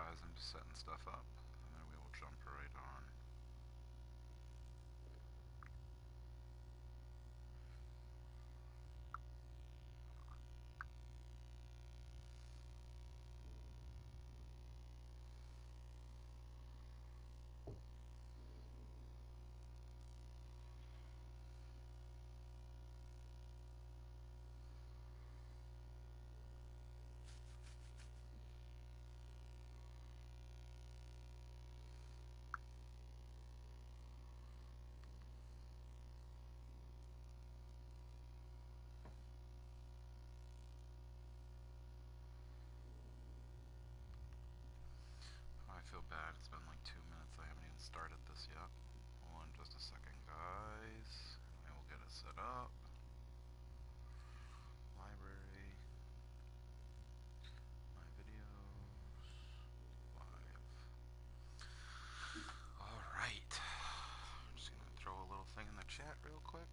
guys, I'm just setting stuff up, and then we will jump right on. I feel bad, it's been like 2 minutes, I haven't even started this yet. Hold on just a second, guys. I will get it set up. Library. My videos. Live. Alright. I'm just gonna throw a little thing in the chat real quick.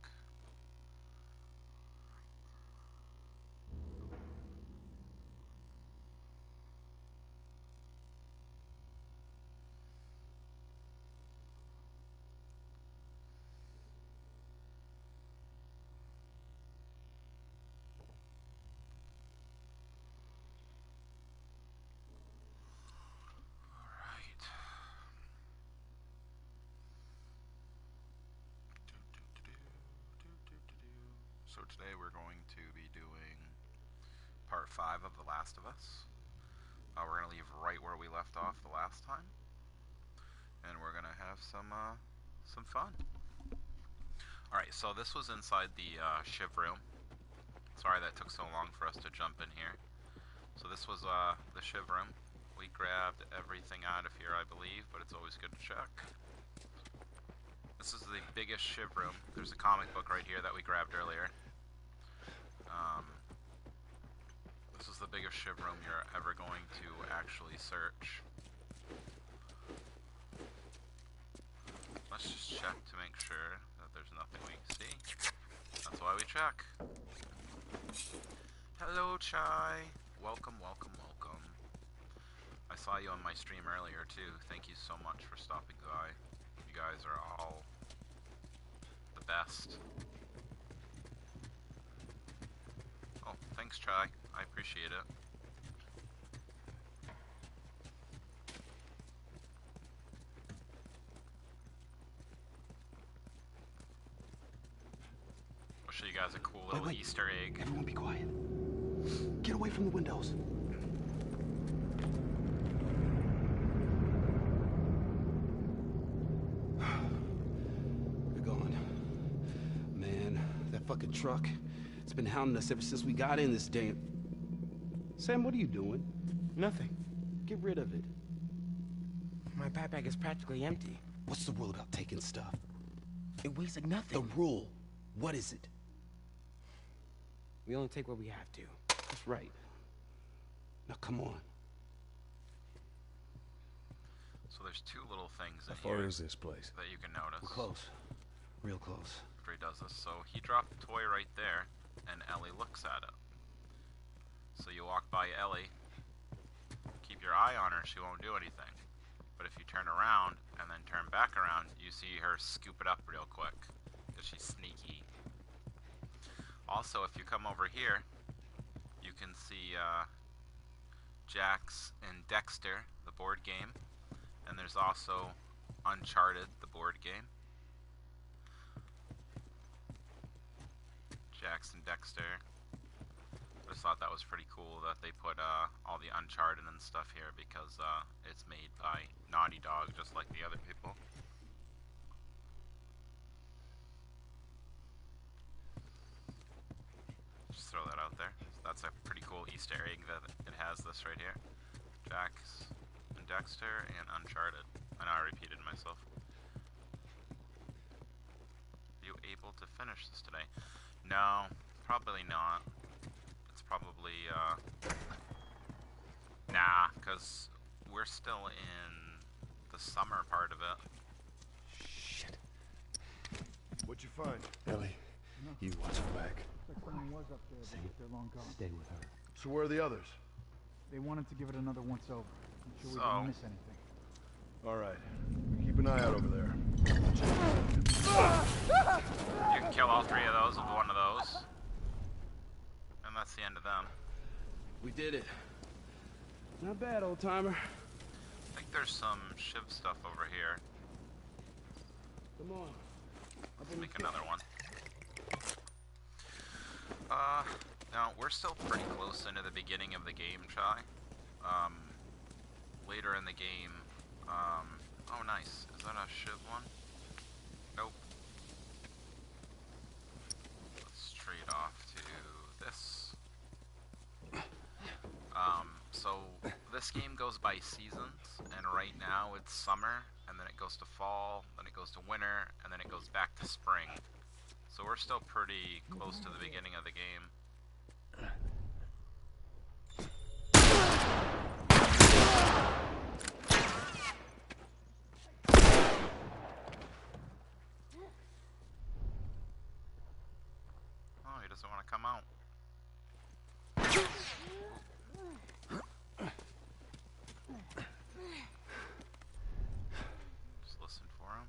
Alright. So today we're going to be doing part 5 of The Last of Us. We're going to leave right where we left off the last time, and we're going to have some fun. Alright, so this was inside the Shiv room. Sorry that took so long for us to jump in here. So this was the Shiv room. We grabbed everything out of here, I believe, but it's always good to check. This is the biggest Shiv room. There's a comic book right here that we grabbed earlier. This is the biggest Shiv room you're ever going to actually search. Let's just check to make sure that there's nothing we can see. That's why we check. Hello, Chai. Welcome, welcome, welcome. I saw you on my stream earlier, too. Thank you so much for stopping by. You guys are all the best. Oh, thanks, Chai. I appreciate it. I'll show you guys a cool little Easter egg. Everyone be quiet. Get away from the windows. They're gone. Man, that fucking truck. It's been hounding us ever since we got in this damn... Sam, what are you doing? Nothing. Get rid of it. My backpack is practically empty. What's the rule about taking stuff? It weighs like nothing. The rule. What is it? We only take what we have to. That's right. Now come on. So there's two little things in How far here is this place? that you can notice. We're close. Real close. After he does this. So he dropped the toy right there, and Ellie looks at it. So you walk by Ellie, keep your eye on her, she won't do anything. But if you turn around and then turn back around, you see her scoop it up real quick, because she's sneaky. Also, if you come over here, you can see Jax and Dexter, the board game. And there's also Uncharted, the board game. Jax and Dexter. I just thought that was pretty cool that they put all the Uncharted and stuff here because it's made by Naughty Dog, just like the other people. Just throw that out there. That's a pretty cool Easter egg that it has this right here. Jax and Dexter and Uncharted. I know I repeated myself. Are you able to finish this today? No, probably not. It's probably, nah, because we're still in the summer part of it. Shit. What'd you find? Ellie, you watch her back. Like someone was up there, but they're long gone. Stay with her. So where are the others? They wanted to give it another once over. Sure we So- didn't miss anything. All right. Keep an eye out over there. You can kill all 3 of those with one of those. And that's the end of them. We did it. Not bad, old timer. I think there's some shiv stuff over here. Come on. Let's make another one. Now, we're still pretty close into the beginning of the game, Chai. Later in the game, oh nice. Is that a shiv one? Nope. Let's trade off to this. So this game goes by seasons, and right now it's summer, and then it goes to fall, then it goes to winter, and then it goes back to spring. So we're still pretty close to the beginning of the game. Oh, he doesn't want to come out. Just listen for him.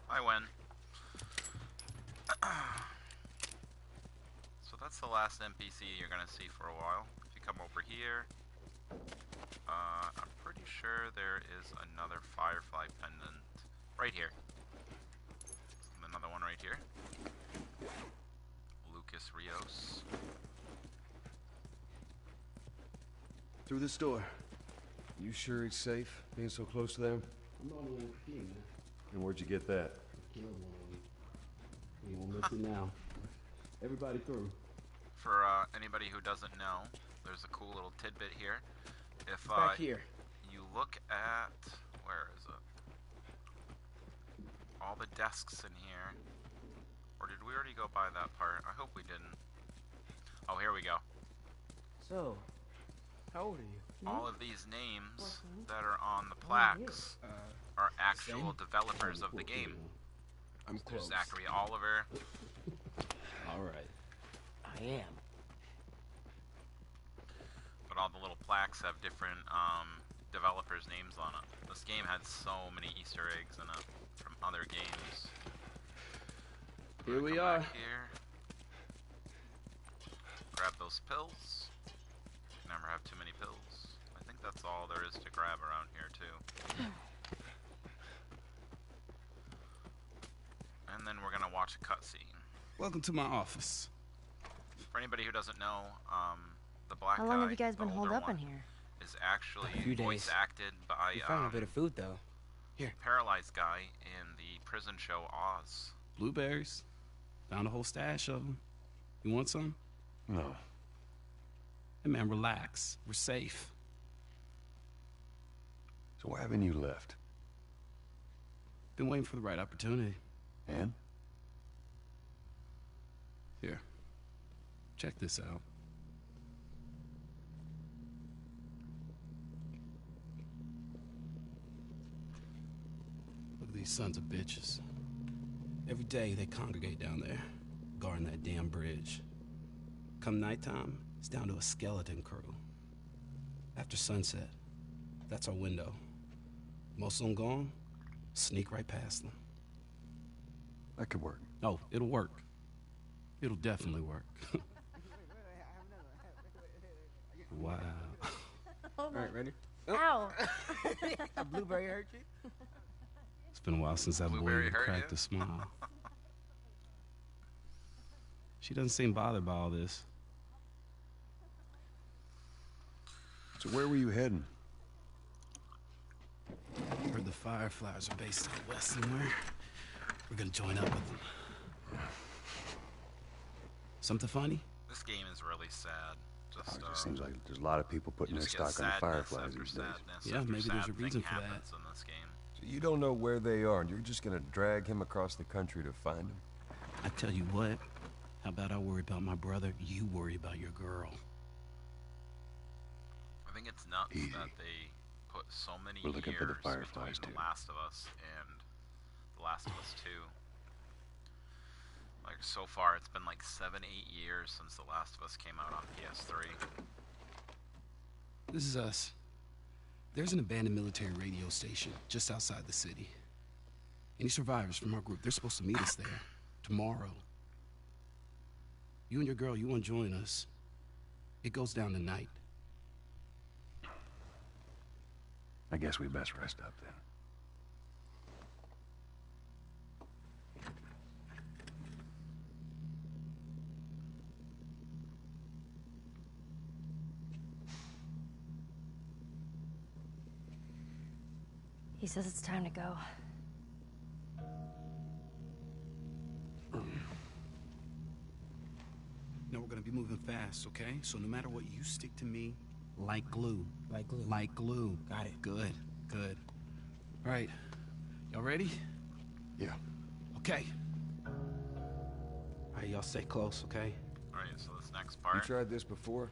I win. So that's the last NPC you're gonna see for a while. If you come over here, I'm pretty sure there is another Firefly pendant right here. And another one right here. Lucas Rios. Through this door. You sure it's safe being so close to them? I'm the only one with key, man. And where'd you get that? Killed one of them. We won't miss it now. Everybody through. For anybody who doesn't know, there's a cool little tidbit here. If Back here. you look at, where is it? All the desks in here. Or did we already go by that part? I hope we didn't. Oh, here we go. So, how old are you? All of these names that are on the plaques are actual developers of the game. I'm There's close. Zachary Oliver. All right. I am. But all the little plaques have different developers' names on it. This game had so many Easter eggs in it from other games. Here we Come are. back here. Grab those pills. Never have too many pills. I think that's all there is to grab around here too. And then we're gonna watch a cutscene. Welcome to my office. For anybody who doesn't know, the black How long guy, have you guys the been holed older up in one, here? is actually A few voice days. acted by We found a bit of food, though. paralyzed guy in the prison show Oz. Blueberries. Found a whole stash of them. You want some? No. Hey, man, relax. We're safe. So why haven't you left? Been waiting for the right opportunity. And? Here. Check this out. Look at these sons of bitches. Every day they congregate down there, guarding that damn bridge. Come nighttime, it's down to a skeleton crew. After sunset, that's our window. Most of them gone, sneak right past them. That could work. Oh, it'll work. It'll definitely work. Wow. All right, ready? Ow! A blueberry hurt you? It's been a while since that boy Blueberry even hurt cracked you? a smile. She doesn't seem bothered by all this. So where were you heading? Heard the Fireflies are based out west somewhere. We're gonna join up with them. Something funny? This game is really sad. Just, It seems like there's a lot of people putting you their just get stock on the sadness Fireflies after these days. sadness Yeah, after maybe there's sad a reason thing for that. happens in this game. So you don't know where they are, and you're just gonna drag him across the country to find them? I tell you what, how about I worry about my brother, you worry about your girl. I think it's nuts Easy. that they put so many We're looking for the years Fireflies, between too. The Last of Us and The Last of Us 2. Like, so far, it's been like 7-8 years since The Last of Us came out on PS3. This is us. There's an abandoned military radio station just outside the city. Any survivors from our group, they're supposed to meet us there tomorrow. You and your girl, you want to join us? It goes down tonight. I guess we best rest up then. He says it's time to go. No, we're gonna be moving fast, okay? So no matter what, you stick to me like glue. Like glue. Like glue. Got it. Good, good. All right, y'all ready? Yeah. Okay. All right, y'all stay close, okay? Alright, so this next You part. tried this before?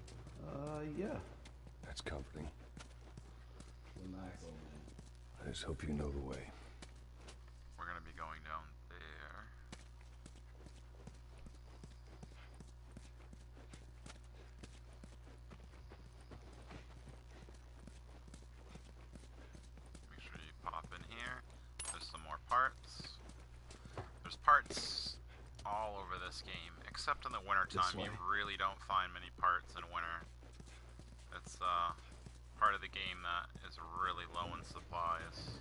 Yeah. That's comforting. Relax. I just hope you know the way. We're gonna be going down there. Make sure you pop in here. There's some more parts. There's parts all over this game, except in the wintertime. You way. really don't find many parts in winter. It's part of the game that is really low in supplies.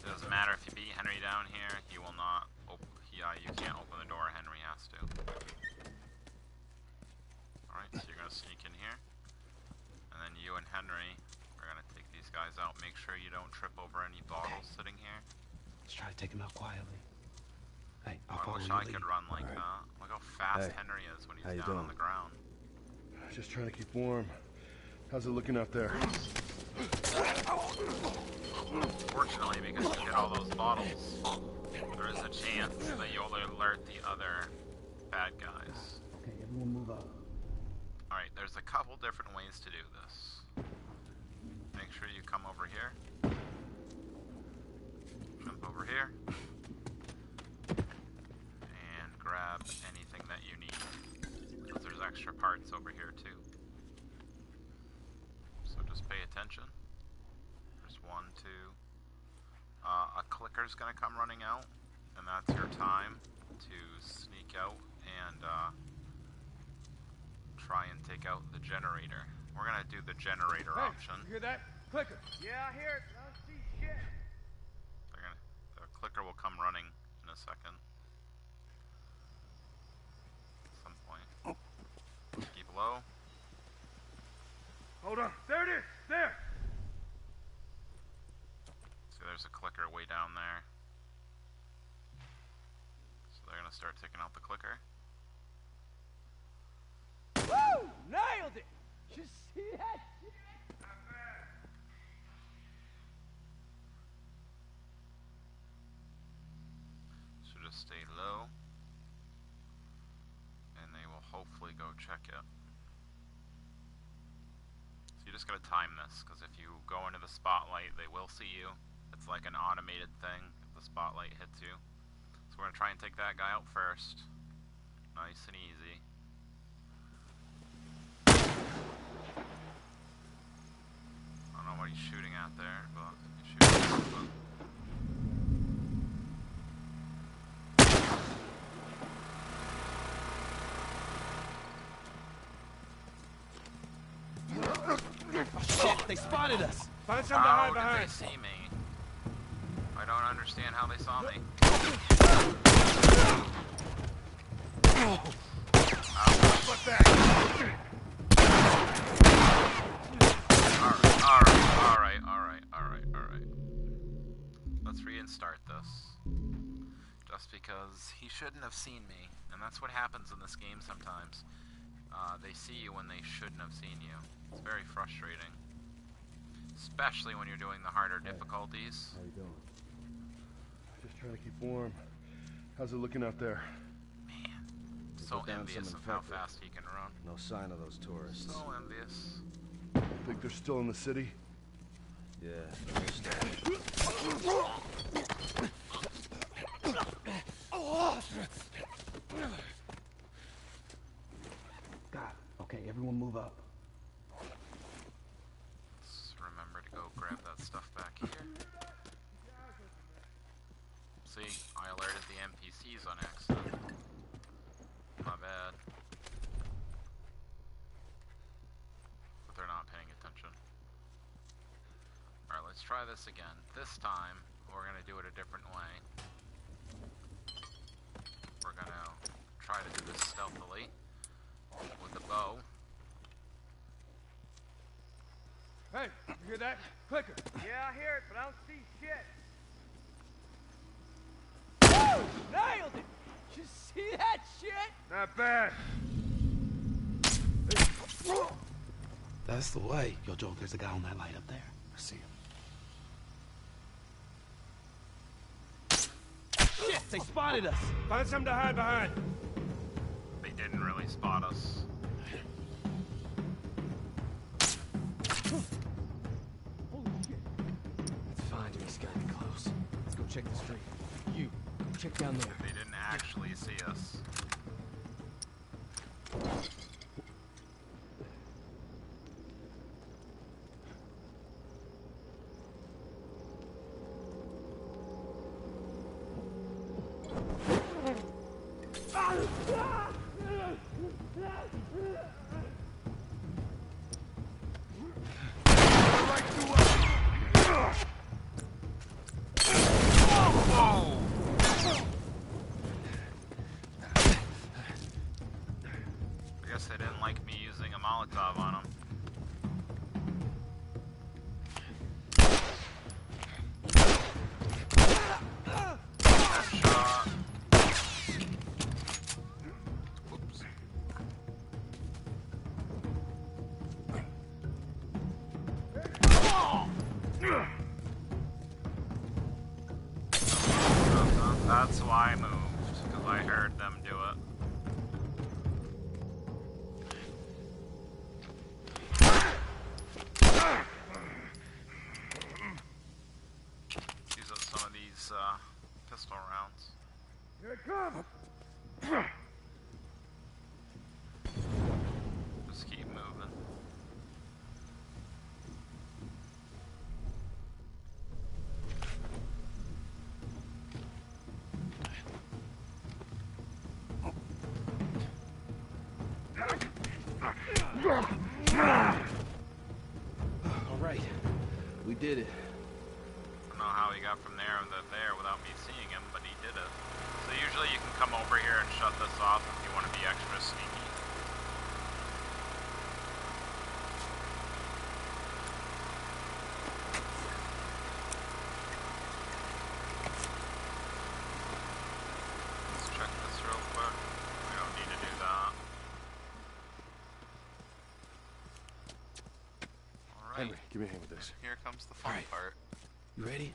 It doesn't matter if you beat Henry down here, he will not you can't open the door, Henry has to. Alright, so you're gonna sneak in here. And then you and Henry are gonna take these guys out. Make sure you don't trip over any bottles sitting here. Let's try to take him out quietly. Hey, I'll I follow wish your I lead. could run like Alright. that. Look how fast Hey. Henry is when How he's you down on doing? the ground. Just trying to keep warm. How's it looking out there? Fortunately, because you get all those bottles, there is a chance that you'll alert the other bad guys. Okay, everyone move up. Alright, there's a couple different ways to do this. Make sure you come over here. Jump over here. And grab anything that you need. Because there's extra parts over here too. So just pay attention. There's 1, 2. A clicker's gonna come running out, and that's your time to sneak out and try and take out the generator. We're gonna do the generator option. You hear that? Clicker. Yeah, I hear it. I don't see shit. The clicker will come running in a second. At some point. Keep low. Hold on. There it is. There. See, there's a clicker way down there. So they're gonna start taking out the clicker. Woo! Nailed it! You see that? So just stay low. And they will hopefully go check it. So you just gotta time this, because if you go into the spotlight, they will see you. It's like an automated thing if the spotlight hits you. So we're gonna try and take that guy out first. Nice and easy. I don't know what he's shooting at there, but he's shooting at something. Shit, they spotted us. Find something to hide How did behind. they see me? I don't understand how they saw me. Fuck that. Alright. Let's restart this. Just because he shouldn't have seen me, and that's what happens in this game sometimes. They see you when they shouldn't have seen you. It's very frustrating. Especially when you're doing the harder difficulties. How you doing? Just trying to keep warm. How's it looking out there? Man, So Put down envious some of how infected. fast he can run. No sign of those tourists. So envious. Think they're still in the city? Yeah, they're staying. God, okay, everyone move up. Let's remember to go grab that stuff back here. See, I alerted the NPCs on accident. My bad. But they're not paying attention. Alright, let's try this again. This time, we're gonna do it a different way. We're gonna try to do this stealthily with the bow. Hey, you hear that? Clicker. Yeah, I hear it, but I don't see shit. Woo! Nailed it! You see that shit? Not bad. That's the way. Yo, Joe, there's a guy on that light up there. I see him. Shit, they spotted us. Find something to hide behind. They didn't really spot us. Holy shit. It's fine to be scanning close. Let's go check the street. You, go check down there. They didn't actually see us. Whoa! I guess they didn't like me using a Molotov on them. Headshot. Whoops. That's why I moved, because I heard them do it. Use up some of these pistol rounds. Here it comes. Just keep moving. All right, we did it. I don't know how he got from there to there without me seeing him, but he did it. So usually you can come over here and shut this off if you want to be extra sneaky. Let's check this real quick. We don't need to do that. Alright, Henry, give me a hand with this. here comes the fun Alright. part. You ready?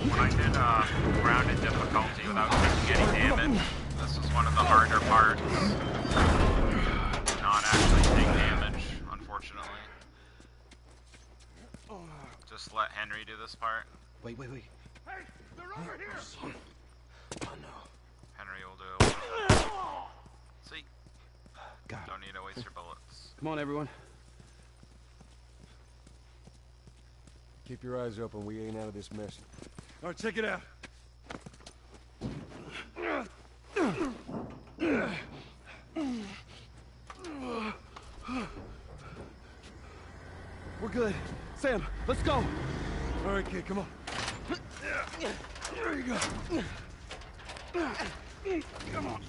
When I did grounded difficulty without taking any damage, this was one of the harder parts. Did not actually take damage, unfortunately. Just let Henry do this part. Wait. Hey, they're over here. Oh no. Henry will do it. See? God. Don't need to waste your bullets. Come on, everyone. Keep your eyes open. We ain't out of this mess. All right, check it out. We're good. Sam, let's go. All right, kid, come on. There you go. Come on.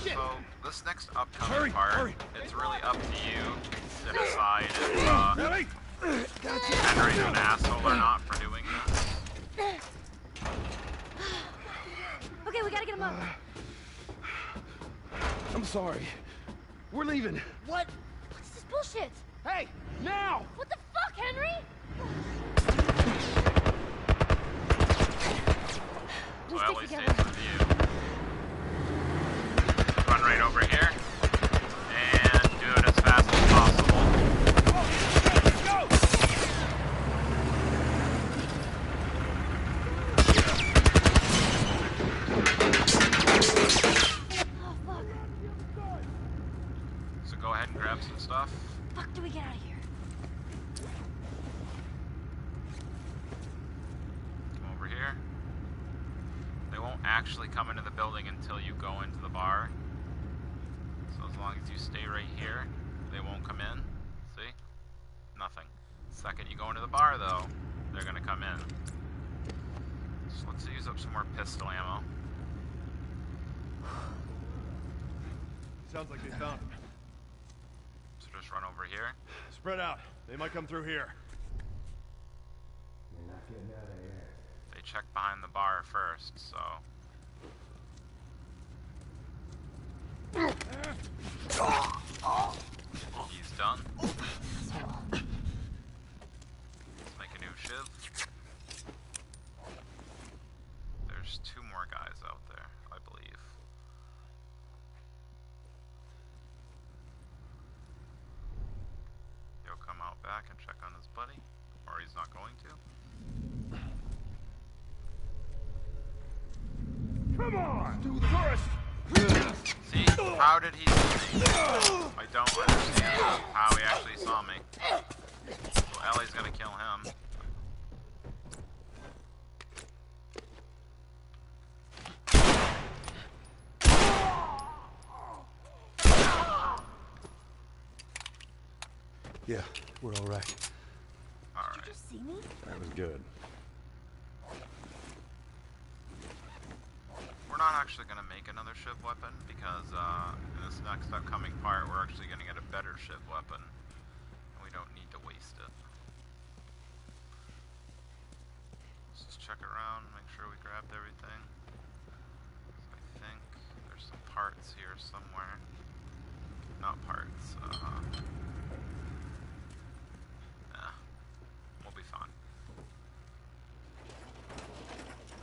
So, this next upcoming Hurry, part, hurry. it's really up to you to decide if Ellie! Henry's an asshole or not for doing this. Okay, we gotta get him up. I'm sorry. We're leaving. What? What's this bullshit? Hey, now! What the fuck, Henry? So We'll Ellie stick stays together. with you. bar. So as long as you stay right here, they won't come in. See? Nothing. Second you go into the bar, though, they're gonna come in. So let's use up some more pistol ammo. Sounds like they found him. So just run over here. Spread out. They might come through here. You're not getting out of here. They check behind the bar first, so... He's done. Let's make a new shiv. There's 2 more guys out there, I believe. He'll come out back and check on his buddy, or he's not going to. Come on! Do the first! See? How did he see me? I don't understand how he actually saw me. Well, Ellie's gonna kill him. Yeah, we're all right. Alright. Did you just see me? That was good. We're not actually going to make another shiv weapon because in this next upcoming part we're actually going to get a better shiv weapon. And we don't need to waste it. Let's just check around, make sure we grabbed everything. I think there's some parts here somewhere. Not parts, we'll be fine.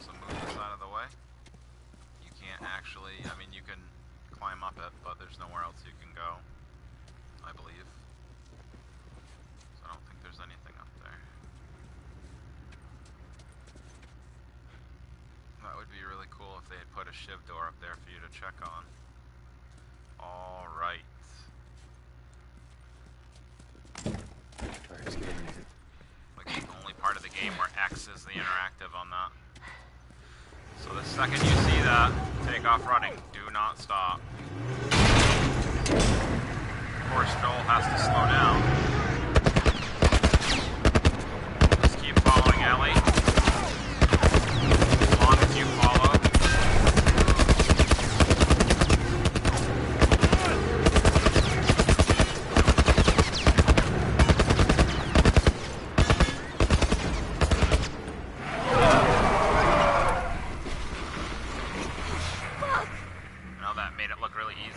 So move this out of the way. You can't actually, I mean, you can climb up it, but there's nowhere else you can go, I believe. So I don't think there's anything up there. That would be really cool if they had put a shiv door up there for you to check on. Alright. Alright, let's get underneath it. Like the only part of the game where X is the interactive on that. So the second you see that, take off running. Do not stop. Of course, Joel has to slow down. Just keep following Ellie. As long as you follow.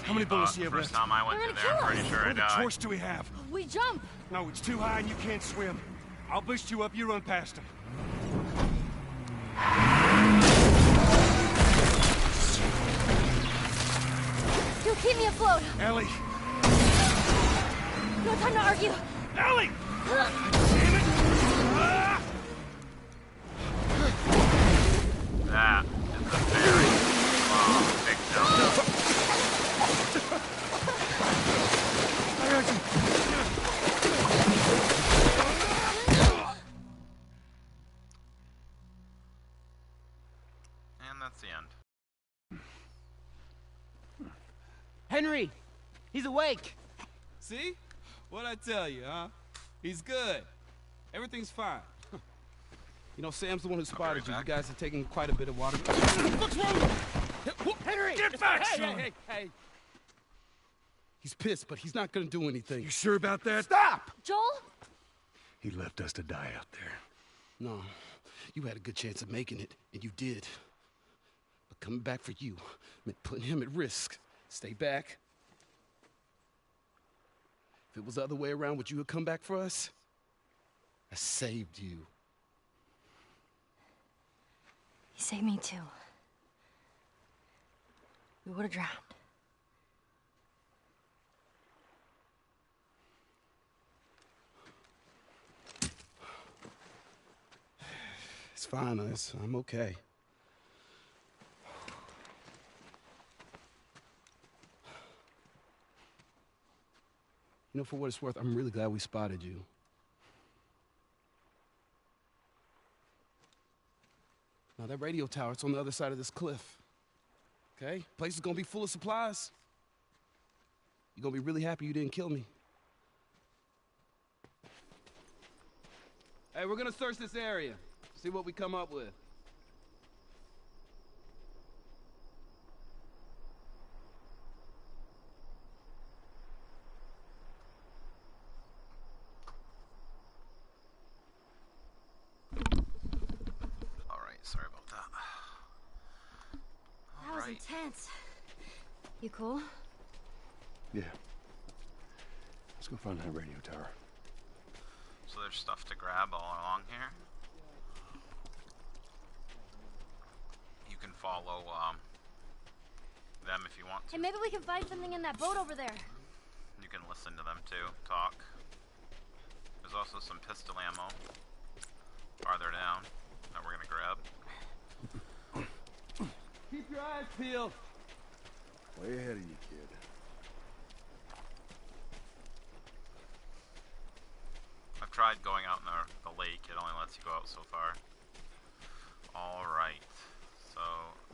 How many bullets do you have First left? time I went through there, I'm pretty sure I What died. torch do we have? We jump. No, it's too high and you can't swim. I'll boost you up, you run past him. You'll keep me afloat. Ellie! No time to argue. Ellie! Damn it! Ah! That is a very long victim. I got you. And that's the end. Henry! He's awake! See? What'd I tell you, huh? He's good. Everything's fine. You know, Sam's the one who spotted you. You guys are taking quite a bit of water. What's wrong? Henry! Get back, hey, son! hey! He's pissed, but he's not gonna do anything. You sure about that? Stop! Joel? He left us to die out there. No, you had a good chance of making it, and you did. But coming back for you meant putting him at risk. Stay back. If it was the other way around, would you have come back for us? I saved you. He saved me too. We would have drowned. It's fine, I'm okay. You know, for what it's worth, I'm really glad we spotted you. Now, that radio tower, it's on the other side of this cliff. Okay? Place is gonna be full of supplies. You're gonna be really happy you didn't kill me. Hey, we're gonna search this area. See what we come up with. Alright, sorry about that. That was intense. You cool? Yeah. Let's go find that radio tower. So there's stuff to grab all along here. You can follow them if you want to. Hey, maybe we can find something in that boat over there. You can listen to them too, talk. There's also some pistol ammo farther down that we're gonna grab. Keep your eyes peeled. Way ahead of you, kid. I've tried going out in the lake. It only lets you go out so far. Alright. So,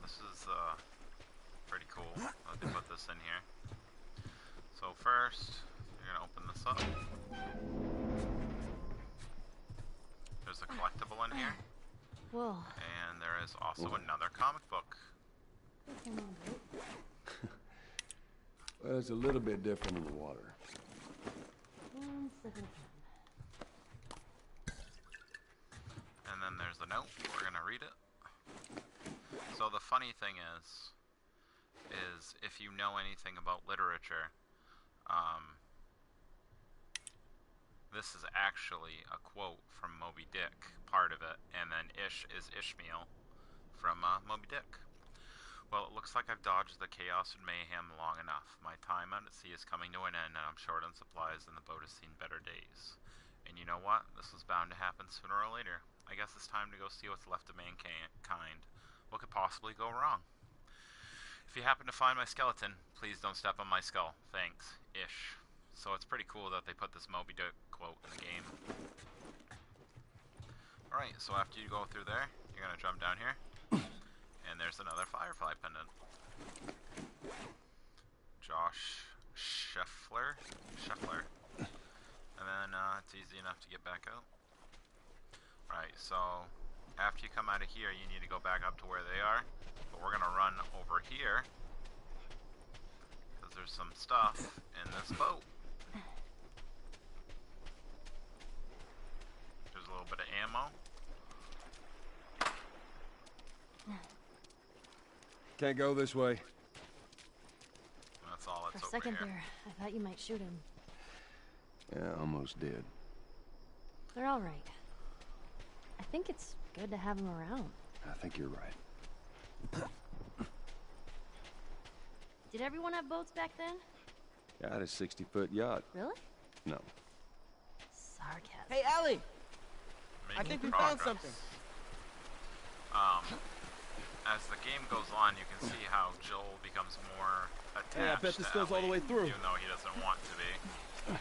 this is pretty cool. Let me put this in here. So first, you're going to open this up. There's a collectible in here. Whoa. And there is also another comic book. Well, it's a little bit different in the water. And then there's the note. We're gonna read it. So the funny thing is if you know anything about literature, this is actually a quote from Moby Dick, part of it, and then Ish is Ishmael from Moby Dick. Well, it looks like I've dodged the chaos and mayhem long enough. My time out at sea is coming to an end, and I'm short on supplies, and the boat has seen better days. And you know what? This was bound to happen sooner or later. I guess it's time to go see what's left of mankind. What could possibly go wrong? If you happen to find my skeleton, please don't step on my skull. Thanks. Ish. So it's pretty cool that they put this Moby Dick quote in the game. Alright, so after you go through there, you're going to jump down here. And there's another Firefly pendant. Josh Scheffler. And then it's easy enough to get back out. Right, so after you come out of here, you need to go back up to where they are. But we're going to run over here. Because there's some stuff in this boat. There's a little bit of ammo. Can't go this way. That's all that's For a over second here. there, I thought you might shoot him. Yeah, almost did. They're all right. I think it's good to have them around. I think you're right. Did everyone have boats back then? I had a 60-foot yacht. Really? No. Sarcasm. Hey, Ellie! I Making think we found progress. something. As the game goes on, you can see how Joel becomes more attached Hey, I bet this to goes all the Ellie, way through. even though he doesn't want to be.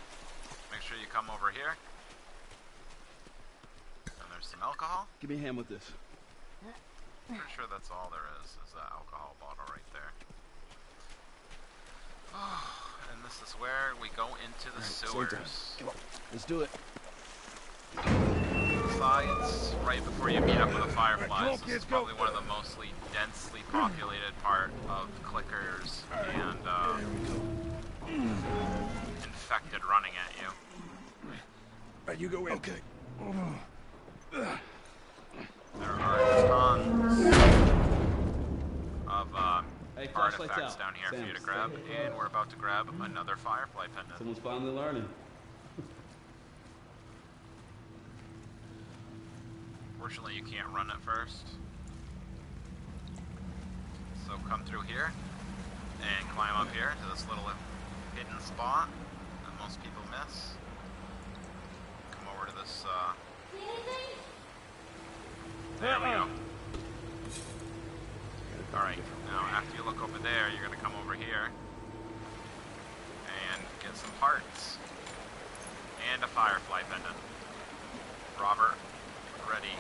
Make sure you come over here. And there's some alcohol. Give me a hand with this. Pretty sure that's all there is that alcohol bottle right there. And this is where we go into the sewers. Come on, let's do it. Besides, right before you meet up with the Fireflies, this is probably one of the mostly densely populated part of clickers and infected running at you. Right, you go in. Okay. There are tons of Hey, flashlights artifacts out. down here for Sam, you to stay grab, here. and we're about to grab another Firefly pendant. Someone's finally learning. Fortunately, you can't run at first. So come through here and climb up here to this little hidden spot that most people miss. Come over to this, there we go. Alright, now after you look over there, you're gonna come over here and get some parts. And a Firefly pendant. Robert, ready.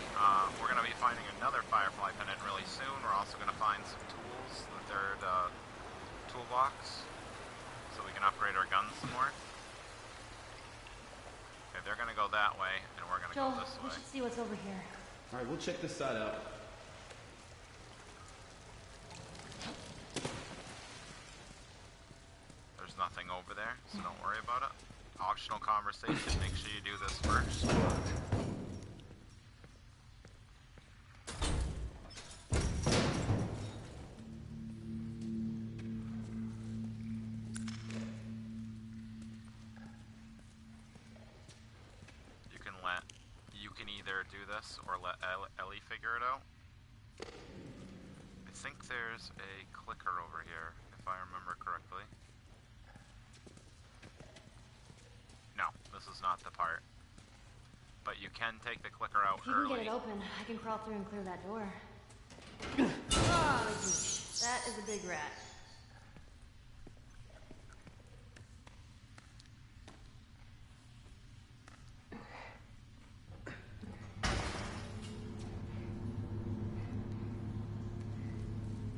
We're going to be finding another Firefly pendant really soon. We're also going to find some tools this, the third toolbox, so we can upgrade our guns some more. Okay, they're gonna go that way, and we're gonna Joel, go this we way. should see what's over here. All right, we'll check this side out. There's nothing over there, so don't worry about it. Optional conversation, make sure you do this first. You can either do this or let Ellie figure it out. I think there's a clicker over here, if I remember correctly. No, this is not the part. But you can take the clicker out If you can early. get it open, I can crawl through and clear that door. Oh, yeesh. That is a big rat.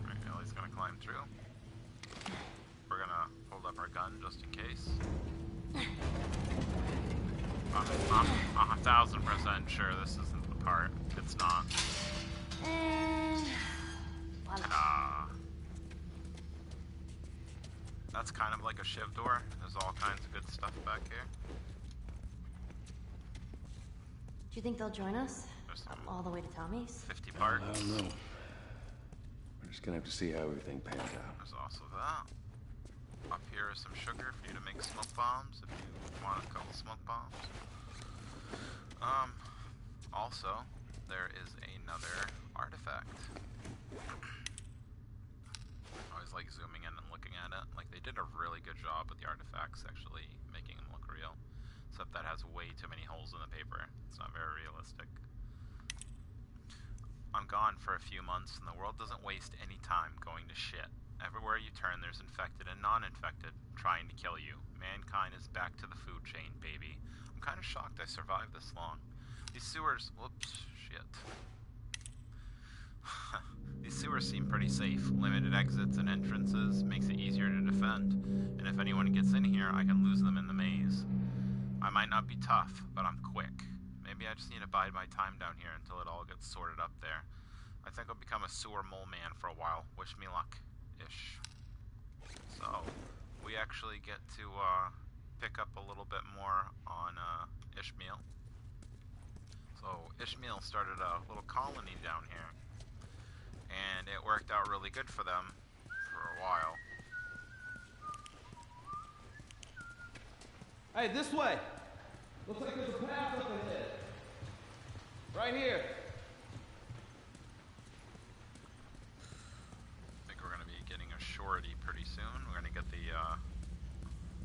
Alright, Ellie's gonna climb through. We're gonna hold up our gun just in case. I'm 1000% sure this isn't the part. It's not. And... voila. Ah. That's kind of like a shiv door. There's all kinds of good stuff back here. Do you think they'll join us? There's some All the way to Tommy's? 50 parts. I don't know. We're just gonna have to see how everything pans out. There's also that. Up here is some sugar for you to make smoke bombs if you want a couple smoke bombs. Also, there is another artifact. I always like zooming in and looking at it. Like, they did a really good job with the artifacts, actually making them look real. Except that has way too many holes in the paper. It's not very realistic. I'm gone for a few months, and the world doesn't waste any time going to shit. Everywhere you turn, there's infected and non-infected trying to kill you. Mankind is back to the food chain, baby. I'm kind of shocked I survived this long. These sewers... Whoops. Shit. These sewers seem pretty safe. Limited exits and entrances makes it easier to defend. And if anyone gets in here, I can lose them in the maze. I might not be tough, but I'm quick. Maybe I just need to bide my time down here until it all gets sorted up there. I think I'll become a sewer mole man for a while. Wish me luck-ish. So, we actually get to pick up a little bit more on Ishmael. So, Ishmael started a little colony down here. And it worked out really good for them for a while. Hey, this way! Looks like there's a path up ahead. Right here. I think we're going to be getting a shorty pretty soon. We're going to get the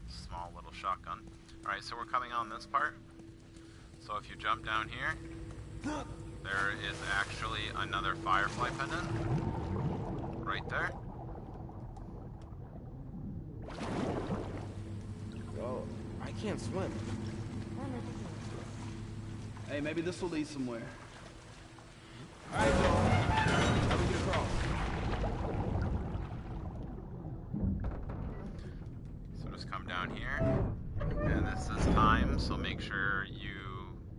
small little shotgun. Alright, so we're coming on this part. So if you jump down here, there is actually another firefly pendant. Right there. Oh, I can't swim. Hey, maybe this will lead somewhere. All right, Joel. How do we get across? So just come down here. And this is time, so make sure you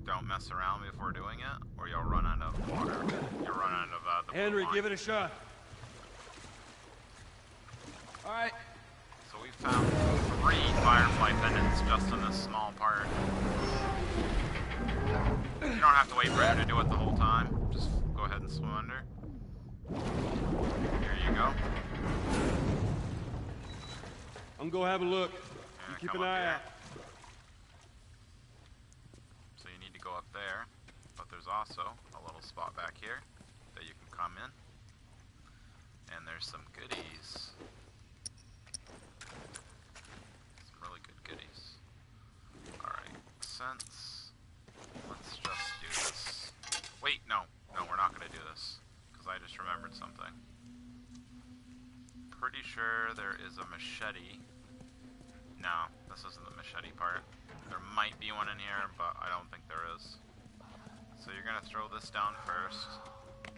don't mess around before doing it, or you'll run out of water. You'll run out of the Henry, give it a shot. All right. So we found 3 firefly pendants just in this small part. You don't have to wait for him to do it the whole time. Just go ahead and swim under. Here you go. I'm gonna have a look. Yeah, You keep come an up eye here. out. So you need to go up there, but there's also a little spot back here that you can come in. And there's some goodies. Some really good goodies. Alright, since... Let's just do this. Wait, no. No, we're not going to do this. Because I just remembered something. Pretty sure there is a machete. No, this isn't the machete part. There might be one in here, but I don't think there is. So you're going to throw this down first. So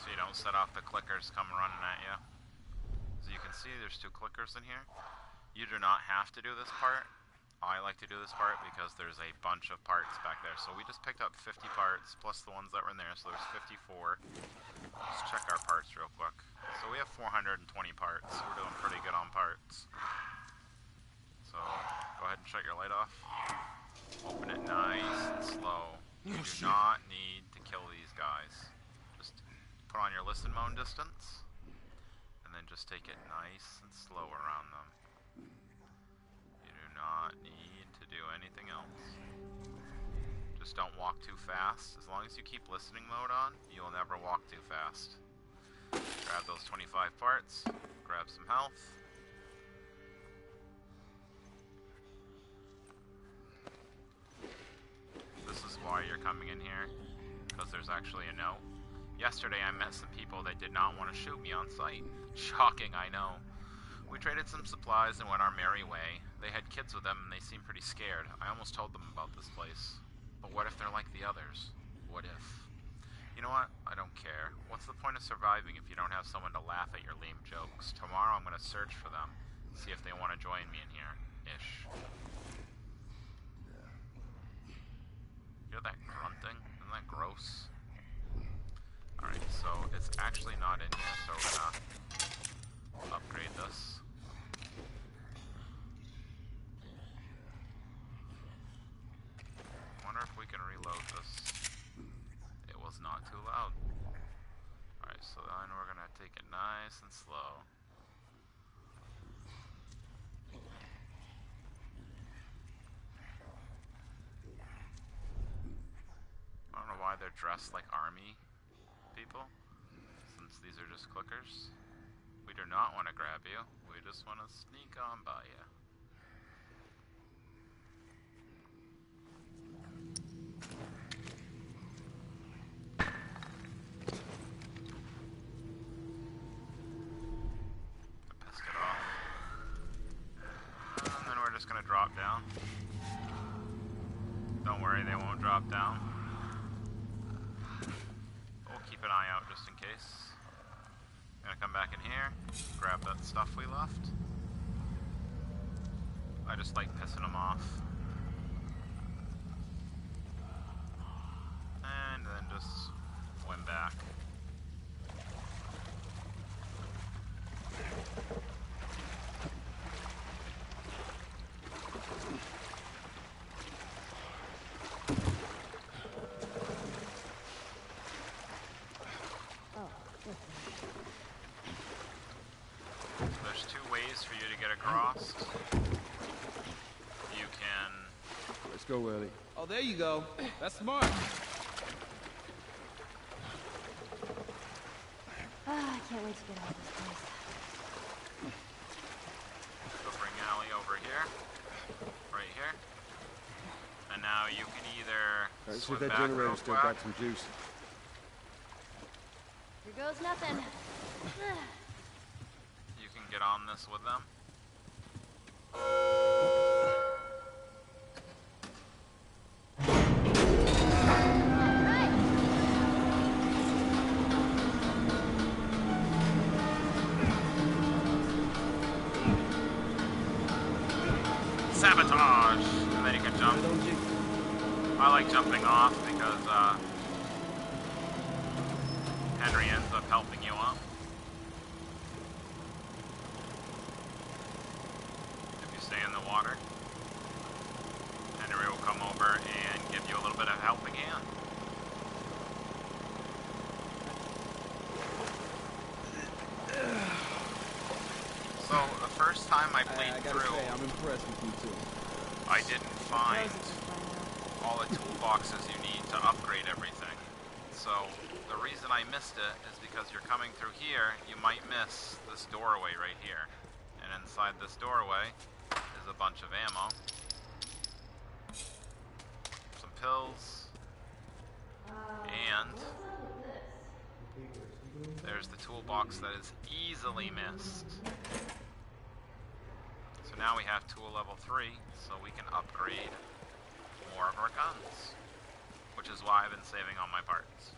you don't set off the clickers come running at you. As you can see, there's 2 clickers in here. You do not have to do this part. I like to do this part because there's a bunch of parts back there. So we just picked up 50 parts, plus the ones that were in there, so there's 54. Let's check our parts real quick. So we have 420 parts. We're doing pretty good on parts. So go ahead and shut your light off. Open it nice and slow. You do not need to kill these guys. Just put on your listen mode distance, and then just take it nice and slow around them. You do not need to do anything else. Just don't walk too fast. As long as you keep listening mode on, you'll never walk too fast. Grab those 25 parts, grab some health. This is why you're coming in here, because there's actually a note. Yesterday I met some people that did not want to shoot me on sight. Shocking, I know. We traded some supplies and went our merry way. They had kids with them and they seemed pretty scared. I almost told them about this place. But what if they're like the others? What if? You know what? I don't care. What's the point of surviving if you don't have someone to laugh at your lame jokes? Tomorrow I'm going to search for them, see if they want to join me in here. Ish. Hear that grunting? Isn't that gross? Alright, so it's actually not in here, so we're gonna upgrade this. Wonder if we can reload this. It was not too loud. Alright, so then we're gonna take it nice and slow. I don't know why they're dressed like army people, since these are just clickers. We do not want to grab you. We just want to sneak on by you. Pissed it off. And then we're just going to drop down. Don't worry, they won't drop down. We'll keep an eye out just in case. I'm gonna come back in here, grab that stuff we left. I just like pissing them off. And then just swim back. There's 2 ways for you to get across. You can... Let's go, Willie. Oh, there you go. That's smart. I can't wait to get out of this place. So bring Allie over here. Right here. And now you can either All right, see swim if that back real generator still quick. got some juice. Here goes nothing. You can get on this with them. Sabotage! And then you can jump. I like jumping off because Henry ends up helping you up. If you stay in the water, Henry will come over and give you a little bit of a helping hand. So the first time I played I gotta through, say, I'm impressed with you too. I didn't find all the toolboxes you need to upgrade everything. So the reason I missed it is because you're coming through here, you might miss this doorway right here. And inside this doorway is a bunch of ammo, some pills, and there's the toolbox that is easily missed. So now we have tool level 3, so we can upgrade more of our guns, which is why I've been saving all my parts.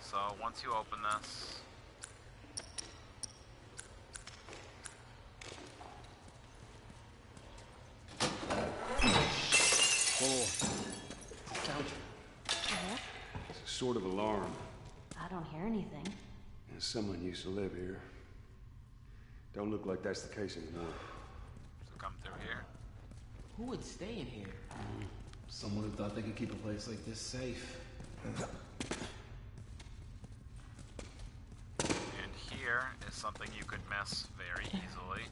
So once you open this, It's a sort of alarm. I don't hear anything. And someone used to live here. Don't look like that's the case anymore. so come through here. Who would stay in here? Someone who thought they could keep a place like this safe. And here is something you could miss very easily.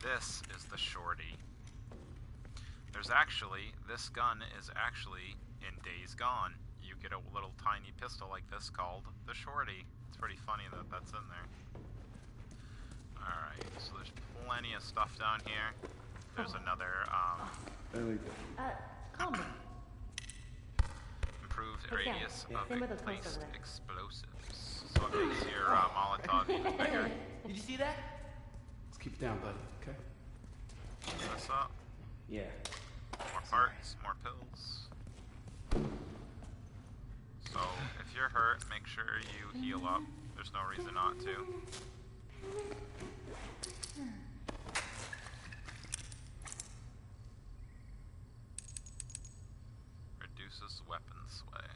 This is the shorty. There's actually, this gun is actually in Days Gone. You get a little tiny pistol like this called the shorty. It's pretty funny that that's in there. Alright, so there's plenty of stuff down here. There's another, Calm down. improved Hey, Sam. radius Yeah. of Same with those posts placed over there. explosives. So it makes your Molotov even bigger. Did you see that? Let's keep it down, buddy, okay? Open this up. Yeah. More parts, more pills. So, if you're hurt, make sure you heal up. There's no reason not to. Reduces weapon sway.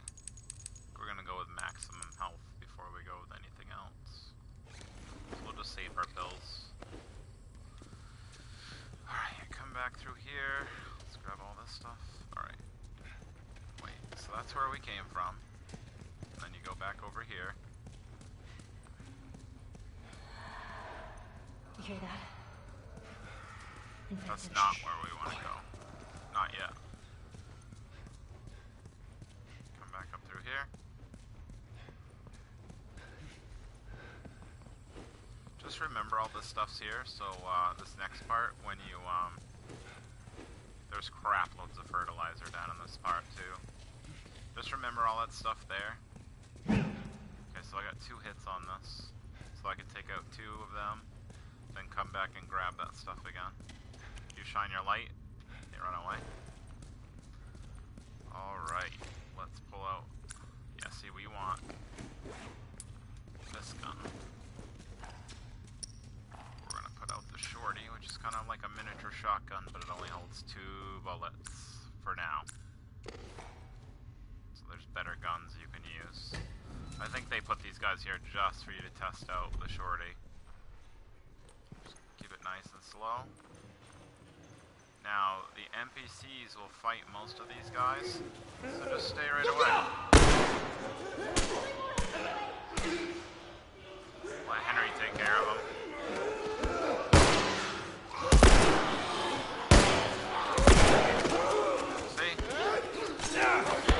We're gonna go with maximum health before we go with anything else. So we'll just save our pills. Alright, come back through here. Let's grab all this stuff. Alright. Wait, so that's where we came from. And then you go back over here. You hear that? That's Infected. not where we want to go. Not yet. Come back up through here. Just remember all this stuff's here, so this next part, when you, there's crap loads of fertilizer down in this part too. Just remember all that stuff there. Okay, so I got 2 hits on this. So I can take out 2 of them, then come back and grab that stuff again. You shine your light, you run away. Alright, let's pull out. Yeah, see, we want this gun. We're gonna put out the shorty, which is kind of like a miniature shotgun, but it only holds 2 bullets for now. So there's better guns you can use. I think they put these guys here just for you to test out the shorty. Just keep it nice and slow. Now, the NPCs will fight most of these guys, so just stay right away. Let Henry take care of them. See?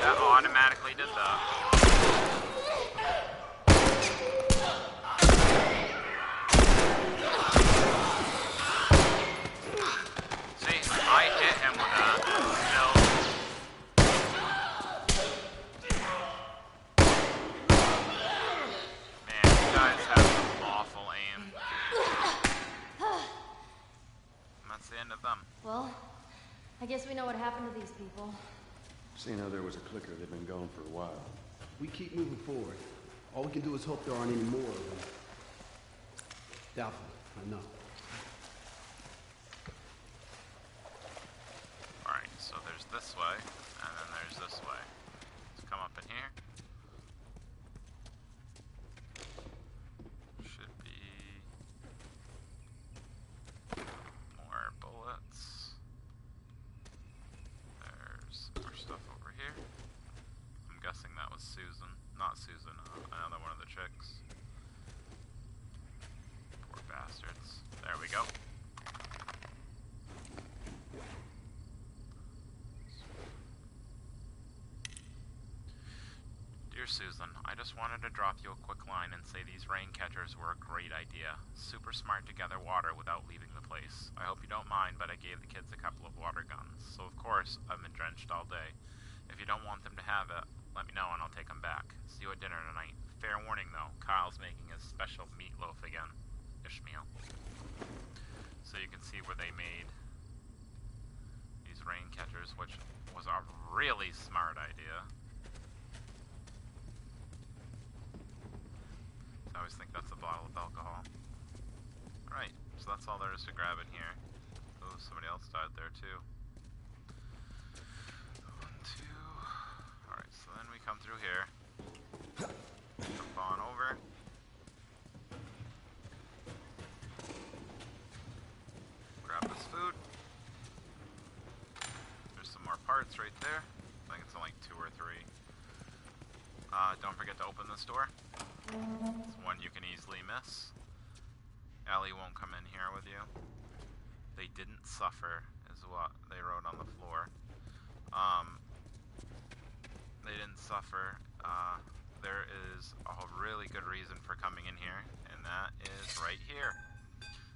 That automatically did that. I hit him with that. Man, you guys have some awful aim. And that's the end of them. Well, I guess we know what happened to these people. Seeing how there was a clicker, they've been gone for a while. We keep moving forward. All we can do is hope there aren't any more of them. Doubtful, I know. Alright, so there's this way, and then there's this way. Let's come up in here. Should be more bullets. There's more stuff over here. I'm guessing that was Susan. Not Susan, another one of the chicks. Poor bastards. There we go. Dear Susan, I just wanted to drop you a quick line and say these rain catchers were a great idea. Super smart to gather water without leaving the place. I hope you don't mind, but I gave the kids a couple of water guns. So of course, I've been drenched all day. If you don't want them to have it, let me know and I'll take them back. See you at dinner tonight. Fair warning though, Kyle's making his special meatloaf again. Ishmael. So you can see where they made these these rain catchers, which was a really smart idea. I always think that's a bottle of alcohol. Alright, so that's all there is to grab in here. Oh, somebody else died there too. 1, 2. Alright, so then we come through here. Jump on over. Grab this food. There's some more parts right there. I think it's only 2 or 3. Don't forget to open this door. It's one you can easily miss. Ellie won't come in here with you. They didn't suffer, is what they wrote on the floor. They didn't suffer. There is a really good reason for coming in here, and that is right here.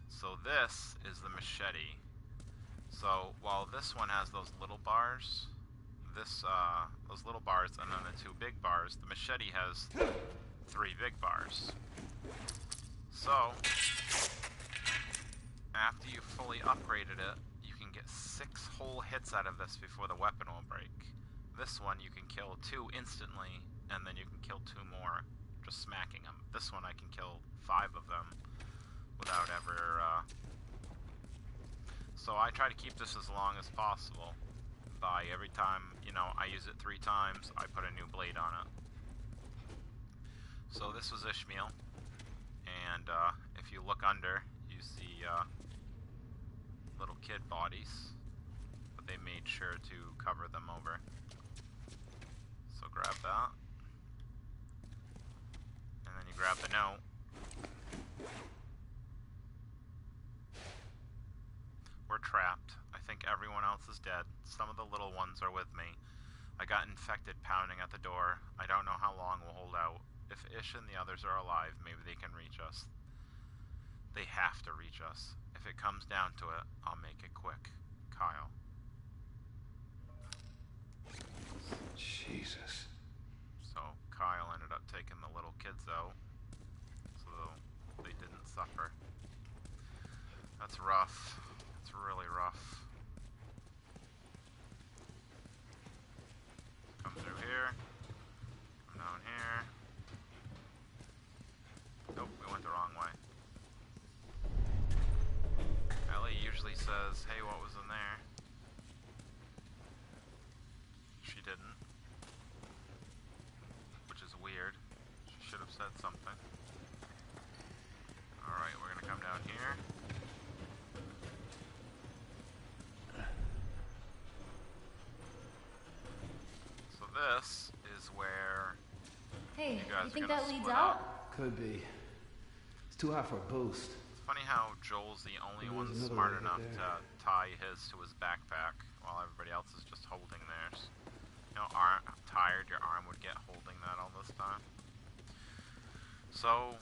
So this is the machete. So while this one has those little bars, those little bars and then the 2 big bars, the machete has 3 big bars. So after you fully upgraded it, you can get 6 whole hits out of this before the weapon will break. This one you can kill 2 instantly, and then you can kill 2 more just smacking them. This one I can kill 5 of them without ever, so I try to keep this as long as possible. By every time, you know, I use it 3 times, I put a new blade on it. So this was Ishmael, and if you look under, you see little kid bodies, but they made sure to cover them over. So grab that, and then you grab the note. We're trapped. I think everyone else is dead. Some of the little ones are with me. I got infected pounding at the door. I don't know how long we'll hold out. If Ish and the others are alive, maybe they can reach us. They have to reach us. If it comes down to it, I'll make it quick. Kyle. Jesus. So Kyle ended up taking the little kids out, so they didn't suffer. That's rough. It's really rough. Come through here. Come down here. Nope, we went the wrong way. Ellie usually says, hey, what was in there? She didn't. Which is weird. She should have said something. Alright, we're gonna come down here. So this is where Hey, you guys you think are gonna that leads split out? up. Could be. It's too high for a boost. It's funny how Joel's the only There's one another smart way enough there. to tie his to his backpack while everybody else is just holding theirs. You know, tired your arm would get holding that all this time. So,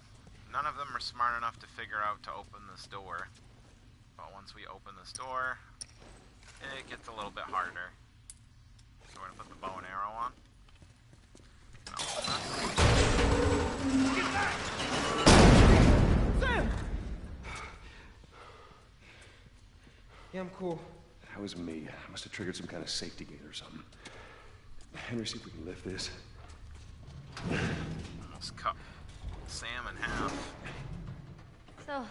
none of them are smart enough to figure out to open this door. But once we open this door, it gets a little bit harder. So we're gonna put the bow and arrow on. And open this. Get back! Sam! Yeah, I'm cool. That was me. I must have triggered some kind of safety gate or something. Henry, see if we can lift this. Almost cut Sam in half. So,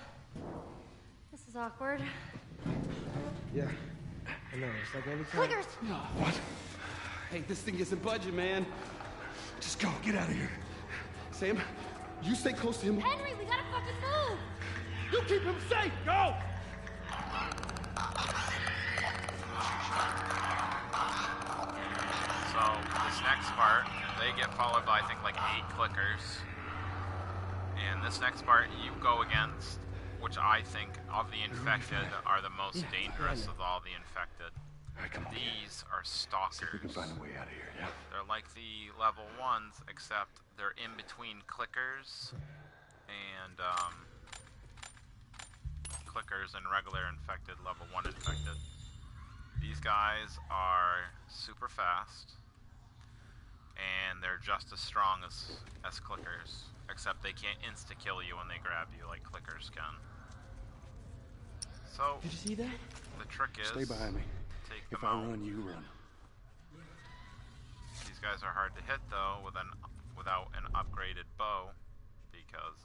this is awkward. Yeah. I know, it's like every time. Clickers! What? Hey, this thing isn't budging, man. Just go. Get out of here. Sam, you stay close to him. Henry, we gotta fucking move! You keep him safe! Go! So this next part, they get followed by I think like 8 clickers. And this next part you go against, which I think of the infected are the most dangerous of all the infected. All right, come on. These are See stalkers. if we can find a way out of here, yeah? They're like the level 1s, except they're in between clickers and clickers and regular infected, level 1 infected. These guys are super fast, and they're just as strong as clickers, except they can't insta-kill you when they grab you like clickers can. So, Did you see that? the trick is Stay behind me. to take them If I out. run, you run. These guys are hard to hit though without an upgraded bow because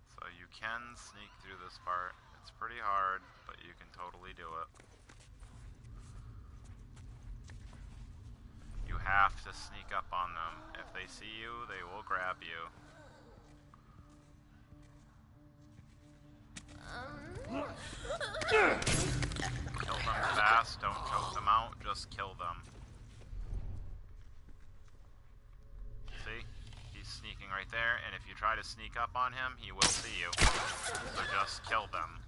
so you can sneak through this part. It's pretty hard, but you can totally do it. You have to sneak up on them. If they see you, they will grab you. Kill them fast, don't choke them out, just kill them. See? He's sneaking right there, and if you try to sneak up on him, he will see you. So just kill them.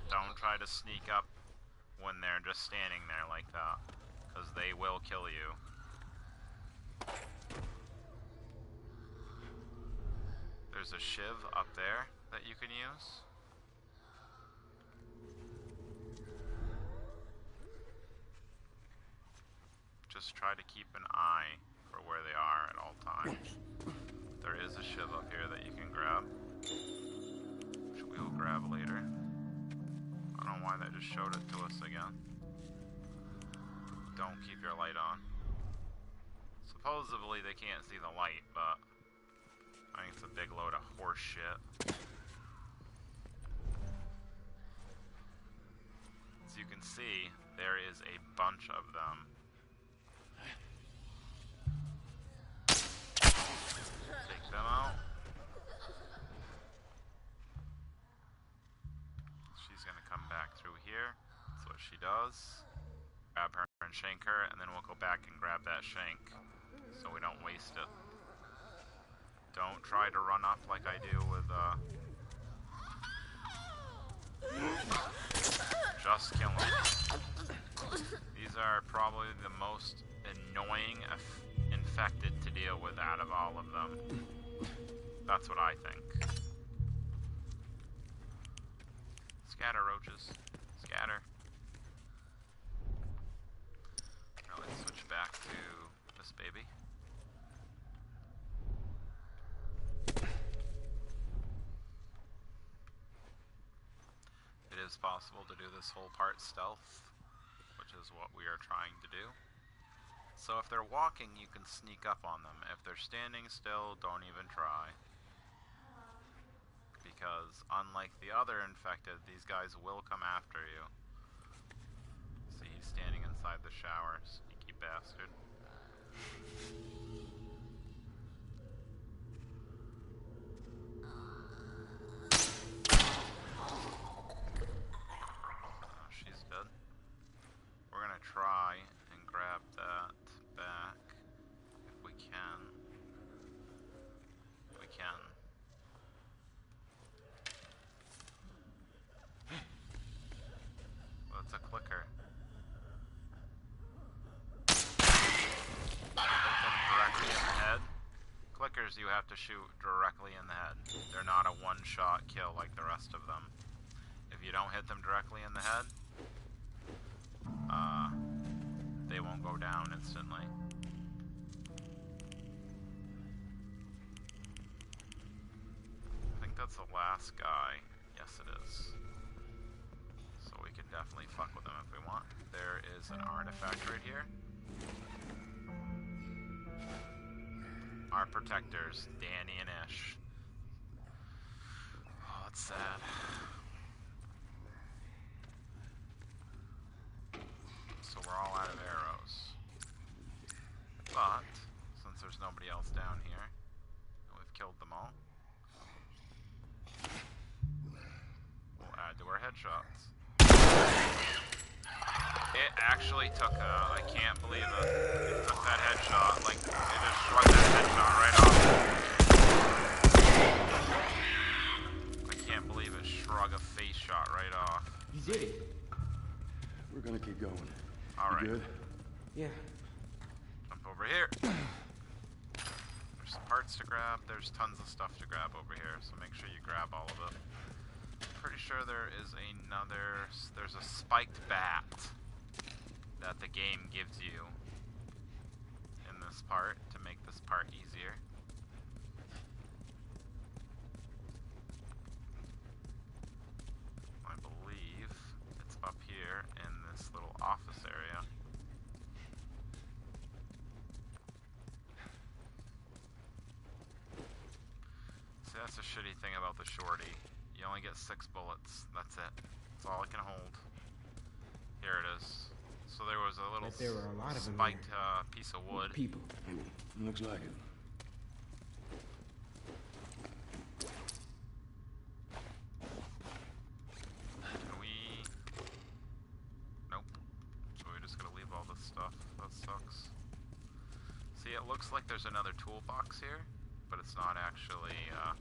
Don't try to sneak up when they're just standing there like that, because they will kill you. There's a shiv up there that you can use. Just try to keep an eye for where they are at all times. There is a shiv up here that you can grab, which we will grab later. I don't know why that just showed it to us again. Don't keep your light on. Supposedly they can't see the light, but I think it's a big load of horse shit. As you can see, there is a bunch of them. Take them out. She's gonna come back through here. That's what she does. Grab her and shank her, and then we'll go back and grab that shank, so we don't waste it. Don't try to run up like I do with, just kill them. These are probably the most annoying infected to deal with out of all of them. That's what I think. Scatter, roaches. Scatter. Now let's switch back to this baby. It is possible to do this whole part stealth, which is what we are trying to do. So if they're walking, you can sneak up on them. If they're standing still, don't even try. Because unlike the other infected, these guys will come after you. See, he's standing inside the shower, sneaky bastard. She's dead. We're gonna try and grab that back if we can. We can. Well, it's a clicker. Hit them directly in the head. Clickers you have to shoot directly in the head. They're not a one-shot kill like the rest of them. If you don't hit them directly in the head, they won't go down instantly. I think that's the last guy. Yes, it is. So we can definitely fuck with them if we want. There is an artifact right here. Our protectors, Danny and Ish. Oh, it's sad. So we're all out of arrows. But, since there's nobody else down here, and we've killed them all, we'll add to our headshots. It actually took I can't believe it. It took that headshot, like, it just shrugged that headshot right off. I can't believe it shrugged a face shot right off. You did it. We're gonna keep going. Alright. You good? Yeah. Jump over here. There's some parts to grab. There's tons of stuff to grab over here, so make sure you grab all of it. Pretty sure there is another... There's a spiked bat that the game gives you in this part to make this part easier. That's the shitty thing about the shorty. You only get 6 bullets. That's it. That's all it can hold. Here it is. So there was a little there were a lot of them spiked piece of wood. People. Looks like it. Can we... Nope. So we're just gonna leave all this stuff. That sucks. See, it looks like there's another toolbox here, but it's not actually a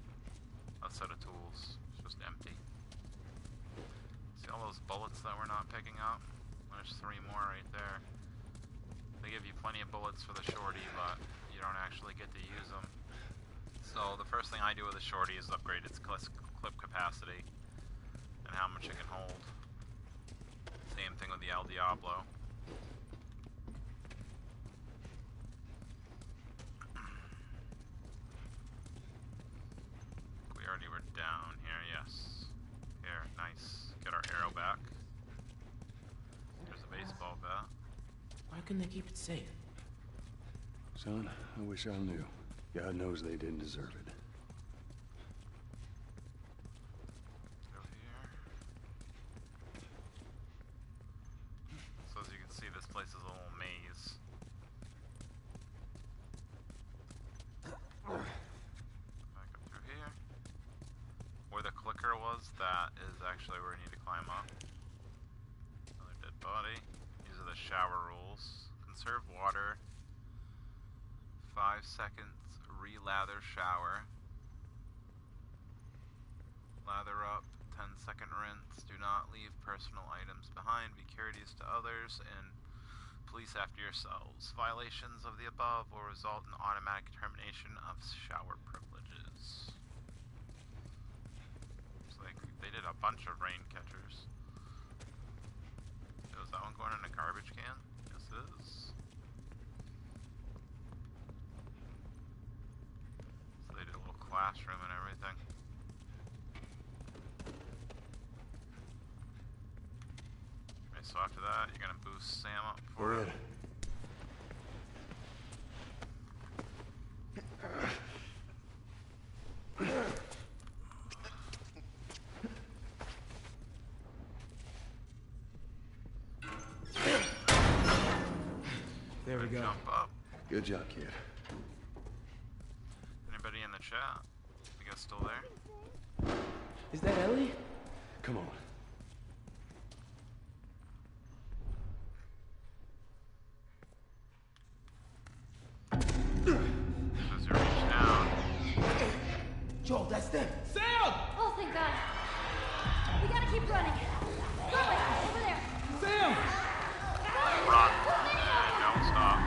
set of tools. It's just empty. See all those bullets that we're not picking up? There's 3 more right there. They give you plenty of bullets for the shorty, but you don't actually get to use them. So the first thing I do with the shorty is upgrade its clip capacity and how much it can hold. Same thing with the El Diablo. We already were down here, yes. Here, nice. Get our arrow back. There's a baseball bat. Why couldn't they keep it safe? Son, I wish I knew. God knows they didn't deserve it. Go here. So as you can see, this place is a little maze. Back up through here. Where the clicker was, that is actually where we need to climb up. Another dead body. These are the shower rules. Conserve water. 5 seconds. Re-lather shower. Lather up. 10-second rinse. Do not leave personal items behind. Be courteous to others and police after yourselves. Violations of the above will result in automatic termination of shower privileges. It's like they did a bunch of rain catchers. Is that one going in a garbage can? Yes, it is. So they did a little classroom and everything. Okay, so after that, you're gonna boost Sam up for We're it. in. There we go. Jump up. Good job, kid. Anybody in the chat? You guys still there? Is that Ellie? Come on. As you reach down, Joel, that's them. Oh, thank God. We gotta keep running. Sully, over there. Sam! run. Don't stop.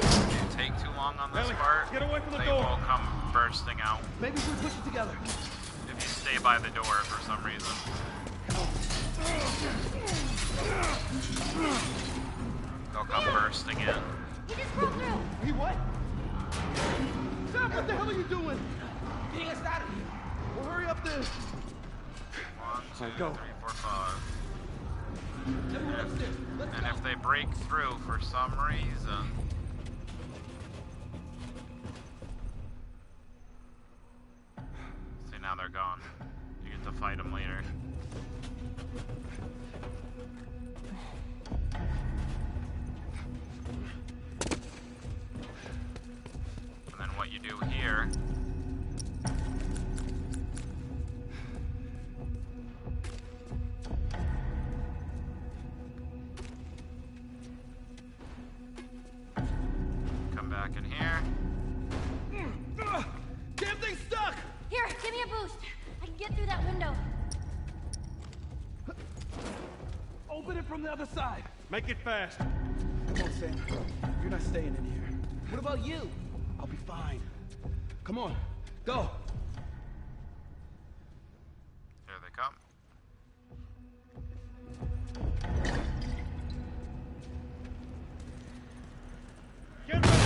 If you take too long on this part, get away from the they door. will come bursting out. Maybe we should push it together. If you stay by the door for some reason. They'll come bursting in. He just broke through. He what? Sam, what the hell are you doing? Getting us out of here. Well, hurry up then. 1, 2, go. 3, 4, 5. Everyone upstairs. Let's And go. if they break through for some reason, see, now they're gone. You get to fight them later. And then what you do here, come back in here. Damn thing's stuck! Here, give me a boost. I can get through that window. Open it from the other side. Make it fast. Come on, Sam. You're not staying in here. What about you? I'll be fine. Come on, go. Here they come. Get ready.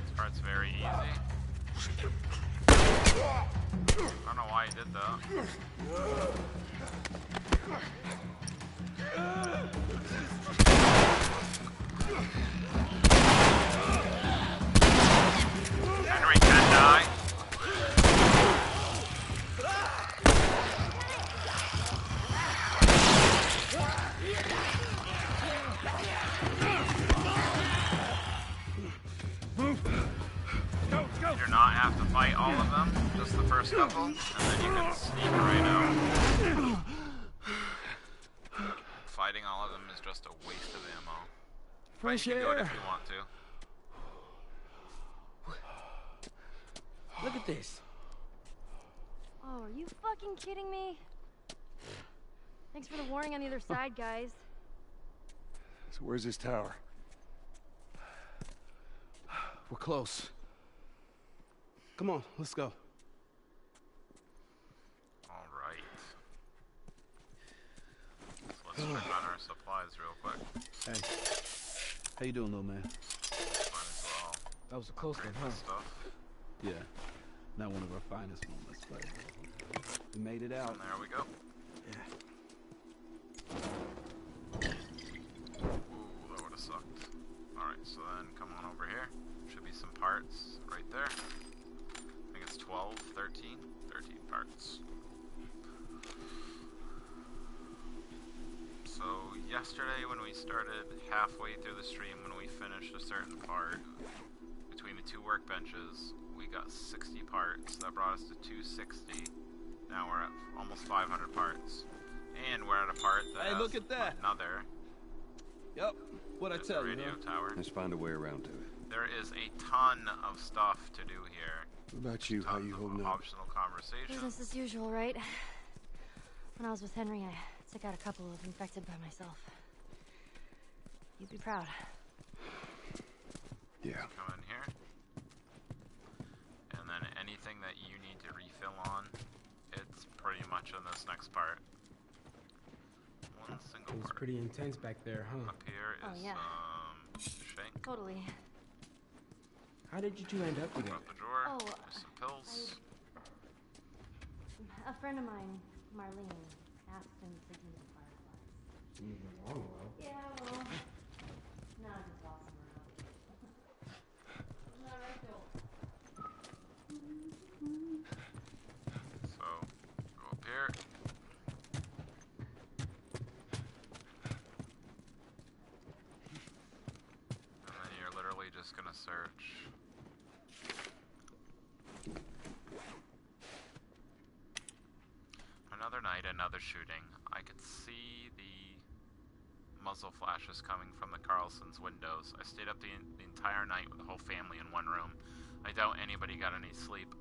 This part's very easy. first couple, and then you can sneak right out. Fighting all of them is just a waste of ammo. Fresh you can do it air. if you want to. Look at this. Oh, are you fucking kidding me? Thanks for the warning on the other side, guys. So where's this tower? We're close. Come on, let's go. All right. So let's check on our supplies real quick. Hey, how you doing, little man? Might as well That was a close one, upgrade huh? this stuff. Yeah, not one of our finest moments, but we made it out. And there we go. Yeah. Ooh, that would have sucked. Alright, so then come on over here. Should be some parts right there. I think it's 12, 13 parts. So yesterday when we started halfway through the stream, when we finished a certain part, between the two workbenches, we got 60 parts. That brought us to 260. Now we're at almost 500 parts. And we're at a part that Hey, has look at that. another Yep. What'd I tell you? radio Huh? tower. Let's find a way around to it. There is a ton of stuff to do here. What about you? How Tons you of holding up? optional conversation. Business as usual, right? When I was with Henry, I took out a couple of infected by myself. You'd be proud. Yeah. Come in here. And then anything that you need to refill on, it's pretty much in this next part. One single It was part. pretty intense back there, huh? Up here Oh, is yeah. shank. Totally. How did you two end up Open together? up the drawer. Oh, There's some pills. A friend of mine, Marlene, asked him to do the fireflies. Yeah, well, not just awesome around. Isn't that right, Joel? So, go up here. And then you're literally just gonna search. Another night, another shooting. I could see the muzzle flashes coming from the Carlson's windows. I stayed up the entire night with the whole family in one room. I doubt anybody got any sleep.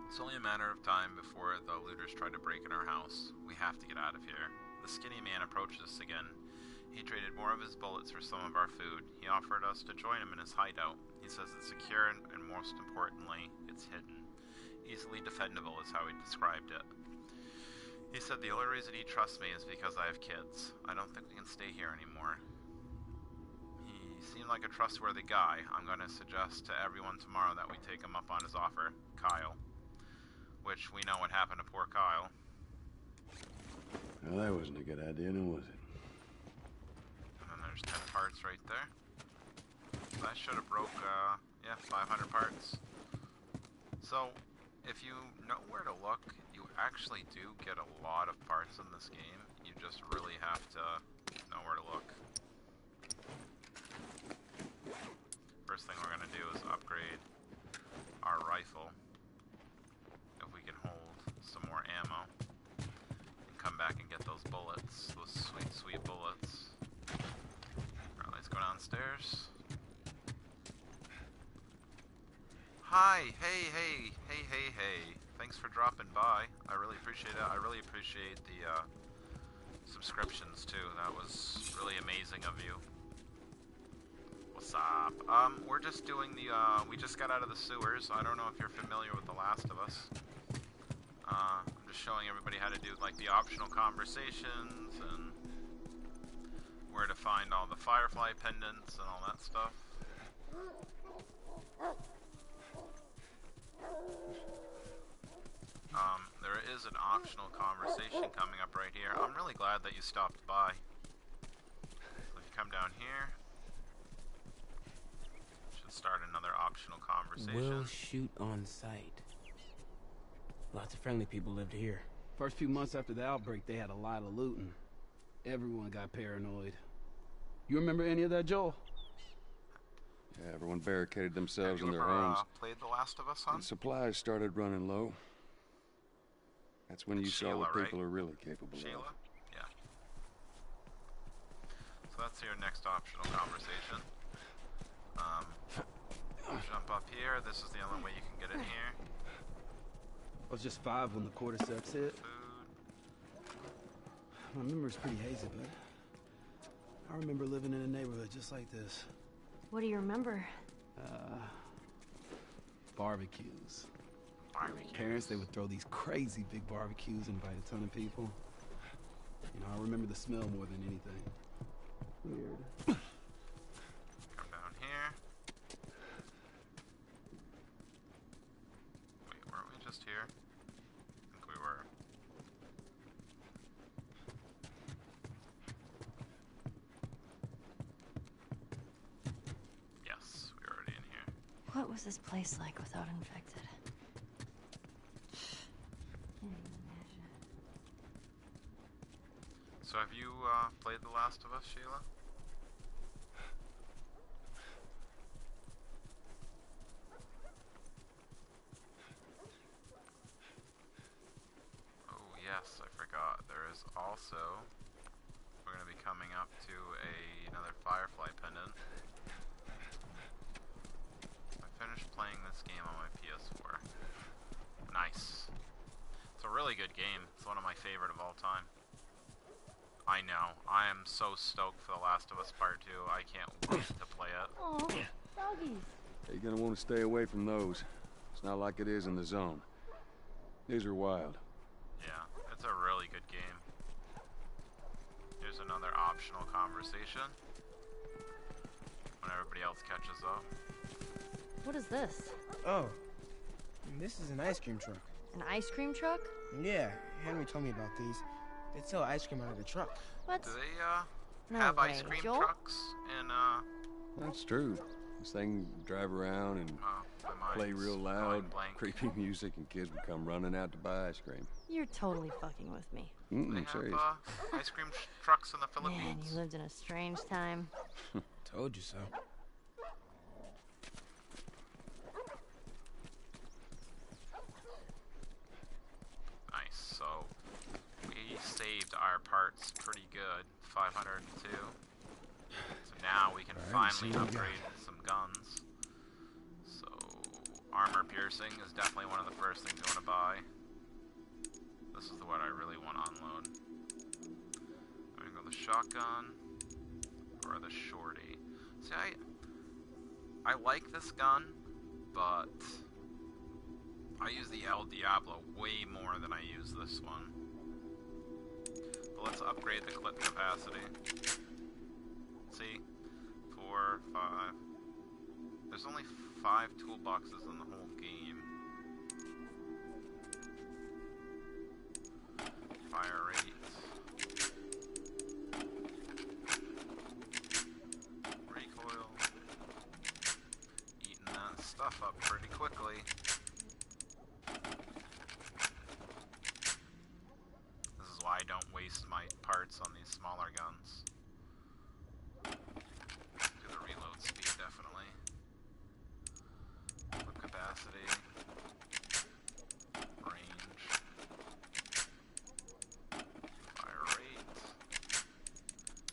It's only a matter of time before the looters try to break in our house. We have to get out of here. The skinny man approached us again. He traded more of his bullets for some of our food. He offered us to join him in his hideout. He says it's secure and most importantly, it's hidden. Easily defendable is how he described it. He said the only reason he trusts me is because I have kids. I don't think we can stay here anymore. He seemed like a trustworthy guy. I'm going to suggest to everyone tomorrow that we take him up on his offer. Kyle. Which we know what happened to poor Kyle. Well, that wasn't a good idea, now was it? And then there's 10 parts right there. That should have broke, 500 parts. So, if you know where to look, you actually do get a lot of parts in this game. You just really have to know where to look. First thing we're going to do is upgrade our rifle. If we can hold some more ammo. And come back and get those bullets. Those sweet, sweet bullets. Alright, let's go downstairs. Hi, hey. Thanks for dropping by. I really appreciate it. I really appreciate the subscriptions too. That was really amazing of you. What's up? We're just doing the, we just got out of the sewers. I don't know if you're familiar with The Last of Us. I'm just showing everybody how to do, like, the optional conversations and where to find all the Firefly pendants and all that stuff. There is an optional conversation coming up right here. I'm really glad that you stopped by. So if you come down here, should start another optional conversation. We'll shoot on sight. Lots of friendly people lived here. First few months after the outbreak, they had a lot of looting. Everyone got paranoid. You remember any of that, Joel? Yeah, everyone barricaded themselves Have in you their ever, homes. played The Last of Us, son? And supplies started running low. That's when you saw Sheila, what right? people are really capable Sheila? of. Yeah. So that's your next optional conversation. Jump up here. This is the only way you can get in here. I was just 5 when the cordyceps hit. Food. My memory's pretty hazy, but I remember living in a neighborhood just like this. What do you remember? Barbecues. Barbecue. Parents, they would throw these crazy big barbecues and invite a ton of people. You know, I remember the smell more than anything. Weird. Come down here. Wait, weren't we just here? I think we were. Yes, we were already in here. What was this place like without infected? Can't even imagine. So have you played The Last of Us, Sheila? Oh yes, I forgot. There is also, we're going to be coming up to another Firefly pendant. I finished playing this game on my PS4. Nice. It's a really good game. It's one of my favorite of all time. I know. I am so stoked for The Last of Us Part 2. I can't wait to play it. Oh, doggies. You're gonna want to stay away from those. It's not like it is in the zone. These are wild. Yeah, it's a really good game. Here's another optional conversation. When everybody else catches up. What is this? Oh, this is an ice cream truck. An ice cream truck? Yeah, Henry told me about these. They sell ice cream out of the truck. What? Do they, No have way, ice cream Joel? trucks in, That's true. This thing can drive around and my play mind's real going loud, blank. creepy music, and kids would come running out to buy ice cream. You're totally fucking with me. They I'm serious. have, ice cream trucks in the Man, Philippines. you lived in a strange time. Told you so. Nice, so we saved our parts pretty good. 502. So now we can finally upgrade some guns. So armor piercing is definitely one of the first things you want to buy. This is what I really want to unload. I'm gonna go the shotgun or the shorty. See, I like this gun, but I use the El Diablo way more than I use this one. But let's upgrade the clip capacity. See? 4, 5. There's only 5 toolboxes in the whole game. Fire rate. Recoil. Eating that stuff up pretty quickly. This is why I don't waste my parts on these smaller guns. Do the reload speed, definitely. Clip capacity. Range. Fire rate.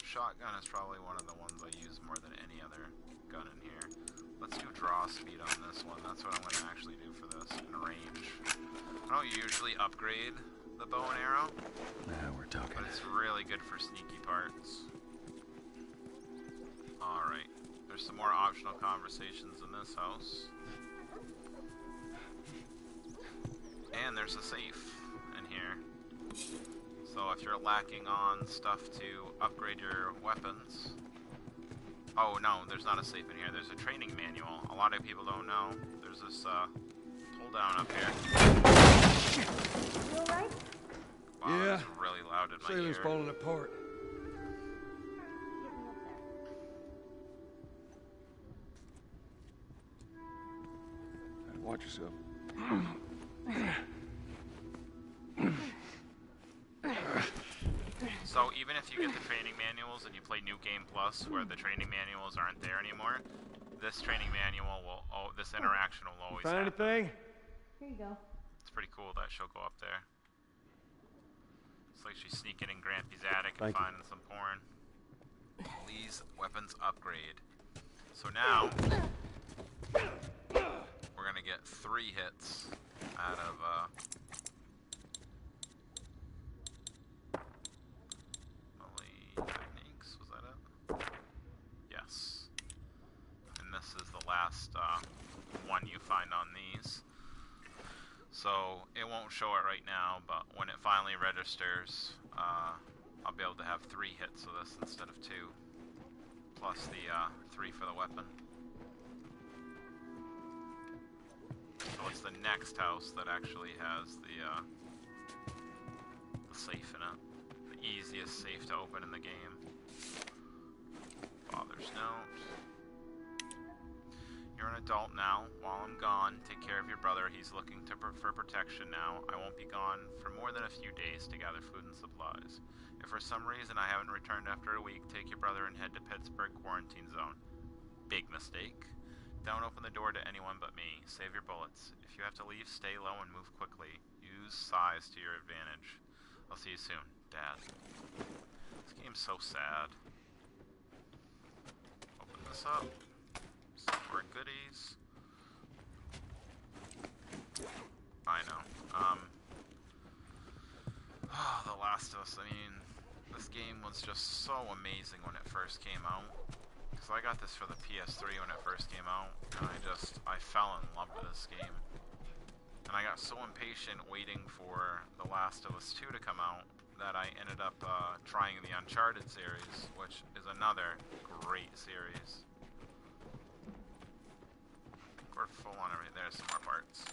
Shotgun is probably one of the ones I use more than any other gun in here. Let's do draw speed on this one. That's what I'm going to actually do for this. And range. I don't usually upgrade the bow and arrow. Now we're talking. But it's really good for sneaky parts. Alright. There's some more optional conversations in this house. And there's a safe in here. So if you're lacking on stuff to upgrade your weapons... Oh no, there's not a safe in here. There's a training manual. A lot of people don't know. There's this pull down up here. You alright? Wow, Yeah. that's really loud in my Sailor's ear. falling apart. Watch yourself. So even if you get the training manuals and you play New Game Plus, where the training manuals aren't there anymore, this training manual will, this interaction will always Find happen. anything? Here you go. It's pretty cool that she'll go up there. It's like she's sneaking in Grampy's attic and finding some porn. Lee's weapons upgrade. So now, we're gonna get 3 hits out of, techniques, was that it? Yes. And this is the last one you find on these. So it won't show it right now, but when it finally registers, I'll be able to have 3 hits of this instead of 2, plus the 3 for the weapon. So it's the next house that actually has the safe in it. The easiest safe to open in the game. Father's note. You're an adult now. While I'm gone, take care of your brother. He's looking for protection now. I won't be gone for more than a few days to gather food and supplies. If for some reason I haven't returned after a week, take your brother and head to Pittsburgh quarantine zone. Big mistake. Don't open the door to anyone but me. Save your bullets. If you have to leave, stay low and move quickly. Use size to your advantage. I'll see you soon, Dad. This game's so sad. Open this up. Some more goodies. I know. The Last of Us, I mean, this game was just so amazing when it first came out. Because I got this for the PS3 when it first came out, and I fell in love with this game. And I got so impatient waiting for The Last of Us 2 to come out that I ended up trying the Uncharted series, which is another great series. We're full on everything. There's some more parts.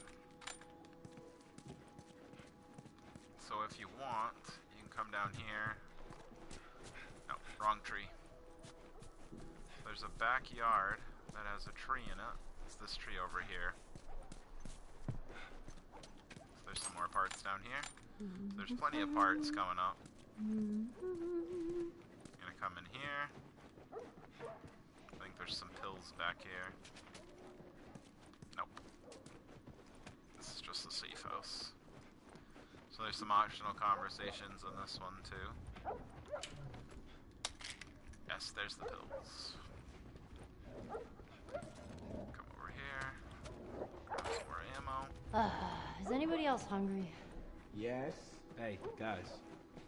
So if you want, you can come down here. No, wrong tree. There's a backyard that has a tree in it. It's this tree over here. So there's some more parts down here. So there's plenty of parts coming up. Gonna come in here. I think there's some pills back here. Nope. This is just a safe house. So there's some optional conversations in this one too. Yes, there's the pills. Come over here. Grab some more ammo. Is anybody else hungry? Yes. Hey, guys.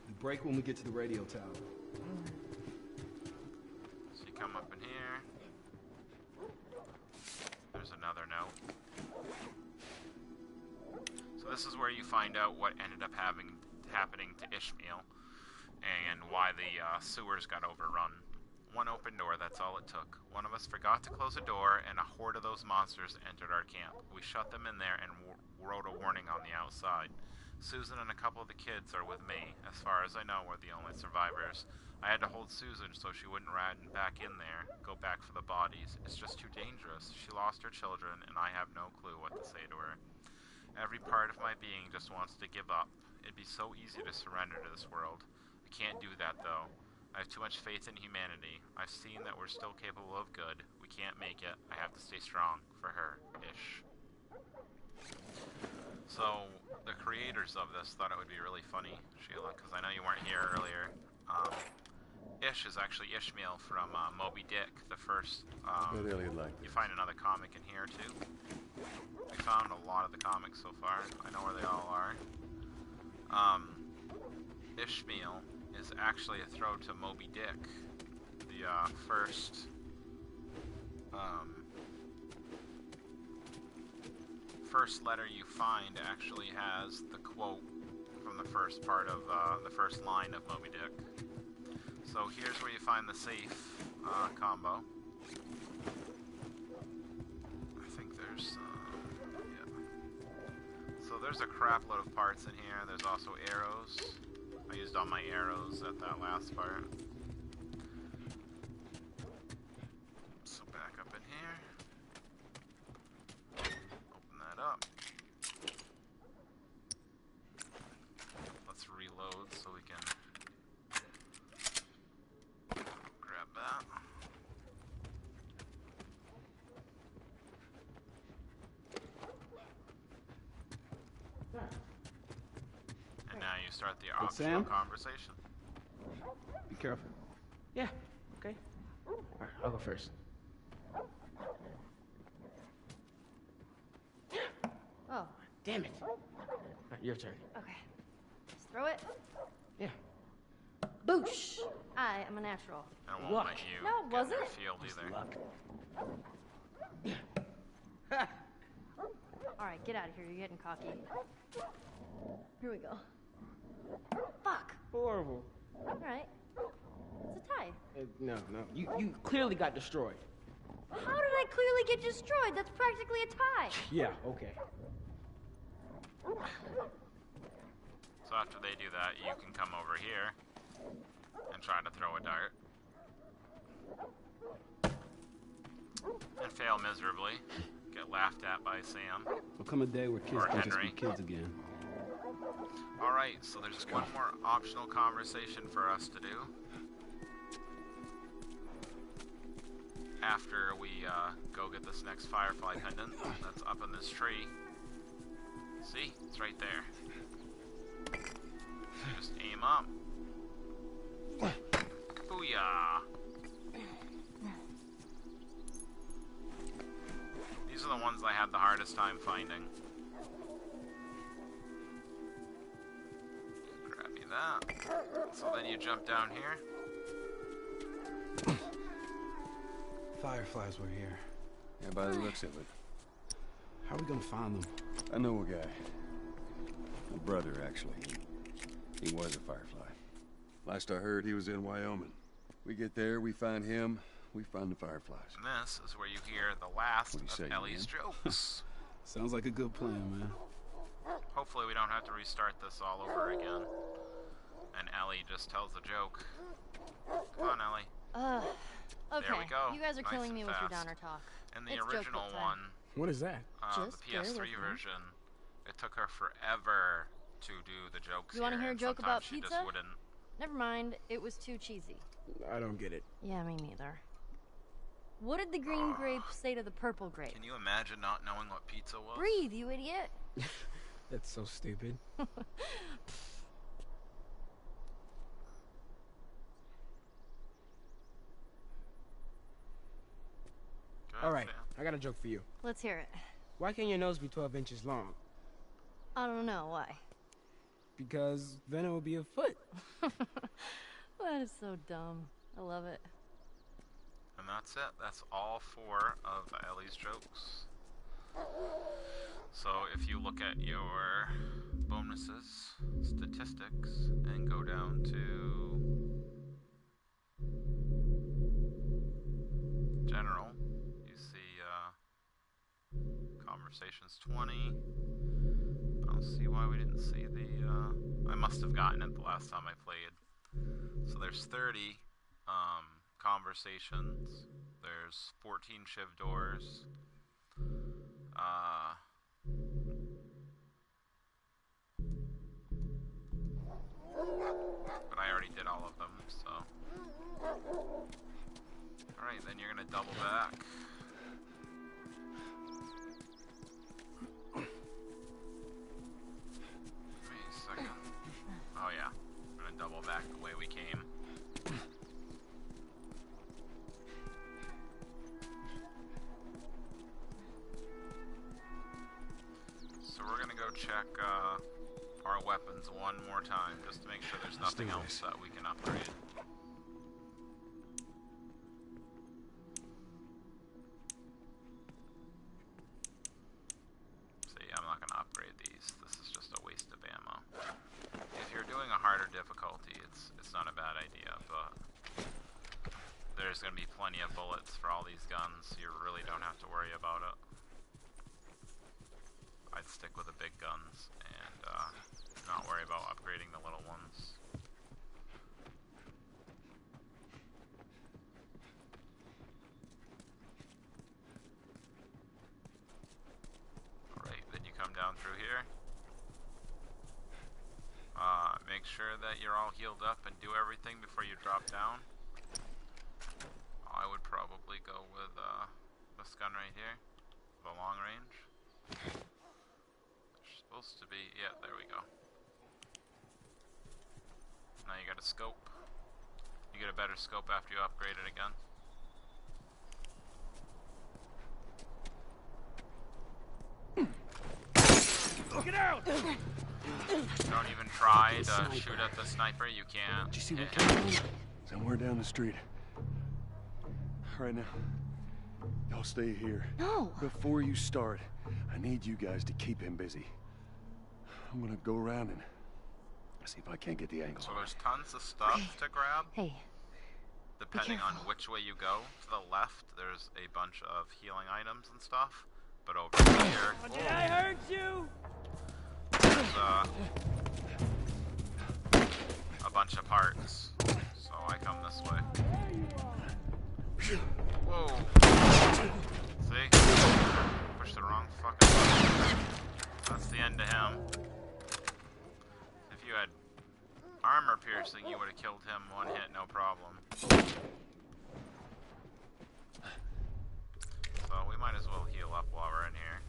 We break when we get to the radio tower. So you come up in here. There's another note. So this is where you find out what ended up happening to Ishmael and why the sewers got overrun. One open door, that's all it took. One of us forgot to close a door, and a horde of those monsters entered our camp. We shut them in there and wrote a warning on the outside. Susan and a couple of the kids are with me. As far as I know, we're the only survivors. I had to hold Susan so she wouldn't run back in there, go back for the bodies. It's just too dangerous. She lost her children, and I have no clue what to say to her. Every part of my being just wants to give up. It'd be so easy to surrender to this world. I can't do that, though. I have too much faith in humanity. I've seen that we're still capable of good. We can't make it. I have to stay strong. For her. Ish. So, the creators of this thought it would be really funny, Sheila, because I know you weren't here earlier. Ish is actually Ishmael from Moby Dick, the first... you find another comic in here, too. We found a lot of the comics so far. I know where they all are. Ishmael is actually a throw to Moby Dick. The first letter you find actually has the quote from the first part of the first line of Moby Dick. So here's where you find the safe combo. I think there's yeah. So there's a crap load of parts in here. There's also arrows. I used all my arrows at that last part. So back up in here. Open that up. Let's reload so we can grab that. restart the Hey, optional Sam? conversation. Be careful. Yeah, okay. Alright, I'll go first. Oh, Damn it. Alright, your turn. okay. Just throw it. Yeah. Boosh! I am a natural. And it won't Luck. let you No, it get in their wasn't. field either. Luck. Alright, get out of here. You're getting cocky. Here we go. Fuck! Horrible. Alright. It's a tie. No. You clearly got destroyed. How did I clearly get destroyed? That's practically a tie. Yeah, okay. So after they do that, you can come over here and try to throw a dart. And fail miserably. Get laughed at by Sam. There'll come a day where kids Or can just be Henry. kids again. Alright, so there's one more optional conversation for us to do. After we go get this next Firefly pendant that's up in this tree. See? It's right there. So just aim up. Booyah! These are the ones I had the hardest time finding. Grab me that. So then you jump down here. Fireflies were here. Yeah, by the looks of it. How are we gonna find them? I know a guy. A brother, actually. He was a Firefly. Last I heard, he was in Wyoming. We get there, we find him, we find the Fireflies. And this is where you hear the last What do you of say, Ellie's man? jokes. Sounds like a good plan, man. Hopefully we don't have to restart this all over again. And Ellie just tells a joke. Come on, Ellie. Okay. There we go. You guys are Nice killing and me with your fast. downer talk. In the It's joke original book time. one, What is that? the Just bear PS3 with me. version, it took her forever to do the jokes. You wanna here, hear a and joke sometimes about she pizza? Just wouldn't. Never mind. It was too cheesy. I don't get it. Yeah, me neither. What did the green grape say to the purple grape? Can you imagine not knowing what pizza was? Breathe, you idiot. That's so stupid. Go ahead, Alright, Sam. I got a joke for you. Let's hear it. Why can't your nose be 12 inches long? I don't know why. Because then it would be a foot. That is so dumb. I love it. And that's it. That's all 4 of Ellie's jokes. So if you look at your bonuses, statistics, and go down to general, you see conversations 20. I don't see why we didn't see the, I must have gotten it the last time I played. So there's 30 conversations. There's 14 shiv doors. But I already did all of them, so. Alright, then you're gonna double back. Wait a second. Oh yeah, I'm gonna double back the way we came. So we're gonna go check our weapons one more time, just to make sure there's nothing else that we can upgrade. See, I'm not gonna upgrade these. This is just a waste of ammo. If you're doing a harder difficulty, it's not a bad idea, but there's gonna be plenty of bullets for all these guns. You really don't have to worry about it. I'd stick with the big guns and not worry about upgrading the little ones. Alright, then you come down through here. Make sure that you're all healed up and do everything before you drop down. I would probably go with this gun right here, the long range. Supposed to be, yeah, there we go. Now you got a scope. You get a better scope after you upgrade it again. Get out! Don't even try to shoot at the sniper. You can't. Did you see what hit him. came? Somewhere down the street. All right, now, y'all stay here. No. Before you start, I need you guys to keep him busy. I'm gonna go around and see if I can't get the angle. So there's tons of stuff to grab. Hey. Depending on which way you go. To the left, there's a bunch of healing items and stuff. But over here, Oh, did I hurt you? there's a bunch of parts. So I come this way. Whoa. See? Pushed the wrong fucking button. That's the end of him. If you had armor piercing, you would have killed him one hit, no problem. So we might as well heal up while we're in here.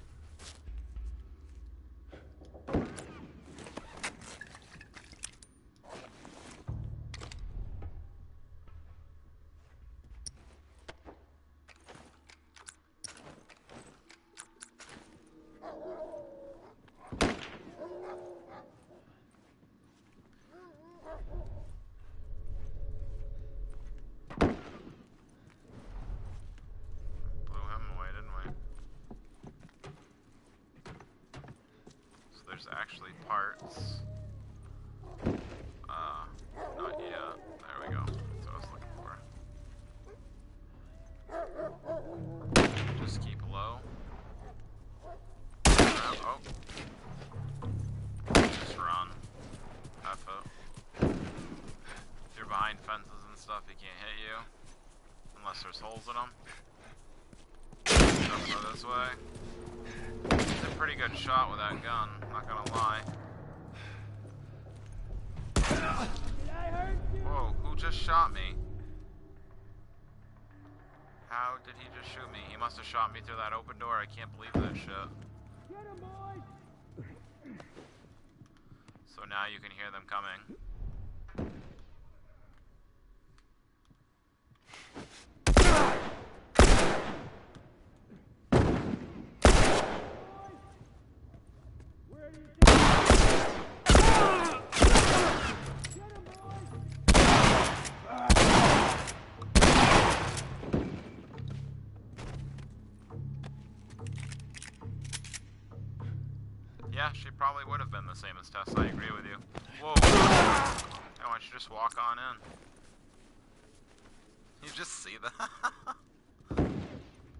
Blew him away, didn't we? So there's actually parts. Not yet. There we go. That's what I was looking for. Just keep low. Oh. Just run. F it. If you're behind fences and stuff, he can't hit you. Unless there's holes in them. Don't go this way. He's a pretty good shot with that gun, not gonna lie. Whoa, who just shot me? How did he just shoot me? He must have shot me through that open door. I can't believe that shit. So now you can hear them coming. Yeah, she probably would have been the same as Tess. I agree with you. Whoa. Why don't you just walk on in? You just see that?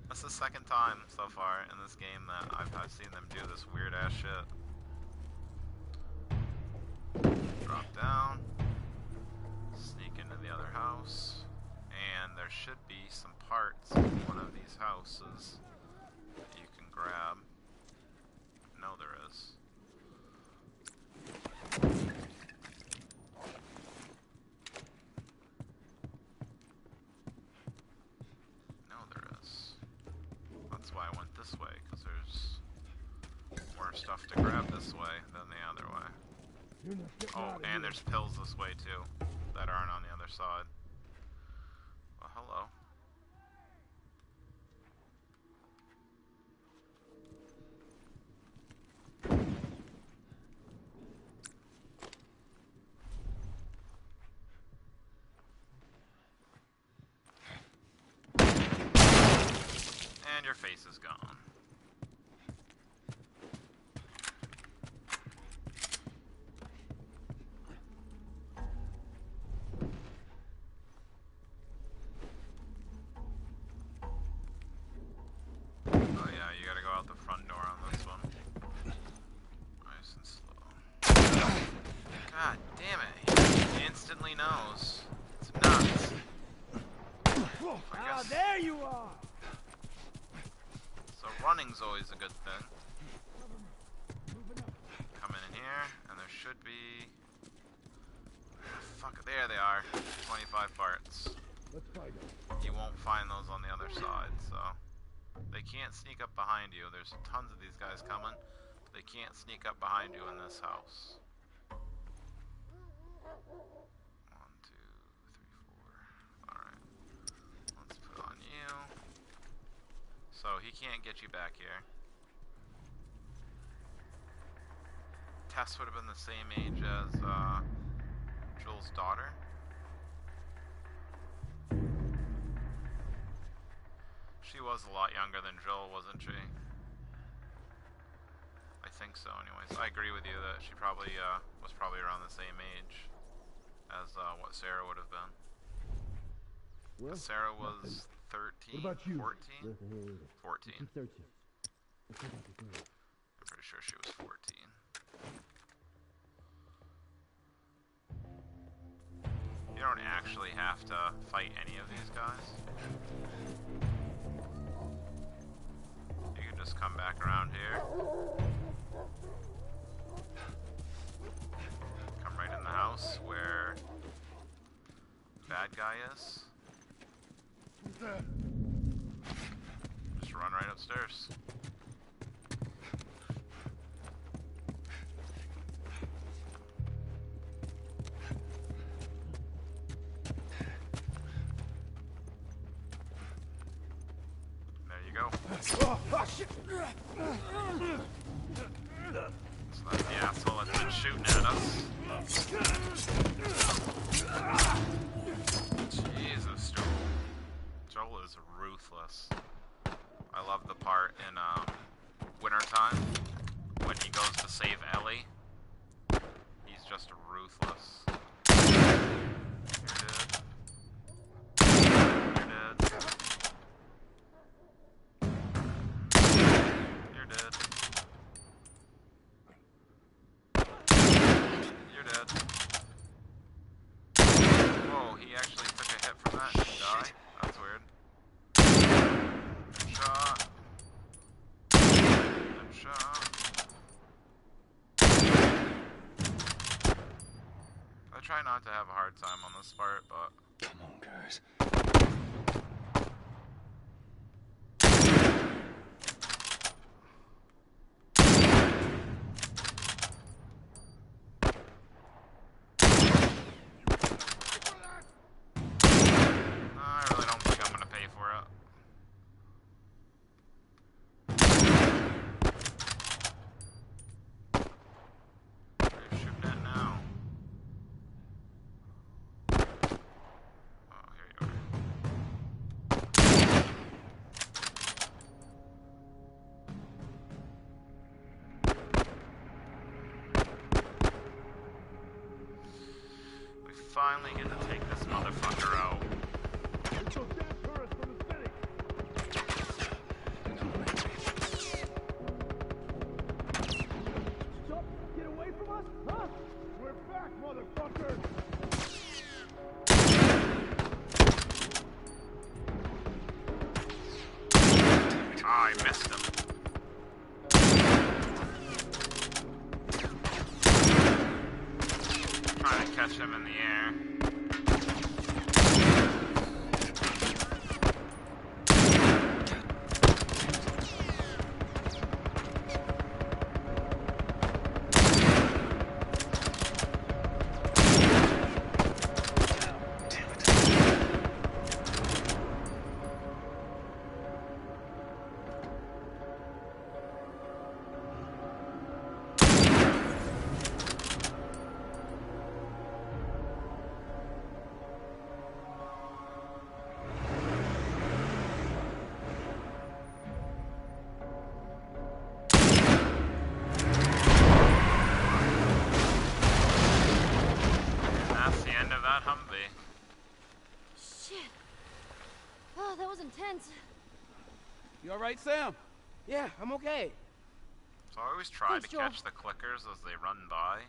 That's the second time so far in this game that I've seen them do this weird ass shit. Drop down. Sneak into the other house. And there should be some parts in one of these houses that you can grab. No, there is. No, there is. That's why I went this way, because there's more stuff to grab this way than the other way. Oh, and there's pills this way too, that aren't on the other side. Well, hello. And your face is gone. Oh yeah, you gotta go out the front door on this one. Nice and slow. God damn it, he instantly knows. It's nuts. Ah, there you are! So running's always a good thing. Coming in here, and there should be... Fuck, there they are. 25 parts. You won't find those on the other side, so... They can't sneak up behind you. There's tons of these guys coming. But they can't sneak up behind you in this house. can't get you back here. Tess would have been the same age as Joel's daughter. She was a lot younger than Joel, wasn't she? I think so anyways. I agree with you that she probably was probably around the same age as what Sarah would have been. Well, Sarah was 13, what about you? 14? Nothing here either. 14. Keep searching. I'm pretty sure she was 14. You don't actually have to fight any of these guys. You can just come back around here. Come right in the house where the bad guy is. Just run right upstairs. There you go. Oh, shit! So that's the asshole that's been shooting at us. Jesus, Joel. Joel is ruthless. I love the part in wintertime when he goes to save Ellie. He's just ruthless. You're dead. You're dead. You're dead. Whoa, he actually took a hit from that and didn't die? That's weird. Good shot. Good shot. I try not to have a hard time on this part, but... Come on, guys. I really don't think I'm gonna pay for it. Where are you shooting at now? Oh, here you are. We finally get to take this motherfucker out. Get those damn tourists from the city. Stop! Get away from us, huh? We're back, motherfucker! I missed him. Trying to catch him in the air. That's the end of that Humvee. Shit. Oh, that was intense. You all right, Sam? Yeah, I'm okay. So I always try Thanks, to Joel. catch the clickers as they run by.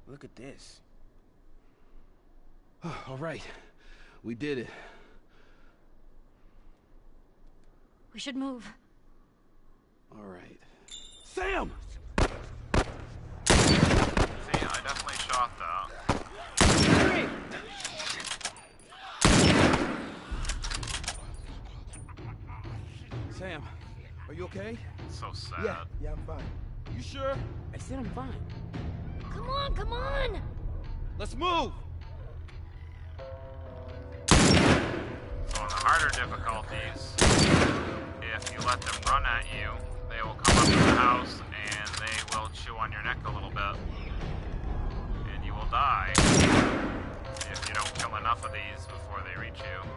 Look at this. All right. We did it. We should move. All right. Sam! See, I definitely shot that. Hurry! Sam, are you okay? So sad. Yeah, I'm fine. You sure? I said I'm fine. Come on, come on! Let's move! So on the harder difficulties, if you let them run at you, they will come up to the house and they will chew on your neck a little bit. And you will die if you don't kill enough of these before they reach you.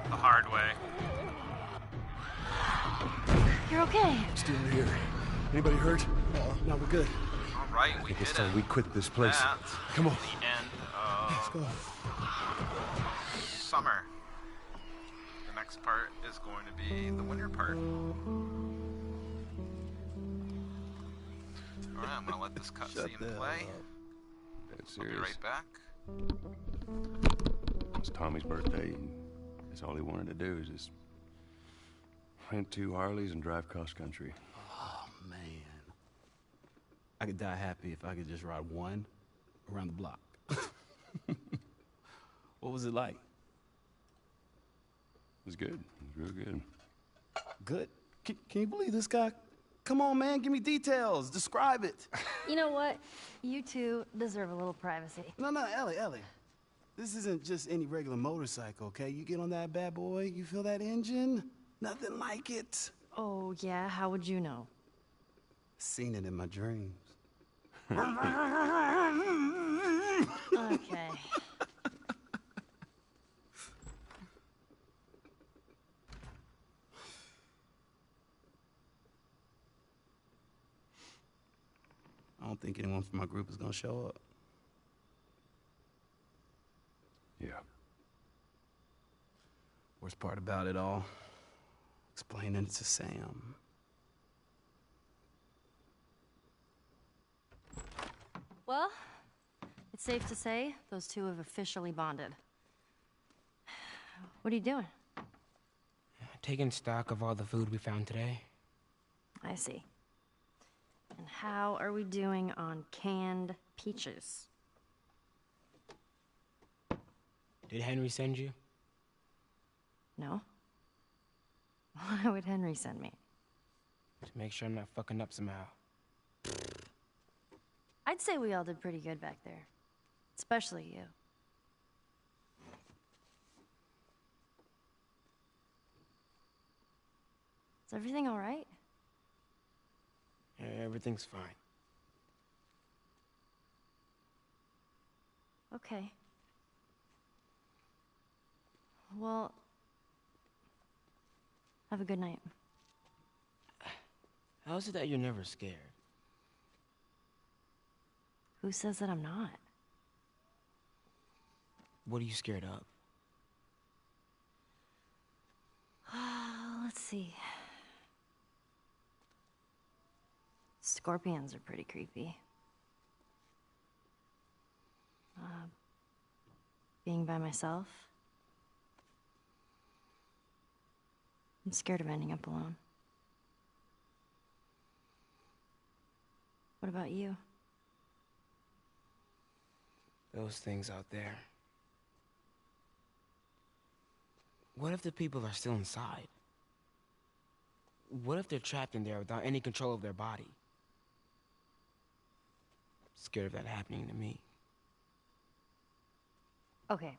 The hard way. You're okay. Still here. Anybody hurt? No, we're good. All right, we I think it's did time it. we quit this place. That's Come on. the end of Let's go. summer. The next part is going to be the winter part. All right, I'm gonna let this cutscene play. That's I'll be serious. right back. It's Tommy's birthday, and that's all he wanted to do is just rent 2 Harleys and drive cross country. Oh, man. I could die happy if I could just ride one around the block. What was it like? It was good. It was real good. Good? Can you believe this guy? Come on, man, give me details. Describe it. You know what? You two deserve a little privacy. No, Ellie. This isn't just any regular motorcycle, okay? You get on that bad boy, you feel that engine? Nothing like it. Oh, yeah? How would you know? Seen it in my dreams. Okay. I don't think anyone from my group is gonna show up. Yeah. Worst part about it all, explaining it to Sam. Well, it's safe to say those two have officially bonded. What are you doing? Taking stock of all the food we found today. I see. And how are we doing on canned peaches? Did Henry send you? No? Why would Henry send me? To make sure I'm not fucking up somehow. I'd say we all did pretty good back there. Especially you. Is everything all right? Yeah, everything's fine. Okay. Well, have a good night. How is it that you're never scared? Who says that I'm not? What are you scared of? Let's see. Scorpions are pretty creepy. Being by myself. I'm scared of ending up alone. What about you? Those things out there. What if the people are still inside? What if they're trapped in there without any control of their body? Scared of that happening to me. Okay.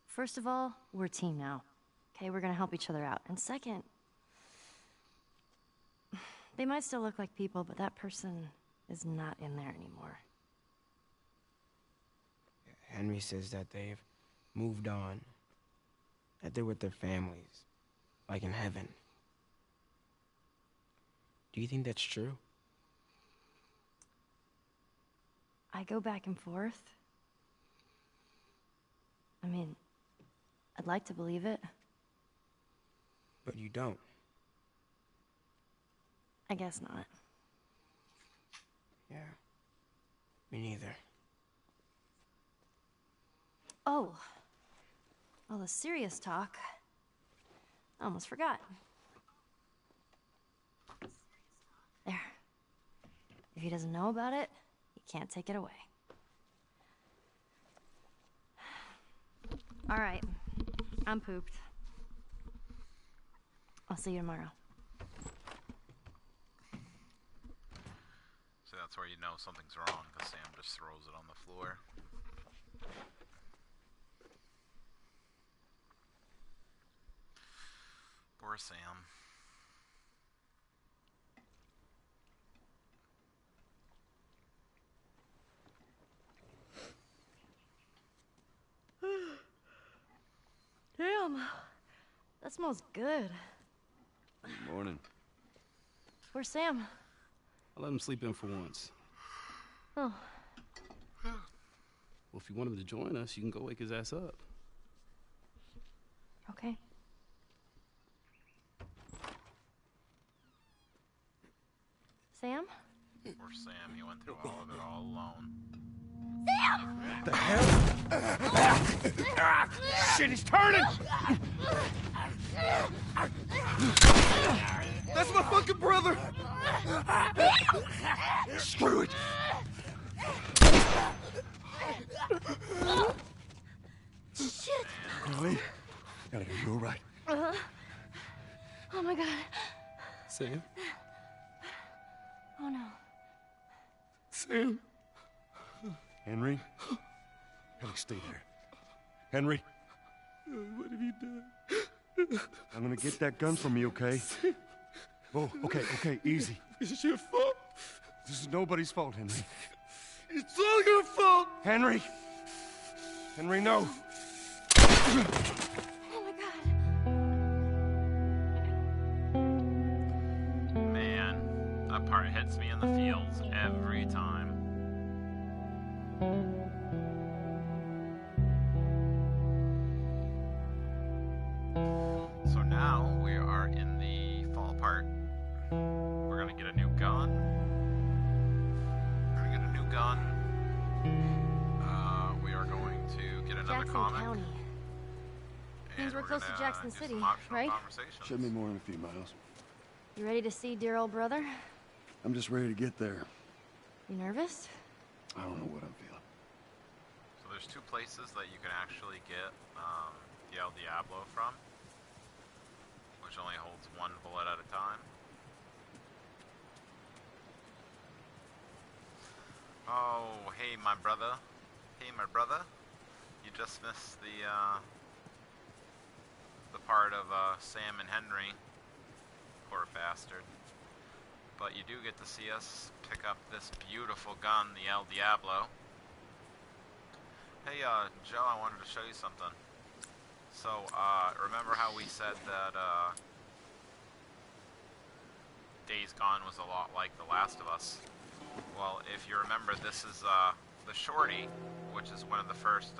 First of all, we're a team now. Okay, we're gonna help each other out. And second, they might still look like people, but that person is not in there anymore. Henry says that they've moved on. That they're with their families. Like in heaven. Do you think that's true? I go back and forth. I mean, I'd like to believe it. But you don't. I guess not. Yeah. Me neither. Oh. All the serious talk. I almost forgot. There. If he doesn't know about it, he can't take it away. All right. I'm pooped. I'll see you tomorrow. So that's where you know something's wrong, because Sam just throws it on the floor. Poor Sam. Damn. That smells good. Good morning. Where's Sam? I let him sleep in for once. Oh. Well, if you want him to join us, you can go wake his ass up. Okay. Sam? Poor Sam, he went through all of it all alone. Sam! The hell? Shit, he's turning! That's my fucking brother! Screw it! Shit! Ellie? Ellie, are you alright? Oh my god. Sam? Oh no. Sam? Henry? Ellie, stay there. Henry? What have you done? I'm gonna get that gun from you, okay? Oh, okay, easy. It's your fault. This is nobody's fault, Henry. It's all your fault. Henry! Henry, no! Oh my god. Man, that part hits me in the feels every time. So now we are in the fall part. We're gonna get a new gun. We are going to get another Jackson comic. County. And Means we're close to gonna Jackson do City, some optional right? conversations. Should be more than a few miles. You ready to see dear old brother? I'm just ready to get there. You nervous? I don't know what I'm feeling. So there's two places that you can actually get the El Diablo from, which only holds one bullet at a time. Oh, hey my brother. Hey my brother. You just missed the part of Sam and Henry. Poor bastard. But you do get to see us pick up this beautiful gun, the El Diablo. Hey, Joe, I wanted to show you something. So, remember how we said that, Days Gone was a lot like The Last of Us? Well, if you remember, this is, the Shorty, which is one of the first,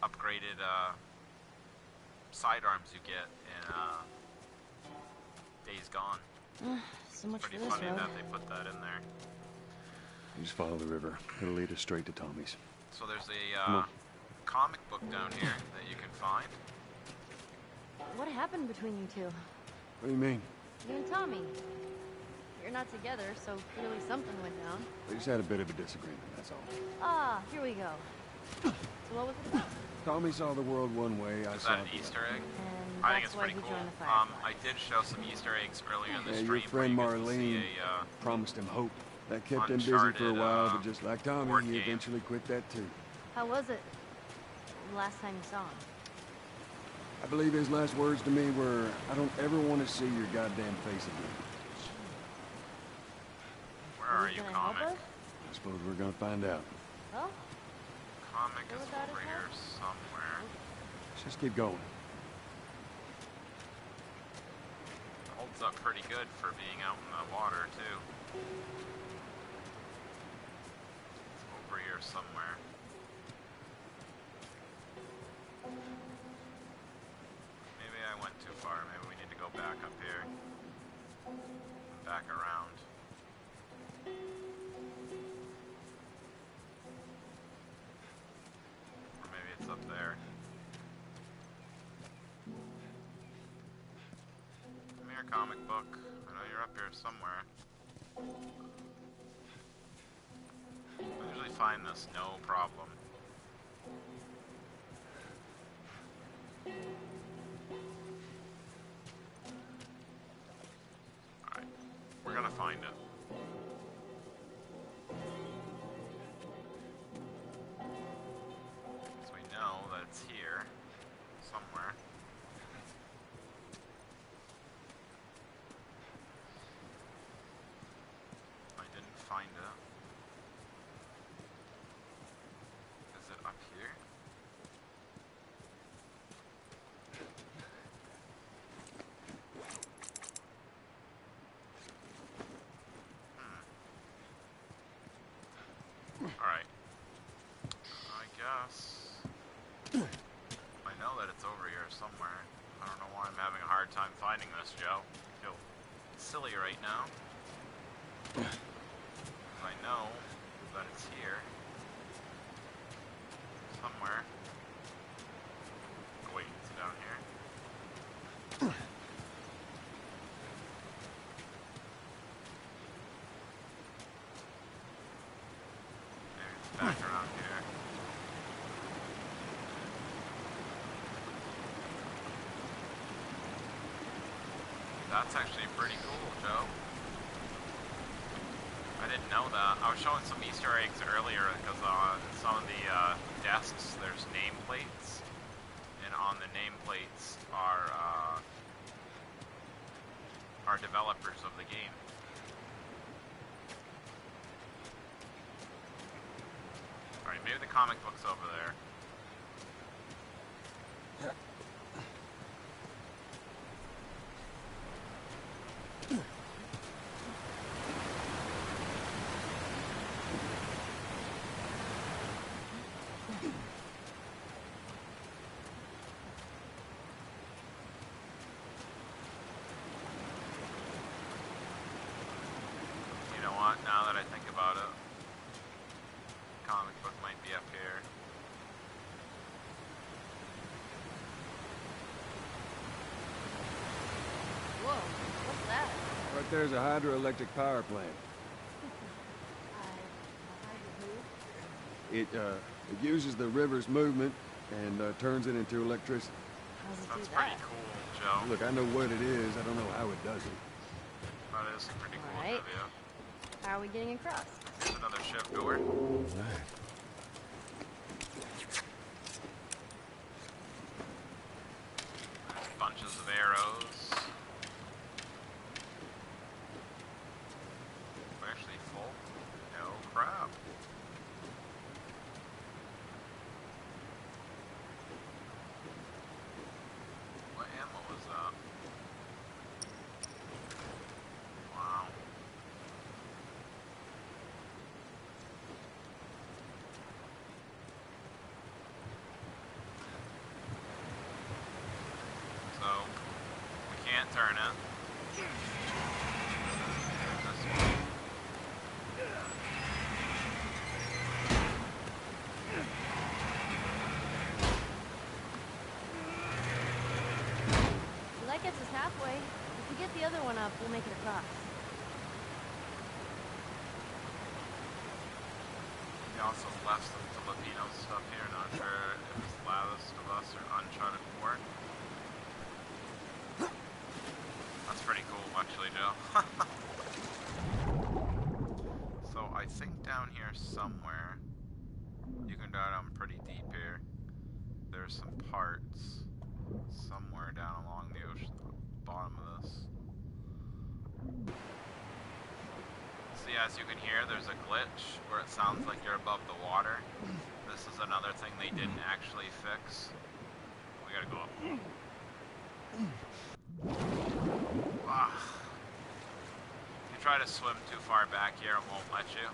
upgraded, sidearms you get in, Days Gone. So much Pretty for this funny road. that they put that in there. You just follow the river. It'll lead us straight to Tommy's. So there's Come a, on. comic book down here that you can find. What happened between you two? What do you mean? You and Tommy. You're not together, so clearly something went down. We just had a bit of a disagreement, that's all. Ah, here we go. So what was it about? Tommy saw the world one way, I Is saw that an it the Easter other. egg? And I think that's it's why pretty he cool. joined the Fireflies. I did show some Easter eggs earlier in the Yeah, stream. your friend where you get to see Marlene a, promised him hope. That kept him busy Uncharted, for a while, but just like Tommy, board he game. eventually quit that too. How was it? The last time you saw him? I believe his last words to me were, I don't ever want to see your goddamn face again. where are He's you, gonna help comic? us? I suppose we're gonna find out. Well, Comic Go is without over his here help? somewhere. Let's just keep going. Holds up pretty good for being out in the water, too. It's over here somewhere. Maybe I went too far. Maybe we need to go back up here. Back around. Or maybe it's up there. Come here, comic book. I know you're up here somewhere. I usually find this no problem. Alright, we're gonna find it. So we know that it's here, somewhere. I didn't find it. Is it up here? Alright. I guess... I know that it's over here somewhere. I don't know why I'm having a hard time finding this, Joe. I feel silly right now. Because I know that it's here. Somewhere. Oh wait, is it down here? Maybe it's back around here. That's actually pretty cool, Joe. I didn't know that. I was showing some Easter eggs earlier because on some of the desks there's nameplates, and on the nameplates are developers of the game. Alright, maybe the comic book's over there. You know what, now that I think about it, comic book might be up here. Whoa, what's that? Right there's a hydroelectric power plant. It uses the river's movement and turns it into electricity. How's it That's do pretty that? cool, Joe. Look, I know what it is. I don't know how it does it. That is pretty cool, Alright. trivia. How are we getting across? Here's another ship door. There's bunches of arrows. We're actually full. No crap. What ammo was that? Wow. So, we can't turn it. This way. Well, that gets us halfway. If we get the other one up, we'll make it across. We also left some Filipino stuff here. Not sure if it's Last of Us or Uncharted 4. That's pretty cool, actually, Joe. So I think down here somewhere, you can go down pretty deep here. There's some parts somewhere down along the ocean, bottom of this. See, as you can hear, there's a glitch where it sounds like you're above the water. This is another thing they didn't actually fix. We gotta go up. Ah. If you try to swim too far back here, it won't let you.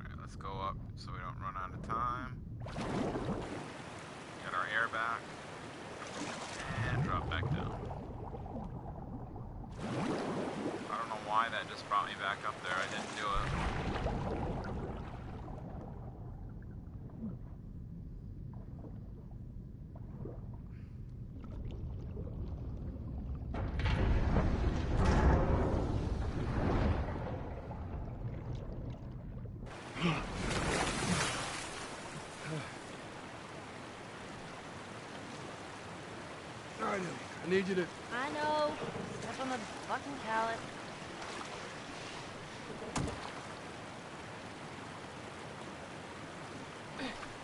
Alright, let's go up so we don't run out of time. Get our air back. And drop back down. I don't know why that just brought me back up there. I didn't do it. need you to... I know. Step on the fucking pallet.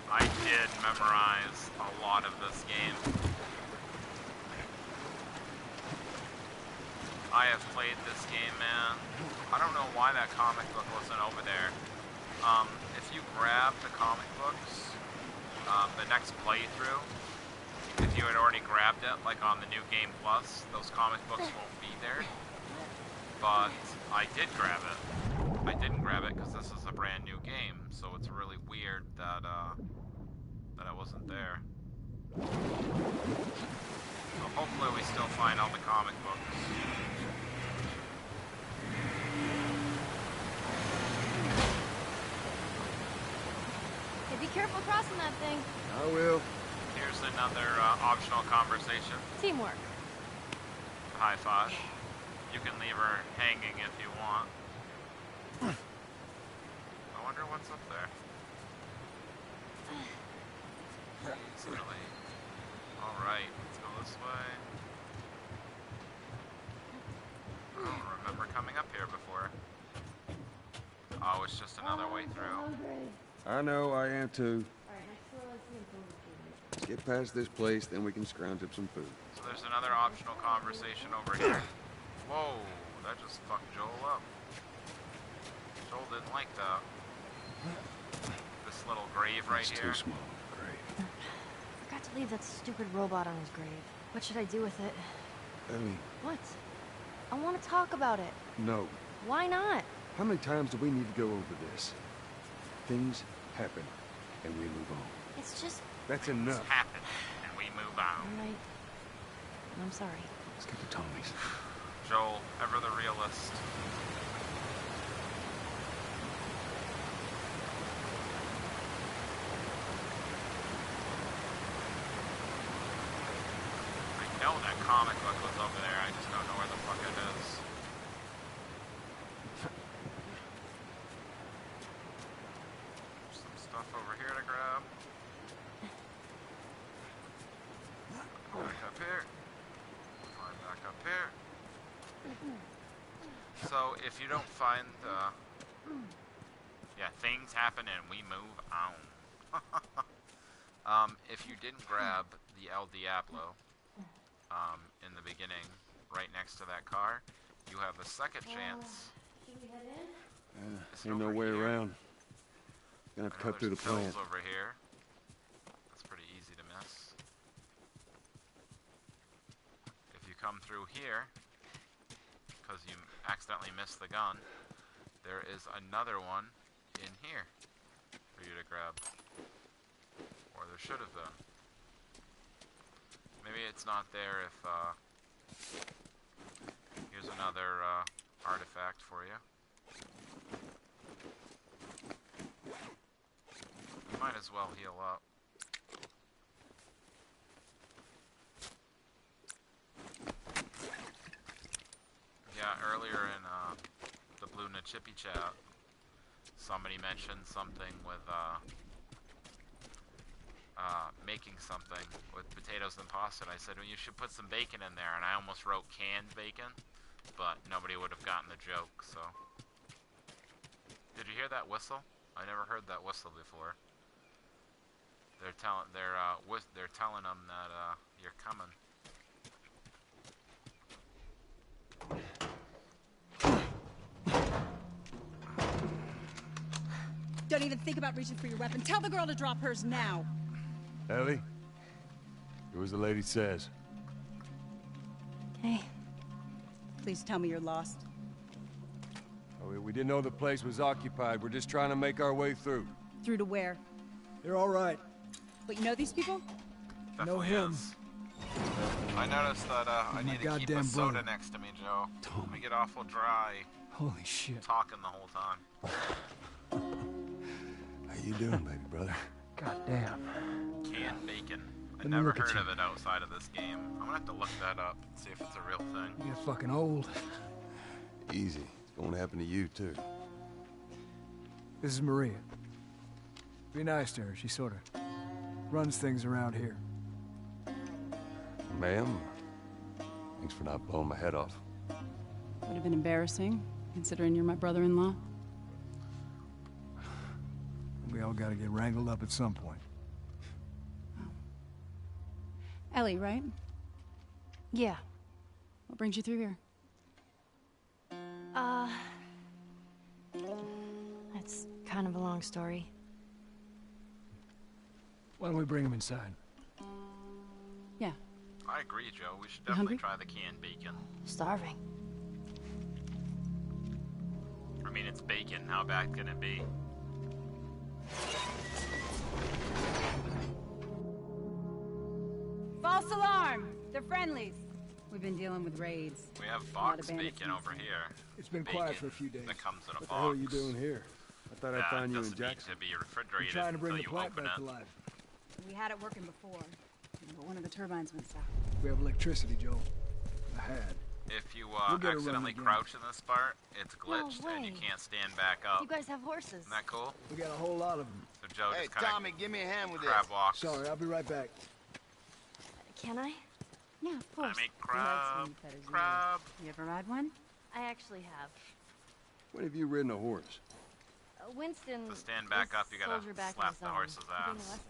I did memorize a lot of this game. I have played this game, man. I don't know why that comic book wasn't over there. If you grab the comic books, the next playthrough, if you had already grabbed it, like on the New Game Plus, those comic books won't be there. But I did grab it. I didn't grab it because this is a brand new game, so it's really weird that that it wasn't there. So hopefully we still find all the comic books. Hey, be careful crossing that thing. I will. Here's another optional conversation. Teamwork. High five. You can leave her hanging if you want. I wonder what's up there. Easily. Alright, let's go this way. I don't remember coming up here before. Oh, it's just another way through. I know, I am too. Let's get past this place, then we can scrounge up some food. So there's another optional conversation over here. Whoa, that just fucked Joel up. Joel didn't like that. This little grave right here. It's too small, grave. Forgot to leave that stupid robot on his grave. What should I do with it? Ellie. What? I want to talk about it. No. Why not? How many times do we need to go over this? Things happen, and we move on. It's just... That's enough. It's happened, and we move on. Alright. I'm sorry. Let's get to Tommy's. Joel, ever the realist. I know that comic book was over there, I just don't know where the fuck it is. There's some stuff over here to grab. Back up here. Climb back up here. So if you don't find the... Yeah, things happen and we move on. If you didn't grab the El Diablo in the beginning, right next to that car, you have a second chance. Should we head in? Ain't no way around. Gonna have to cut through the plant. Pills over here. That's pretty easy to miss. If you come through here, because you accidentally missed the gun, there is another one in here for you to grab. Or there should have been. Maybe it's not there if, here's another, artifact for you. You might as well heal up. Yeah, earlier in, the Blue Chippy chat, somebody mentioned something with, making something with potatoes and pasta, and I said, well, you should put some bacon in there, and I almost wrote canned bacon, but nobody would have gotten the joke, so. Did you hear that whistle? I never heard that whistle before. They're telling them that, you're coming. Don't even think about reaching for your weapon. Tell the girl to drop hers now. Ellie, do as the lady says. Hey. Please tell me you're lost. Oh, we didn't know the place was occupied. We're just trying to make our way through. Through to where? They're all right. But you know these people? Definitely know him. is. I noticed that I need to keep a soda next to me, Joe. We get awful dry. Holy shit. Talking the whole time. How you doing, baby brother? Goddamn. Canned bacon. I me never look at heard you. of it outside of this game. I'm gonna have to look that up and see if it's a real thing. You get fucking old. Easy. It's going to happen to you, too. This is Maria. Be nice to her. She sort of runs things around here. Ma'am, Thanks for not blowing my head off. Would have been embarrassing, considering you're my brother-in-law. We all gotta get wrangled up at some point. Ellie, right? Yeah. What brings you through here? That's kind of a long story. Why don't we bring him inside? Yeah. I agree, Joe. We should You definitely hungry? try the canned bacon. Starving. I mean, it's bacon. How bad can it be? False alarm! They're friendlies. We've been dealing with raids. We have lot box of bandits bacon over here. It's been Bacon quiet for a few days. that comes in a What the box. hell are you doing here? I thought I'd That find you in doesn't need Jackson. to be We're refrigerated trying to bring until the you plant open back it. to life. We had it working before, but one of the turbines went south. We have electricity, Joe. I had. If you We'll get it running accidentally again. crouch in this part, it's glitched and you way. can't stand back up. You guys have horses. Isn't that cool? We got a whole lot of them. So Joe Hey, just kind Tommy, give me a hand of with crab this. walks. Sorry, I'll be right back. Can I? Yeah, of I course. make We had crab. some feathers in Crab. yours. You ever ride one? I actually have. When have you ridden a horse? Winston. To stand back was up, you gotta soldier back in slap his the own. horse's He gave me ass. lessons.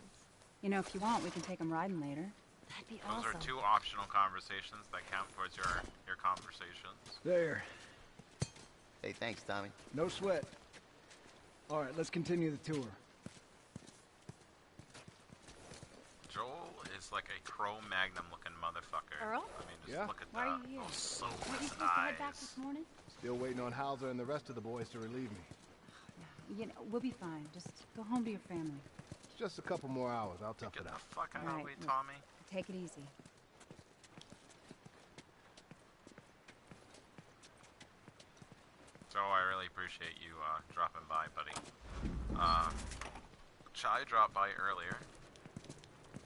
You know, if you want, we can take them riding later. That'd be Those awesome. are two optional conversations that count towards your conversations. There. Hey, thanks, Tommy. No sweat. All right, let's continue the tour. Joel is like a Cro-Magnon looking motherfucker. Earl? I mean, just Yeah? look at Why are that. you here? Those so Weren't you glistening supposed to head back eyes. this morning? Still waiting on Hauser and the rest of the boys to relieve me. You know, we'll be fine. Just go home to your family. It's just a couple more hours. I'll tough Get it the out. fuck out of the Right, way, look. Tommy. Take it easy. Joe, I really appreciate you dropping by, buddy. Chai dropped by earlier.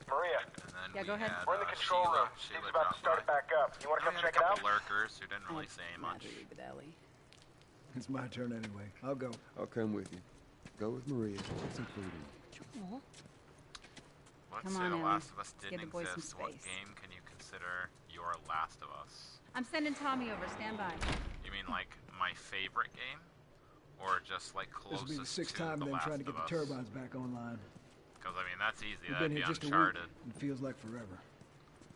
Maria, And then Yeah, we go ahead. had, we're in the control Sheila. room. Sheila Steve's about to dropped start it by. back up. You want to We come had check a it out? couple lurkers who didn't really say much. Madly with Ellie. It's my turn anyway. I'll go. I'll come with you. Go with Maria. It's included. Joel? Let's Come say on, The Ellie. Last of Us Let's give didn't the boys some exist. What space. game can you consider your Last of Us? I'm sending Tommy over. Stand by. You mean like my favorite game? Or just like This will closest be the sixth to time The then Last trying to get of the Us? turbines back online. Because I mean, that's easy. We've That'd been be here just Uncharted. a week. It feels like forever.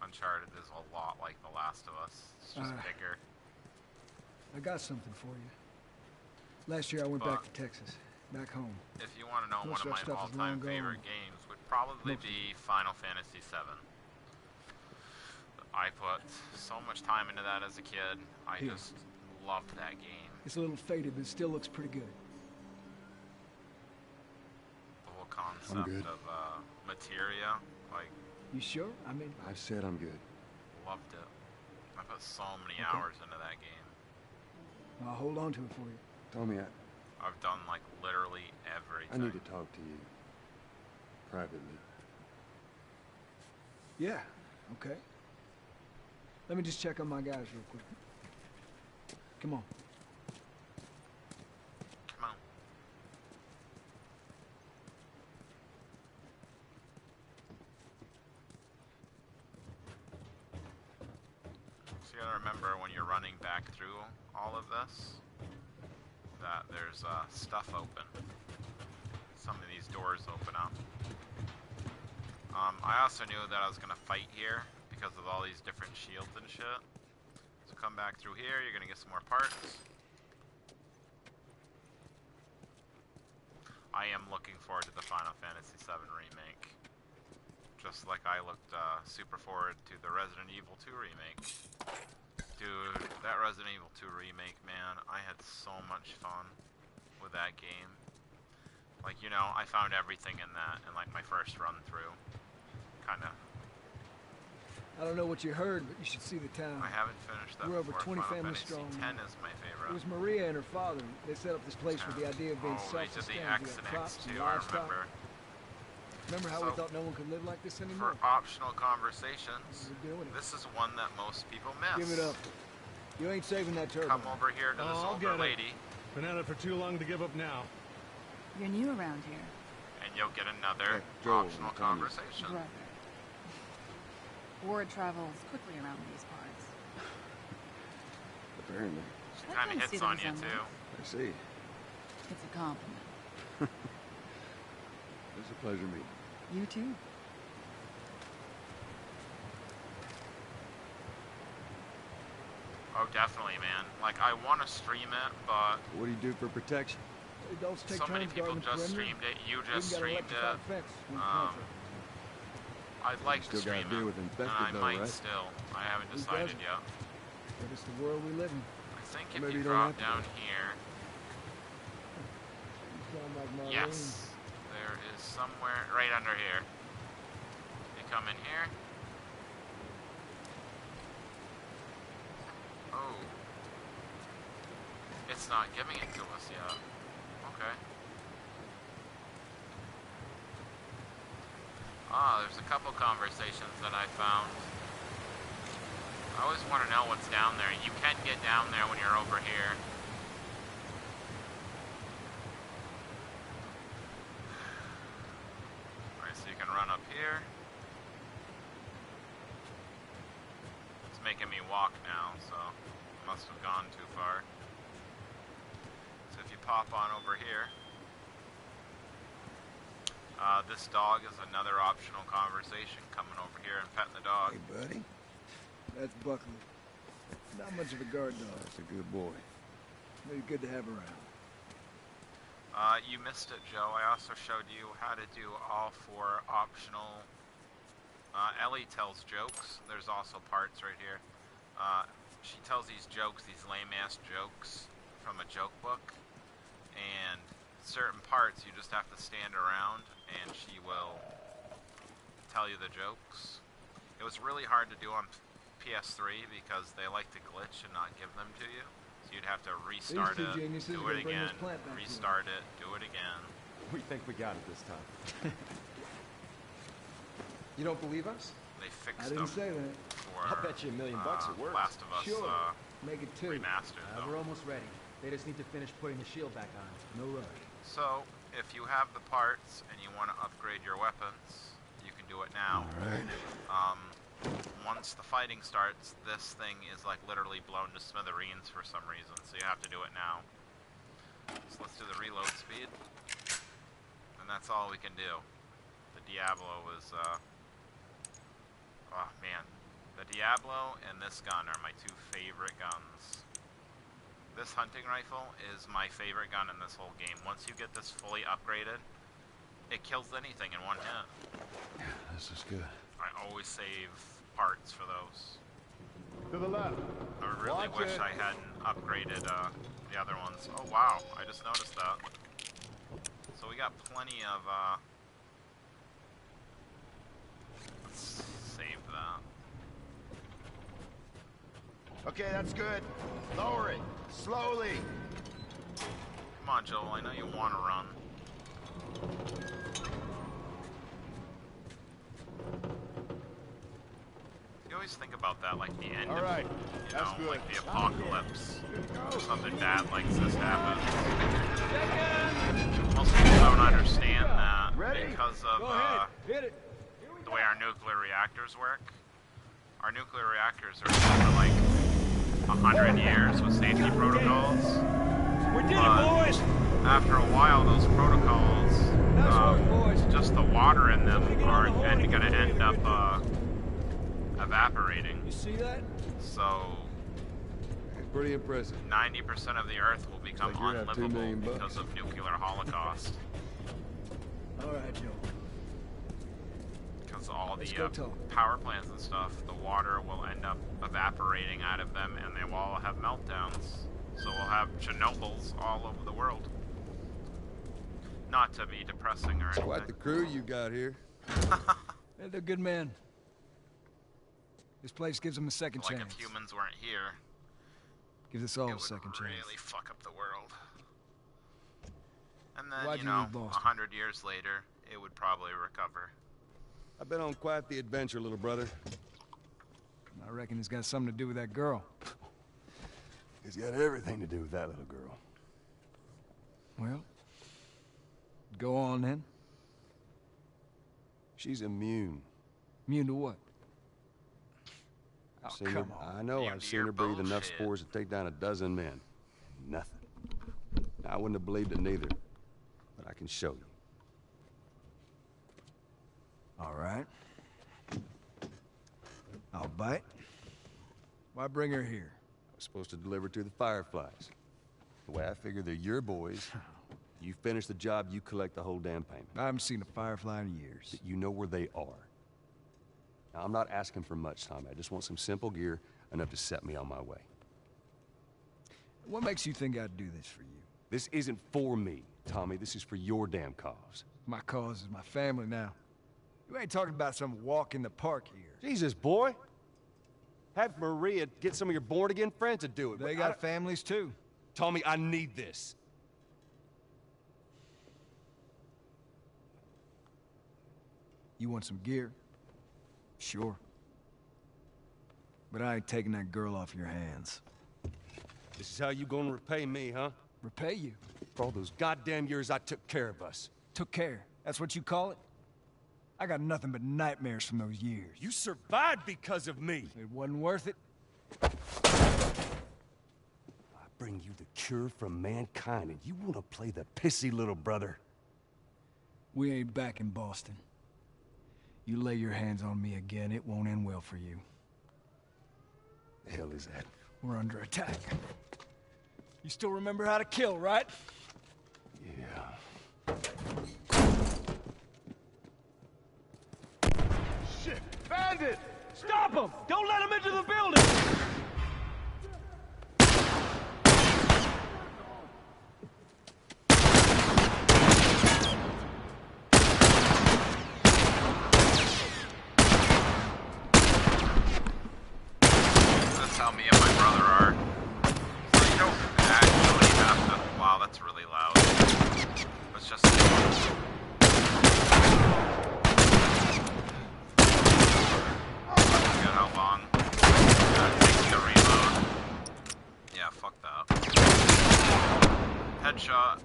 Uncharted is a lot like The Last of Us. It's just bigger. I got something for you. Last year I went back to Texas, back home. If you want to know, Most one of of that my stuff is all-time long gone. favorite games would probably be Final Fantasy VII. I put so much time into that as a kid. I Here. just loved that game. It's a little faded, but it still looks pretty good. The whole concept good. of materia, like, You sure? I mean, I've said I'm good. loved it. I put so many Okay. hours into that game. I'll hold on to it for you. Tommy, I've done like literally I everything. need to talk to you. Privately. Yeah, okay. Let me just check on my guys real quick. Come on. Come on. So you gotta remember when you're running back through all of this, that there's stuff open. Some of these doors open up. I also knew that I was gonna fight here because of all these different shields and shit. So come back through here, you're gonna get some more parts. I am looking forward to the Final Fantasy VII Remake. Just like I looked super forward to the Resident Evil 2 Remake. Dude, that Resident Evil 2 Remake, man, I had so much fun with that game. Like, you know, I found everything in that in like my first run through. Kinda. I don't know what you heard, but you should see the town. I haven't finished that We're over before. 20 Final families Fantasy strong. 10 is my It favorite. was Maria and her father. They set up this place with the idea of being Oh, they did the self-sustained. X We and got crops X and too, I livestock. remember. Remember how we So- thought no one could live like this anymore? For optional conversations, We're doing it. this is one that most people miss. Give it up. You ain't saving that turbine. Come over here to this I'll older get it. lady, Been at it for too long to give up now. You're new around here. and you'll get another Hey, Joel, optional Tommy. conversation. Brother. Word travels quickly around these parts. Apparently. She I kind of can see hits the on you resemblance. too. I see. It's a compliment. It's a pleasure meeting. You too. Oh, definitely, man. Like, I want to stream it, but What do you do for protection? Adults take so many turns people guarding the just perimeter. streamed it. You Even just got an streamed electrified it. fence when Um, I'd like to Still gotta stream deal it, with infected and I though, might right? still. I haven't Who decided doesn't? yet. But it's the world we live in. I think Or if maybe you you don't drop have to down go. here, You sound like Marlene. yes, there is somewhere right under here. You come in here. Oh, it's not giving it to us yet. Okay. Ah, there's a couple conversations that I found. I always want to know what's down there. You can get down there when you're over here. Alright, so you can run up here. It's making me walk now, so I must have gone too far. So if you pop on over here, this dog is another optional conversation. Coming over here and petting the dog. Hey, buddy. That's Buckley. Not much of a guard dog. That's a good boy. But he's good to have around. You missed it, Joe. I also showed you how to do all 4 optional. Ellie tells jokes. There's also parts right here. She tells these jokes, these lame-ass jokes from a joke book. And certain parts you just have to stand around and she will tell you the jokes. It was really hard to do on PS3 because they like to glitch and not give them to you. So you'd have to restart These two it, geniuses do are it gonna bring again, this plant back to restart it, do it again. We think we got it this time. You don't believe us? They fixed I didn't them say that. for I'll bet you $1 million it works. Last of Us Sure. Make it 2. remastered though. We're almost ready. They just need to finish putting the shield back on. No rush. So, if you have the parts and you want to upgrade your weapons, you can do it now. Alright. Once the fighting starts, this thing is like literally blown to smithereens for some reason, so you have to do it now. So let's do the reload speed. And that's all we can do. The Diablo is, oh man. The Diablo and this gun are my 2 favorite guns. This hunting rifle is my favorite gun in this whole game. Once you get this fully upgraded, it kills anything in 1 hit. Yeah, this is good. I always save parts for those. To the left. I really Watch wish it. I hadn't upgraded the other ones. Oh wow, I just noticed that. So we got plenty of, let's save that. Okay, that's good. Lower it. Slowly. Come on, Joel, I know you want to run. You always think about that, like the end All of, right, you that's know, good. like the apocalypse. Something bad like this happens. Most people don't understand that because of Hit it. the way our nuclear reactors work. Our nuclear reactors are set for like 100 years with safety protocols. We did But it, boys. after a while, those protocols, Nice work, boys. just the water in them are going to end up evaporating. You see that? So Pretty impressive. 90% of the Earth will become Looks like you're at $2 million unlivable because of nuclear holocaust. All right, Joe. Because all Let's the go talk. power plants and stuff, the water will end up evaporating out of them and they will all have meltdowns. So we'll have Chernobyls all over the world. Not to be depressing or anything. Quite the crew you got here. Hey, they're good men. This place gives them a second Like chance. if humans weren't here, Gives us all it a would second chance. really fuck up the world. And then, Why'd you you know, leave Boston? 100 years later, it would probably recover. I've been on quite the adventure, little brother. I reckon it's got something to do with that girl. It's got everything to do with that little girl. Well, go on then. She's immune. Immune to what? I've seen her, I know, I've seen her breathe enough spores to take down a dozen men. Nothing. I wouldn't have believed it neither, but I can show you. All right. I'll bite. Why bring her here? I was supposed to deliver to the Fireflies. The way I figure they're your boys. You finish the job, you collect the whole damn payment. I haven't seen a Firefly in years. But you know where they are. Now, I'm not asking for much, Tommy. I just want some simple gear, enough to set me on my way. What makes you think I'd do this for you? This isn't for me, Tommy. This is for your damn cause. My cause is my family now. You ain't talking about some walk in the park here. Jesus, boy. Have Maria get some of your born-again friends to do it. They got families, too. Tommy, I need this. You want some gear? Sure. But I ain't taking that girl off your hands. This is how you gonna repay me, huh? Repay you? For all those goddamn years I took care of us. Took care? That's what you call it? I got nothing but nightmares from those years. You survived because of me. It wasn't worth it. I bring you the cure from mankind, and you want to play the pissy little brother. We ain't back in Boston. You lay your hands on me again, it won't end well for you. The hell is that? We're under attack. You still remember how to kill, right? Yeah. Shit! Bandit! Stop him! Don't let him into the building! That's how me and my brother are. So you don't actually have to... Wow, that's really loud. Let's just... How long it takes to reload. Yeah, fuck that. Headshot.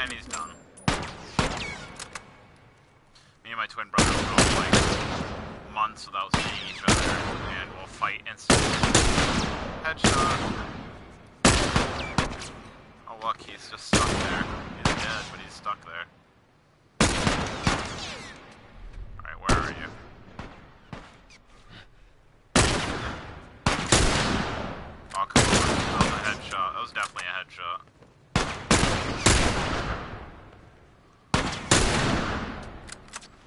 And he's done. Me and my twin brother will go like months without seeing each other, and we'll fight instantly. Headshot. Oh look, he's just stuck there. He's dead, but he's stuck there. Alright, where are you? Oh, come on. That was a headshot. That was definitely a headshot.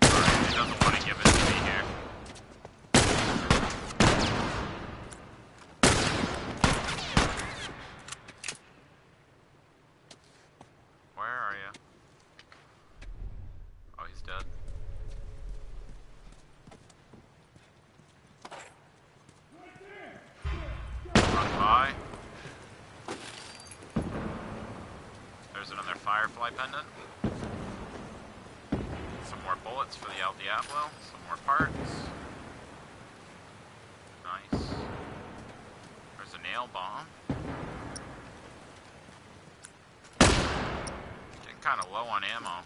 Alright, he doesn't want to give it to me here. Where are you? Oh, he's dead. Run by. There's another Firefly pendant. Some more bullets for the El Diablo. Some more parts. Nice. There's a nail bomb. Getting kind of low on ammo.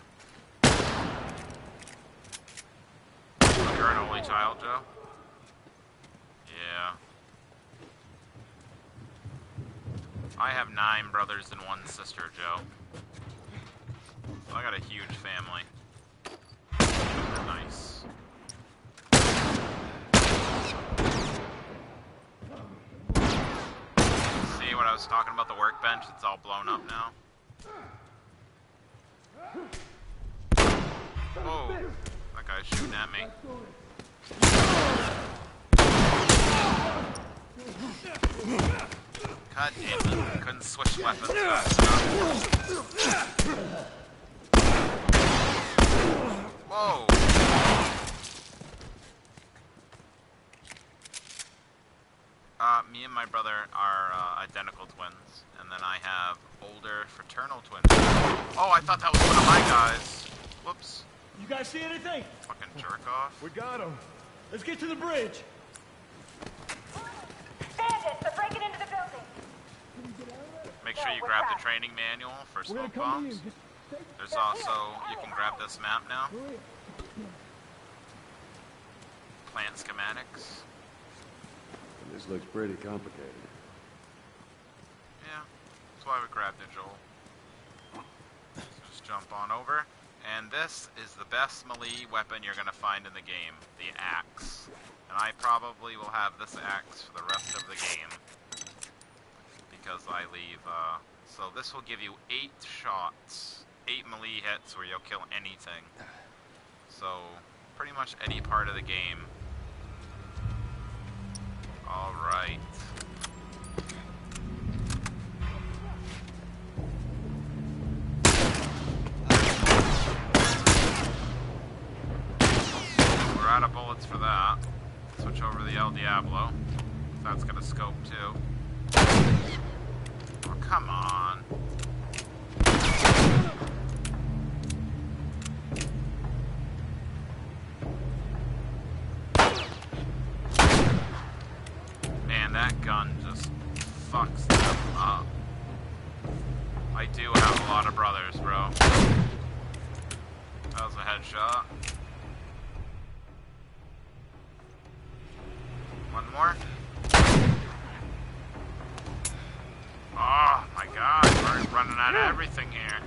Oh, you're an only child, Joe? Yeah. I have 9 brothers and 1 sister, Joe. So I got a huge family. Nice. See what I was talking about, the workbench? It's all blown up now. Whoa, that guy's shooting at me. God damn it, couldn't switch weapons fast enough. Whoa. Me and my brother are identical twins, and then I have older fraternal twins. Oh, I thought that was one of my guys. Whoops. You guys see anything? Fucking jerk off. We got him. Let's get to the bridge. Bandits! They're breaking into the building! Make sure you grab the training manual for smoke bombs. There's also, you can grab this map now. Plant schematics. This looks pretty complicated. Yeah, that's why we grabbed it, Joel. So just jump on over. And this is the best melee weapon you're going to find in the game, the axe. And I probably will have this axe for the rest of the game. Because I leave, so this will give you 8 shots, 8 melee hits where you'll kill anything. So, pretty much any part of the game. Alright. We're out of bullets for that. Switch over to the El Diablo. That's gonna scope too. Oh, come on. Man, that gun just fucks them up. I do have a lot of brothers, bro. That was a headshot. One more. Oh my god, we're running out of everything here.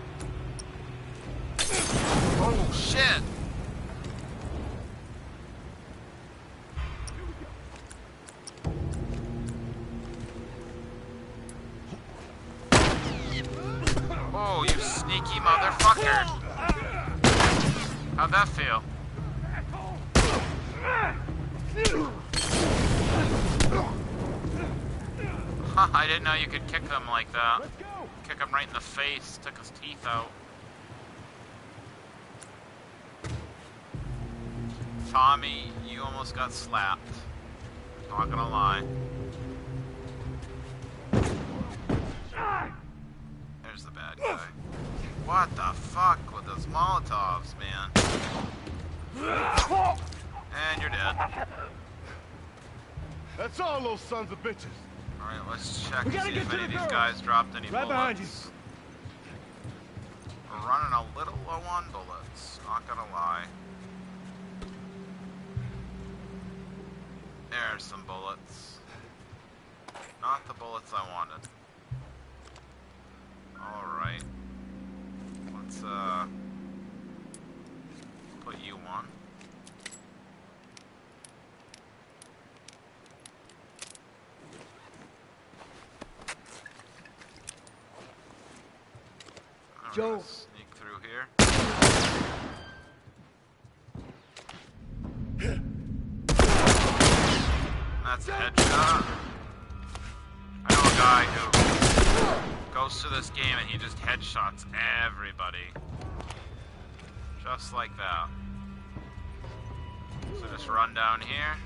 Oh shit! Oh, you sneaky motherfucker! How'd that feel? I didn't know you could kick them like that. Kick him right in the face, took his teeth out. Tommy, you almost got slapped. Not gonna lie. There's the bad guy. What the fuck with those Molotovs, man? And you're dead. That's all those sons of bitches. Alright, let's check and see if any of these guys dropped any bullets. Behind you. We're running a little low on bullets, not gonna lie. There's some bullets. Not the bullets I wanted. Alright. Let's, put you on. Joe. Sneak through here. That's a headshot. I know a guy who goes to this game and he just headshots everybody. Just like that. So just run down here.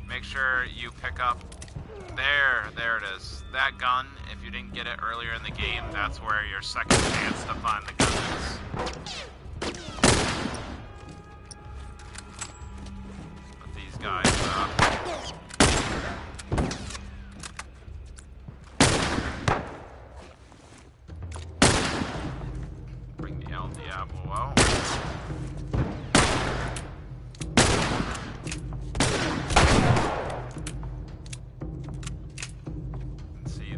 Make sure you pick up... There it is. That gun, if you didn't get it earlier in the game, that's where your second chance to find the gun is. Put these guys up. Bring the El Diablo out.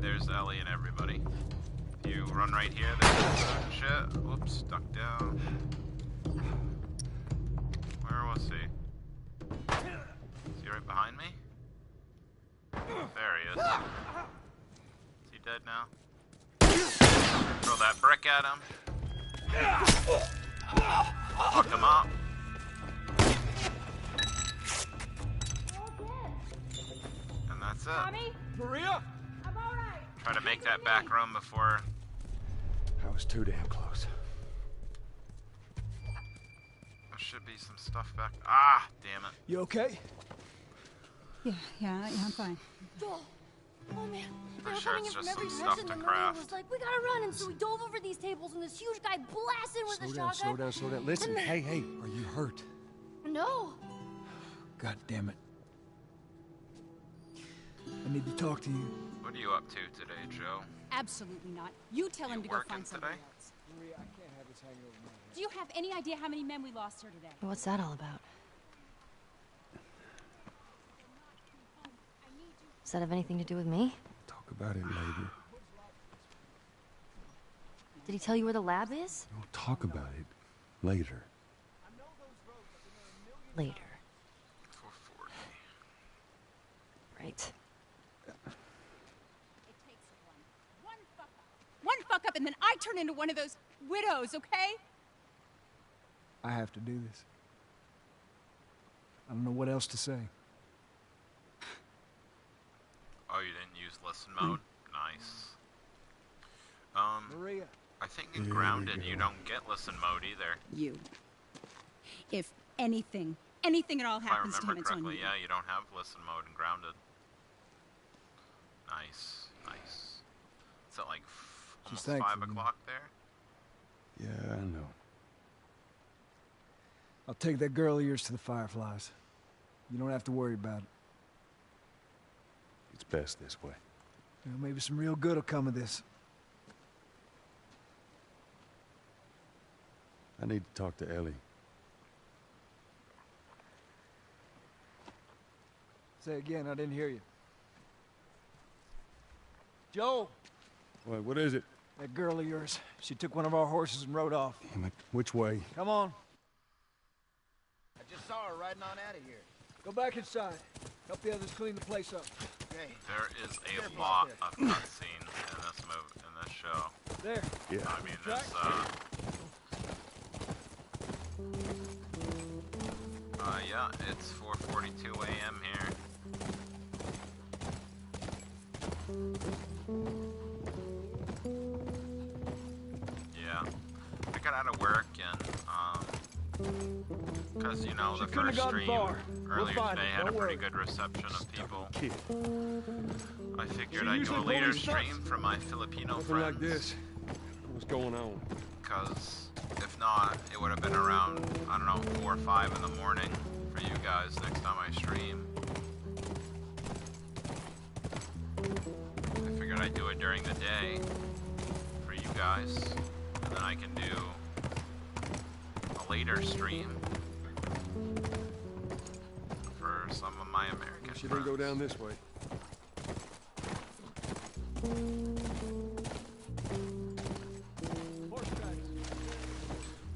There's Ellie and everybody. You run right here, there's shit. Whoops, duck down. Where was he? Is he right behind me? There he is. Is he dead now? Throw that brick at him. Fuck him up. And that's it. Tommy? Maria? Try to make that back room before... I was too damn close. There should be some stuff back... Ah, damn it. You okay? Yeah, I'm fine. Joel. Oh man. Pretty sure it's just some stuff to craft. Was like, we gotta run, and so we dove over these tables, and this huge guy blasted with a shotgun. Slow down. Listen, hey, are you hurt? No. God damn it. I need to talk to you. What are you up to today, Joe? Absolutely not. You tell him to go find somebody else. Maria, I can't have this hanging over my head. Do you have any idea how many men we lost here today? What's that all about? Does that have anything to do with me? Talk about it later. Did he tell you where the lab is? We'll talk about it later. Later. 440. Right. One fuck up and then I turn into one of those widows, okay? I have to do this. I don't know what else to say. Oh, you didn't use listen mode? Nice. Maria. I think in Grounded you don't get listen mode either. You. If anything at all If I happens to him, remember it's on correctly, you. yeah, you don't have listen mode in Grounded. Nice, nice. It's at like almost 5 o'clock there. Yeah, I know. I'll take that girl of yours to the Fireflies. You don't have to worry about it. It's best this way. Well, maybe some real good will come of this. I need to talk to Ellie. Say again, I didn't hear you. Joe! Wait, what is it? That girl of yours. She took one of our horses and rode off. Damn it. Which way? Come on. I just saw her riding on out of here. Go back inside. Help the others clean the place up. Okay. There is a lot of cutscene in this movie, in this show. There. Yeah. I mean, this, yeah, it's 4:42 a.m. here. Yeah, I got out of work and, because, you know, the first stream earlier today had a pretty good reception of people. I figured I'd do a later stream for my Filipino friends. Like this. What's going on? Because if not, it would have been around, I don't know, 4 or 5 in the morning for you guys next time I stream. I figured I'd do it during the day for you guys, and then I can do a later stream for some of my American She friends. didn't go down this way.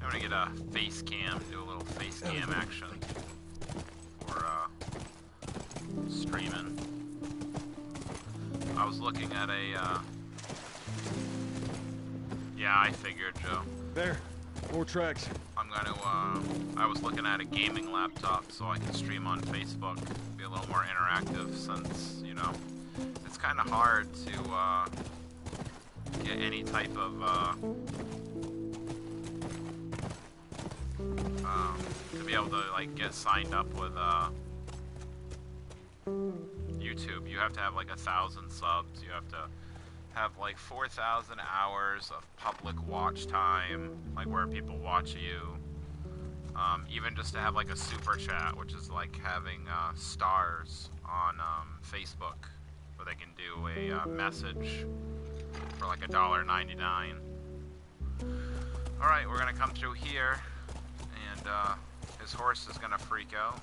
I'm gonna get a face cam, do a little face cam action for streaming. I was looking at a yeah, I figured, Joe. There, 4 tracks. I'm gonna I was looking at a gaming laptop so I can stream on Facebook, be a little more interactive since, you know, it's kind of hard to get any type of to be able to like get signed up with YouTube. You have to have like 1,000 subs. You have to have like 4,000 hours of public watch time, like where people watch you. Even just to have like a super chat, which is like having stars on Facebook, where they can do a message for like $1.99. All right, we're gonna come through here, and his horse is gonna freak out.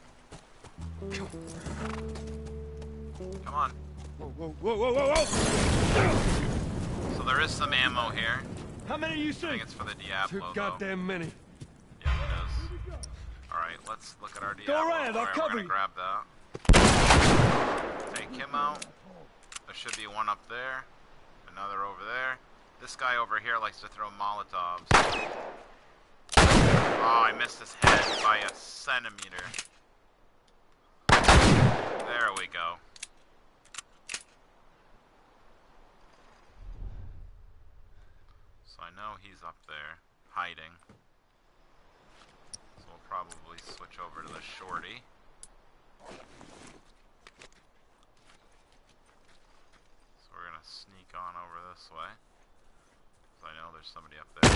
Come on. Whoa, whoa, whoa, whoa, whoa, whoa! So there is some ammo here. How many you see? I think it's for the Diablo. Too goddamn many. Yeah, it is. All right, let's look at our Diablo. Go around, I'll cover you. We're gonna grab that. Take him out. There should be one up there. Another over there. This guy over here likes to throw Molotovs. Oh, I missed his head by a centimeter. There we go. So I know he's up there, hiding. So we'll probably switch over to the shorty. So we're gonna sneak on over this way. I know there's somebody up there.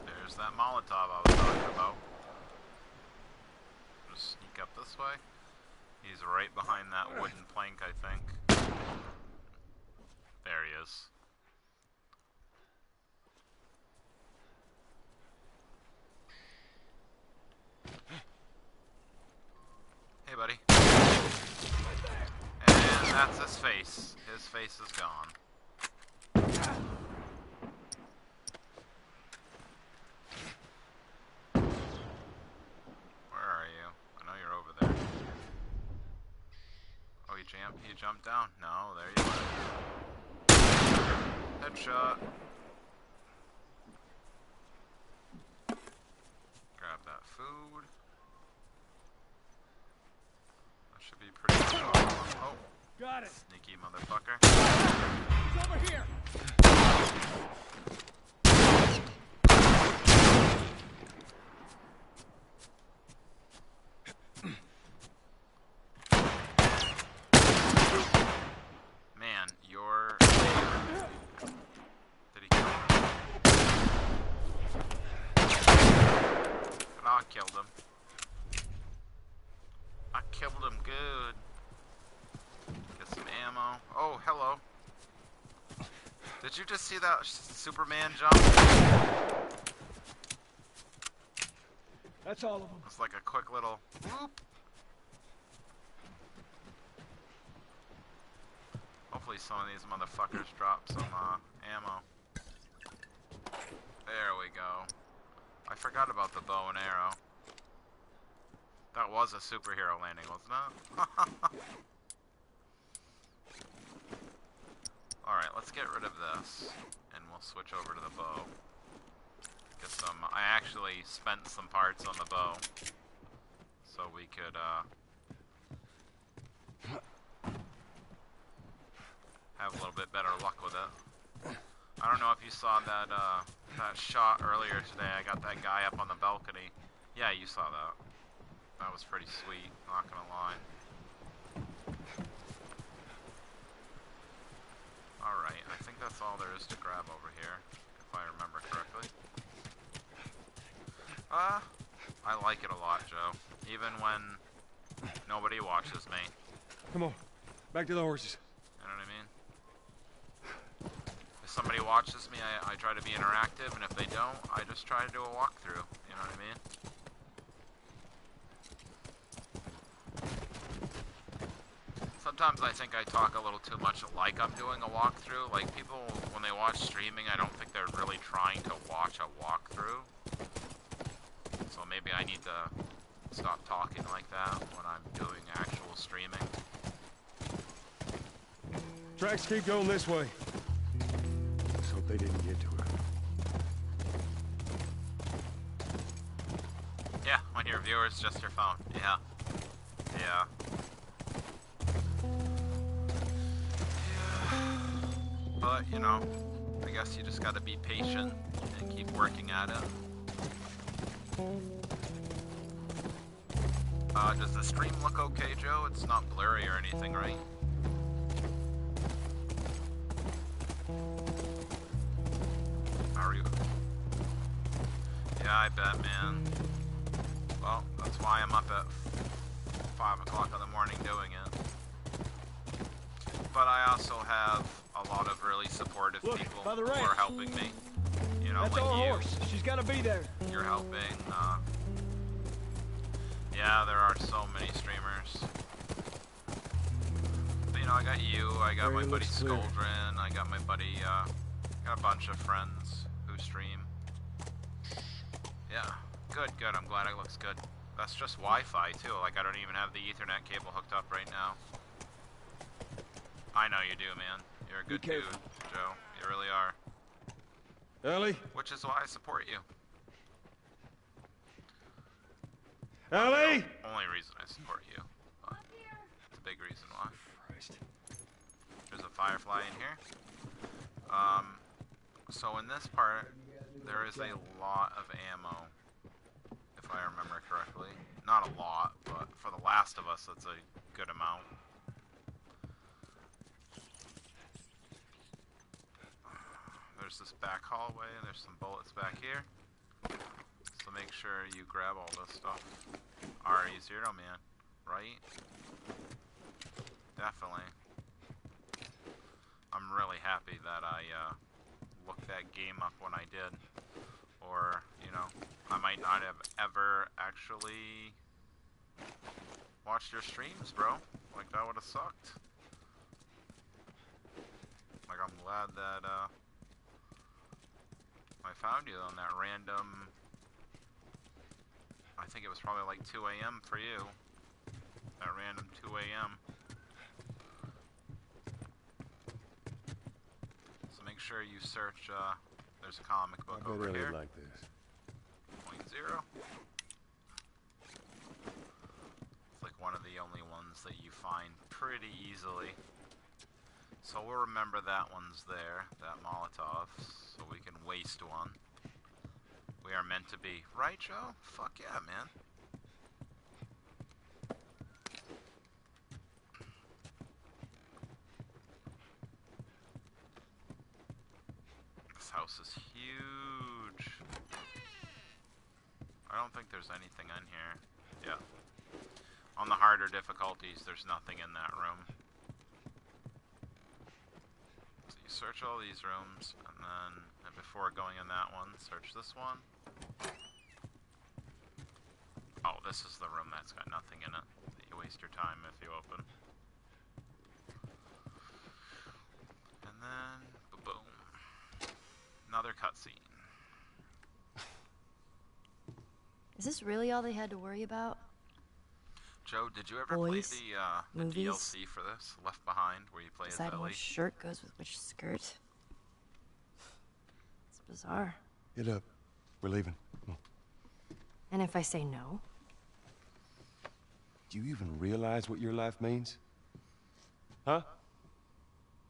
There's that Molotov I was talking about. Just sneak up this way. He's right behind that wooden plank, I think. There he is. Hey, buddy. And that's his face. His face is gone. Where are you? I know you're over there. Oh, he jumped down. No, there you are. Headshot. Grab that food. That should be pretty good. Oh. Got it. Sneaky motherfucker. He's over here. Man, you're... Did he kill him? But I killed him. I killed him good. Get some ammo. Oh, hello. Did you just see that Superman jump? That's all of them. It's like a quick little whoop. Hopefully some of these motherfuckers drop some ammo. There we go. I forgot about the bow and arrow. That was a superhero landing, wasn't it? Alright, let's get rid of this, and we'll switch over to the bow. Get some... I actually spent some parts on the bow, so we could, have a little bit better luck with it. I don't know if you saw that, that shot earlier today. I got that guy up on the balcony. Yeah, you saw that. That was pretty sweet, not gonna lie. Alright, I think that's all there is to grab over here, if I remember correctly. I like it a lot, Joe. Even when nobody watches me. Come on, back to the horses. You know what I mean? If somebody watches me, I try to be interactive, and if they don't, I just try to do a walkthrough. You know what I mean? Sometimes I think I talk a little too much like I'm doing a walkthrough. Like, people, when they watch streaming, I don't think they're really trying to watch a walkthrough. So maybe I need to stop talking like that when I'm doing actual streaming. Tracks keep going this way. Let's hope they didn't get to her. Yeah, when your viewer's just your phone. Yeah. Yeah. But, you know, I guess you just gotta be patient and keep working at it. Does the stream look okay, Joe? It's not blurry or anything, right? How are you? Yeah, I bet, man. Well, that's why I'm up at 5 o'clock in the morning doing it. But I also have a lot of really supportive people who are helping me. You know, that's like our you. horse. She's gotta be there. You're helping. Yeah, there are so many streamers. But, you know, I got you. I got my buddy Skoldrin. I got my buddy. Got a bunch of friends who stream. Yeah, good. I'm glad it looks good. That's just Wi-Fi too. Like, I don't even have the Ethernet cable hooked up right now. I know you do, man. You're a good dude, Joe. You really are. Ellie? Which is why I support you. Ellie? Only reason I support you. It's a big reason why. There's a firefly in here. So in this part, there is a lot of ammo, if I remember correctly. Not a lot, but for The Last of Us, it's a good amount. There's this back hallway, and there's some bullets back here. So make sure you grab all this stuff. Ari's here, oh man. right? Definitely. I'm really happy that I looked that game up when I did. Or, you know, I might not have ever actually watched your streams, bro. Like, that would have sucked. Like, I'm glad that I found you on that random... I think it was probably like 2 a.m. for you. That random 2 a.m. So make sure you search, there's a comic book I over really here. like this. Point zero. It's like one of the only ones that you find pretty easily. So we'll remember that one's there, that Molotov, so we can waste one. We are meant to be. Right, Joe? Fuck yeah, man. This house is huge. I don't think there's anything in here. Yeah. On the harder difficulties, there's nothing in that room. So you search all these rooms, and then before going in that one, search this one. Oh, this is the room that's got nothing in it. You waste your time if you open. And then, boom. Another cutscene. Is this really all they had to worry about? Joe, did you ever Boys, play the movies, DLC for this, Left Behind, where you play as deciding Ellie? which shirt goes with which skirt? It's bizarre. Get up. We're leaving. Come on. And if I say no? Do you even realize what your life means? Huh?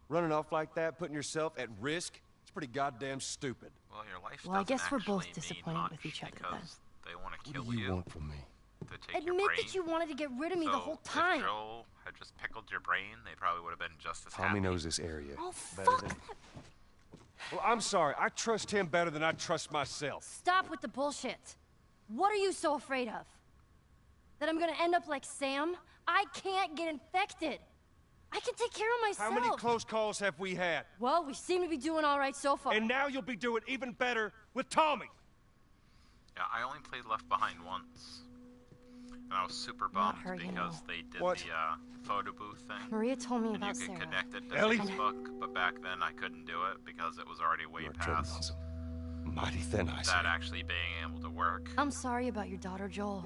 Running off like that, putting yourself at risk? It's pretty goddamn stupid. Well, your life Well, I doesn't guess we're both actually mean disappointed much with each other then. because they want to kill What do you you want from me? to take your Admit brain. that you wanted to get rid of me So the whole time. If Joel had just pickled your brain, they probably would have been just as Tommy happy. knows this area. Oh, better fuck than... that. Well, I'm sorry. I trust him better than I trust myself. Stop with the bullshit. What are you so afraid of? That I'm gonna end up like Sam? I can't get infected. I can take care of myself. How many close calls have we had? Well, we seem to be doing all right so far. And now you'll be doing even better with Tommy. Yeah, I only played Left Behind once. And I was super bummed her, you because know. they did What? the photo booth thing. Maria told me And about you could Sarah. connect it to Ellie? Facebook, but back then I couldn't do it because it was already way You're treading on past some mighty thin ice. that actually being able to work. I'm sorry about your daughter, Joel.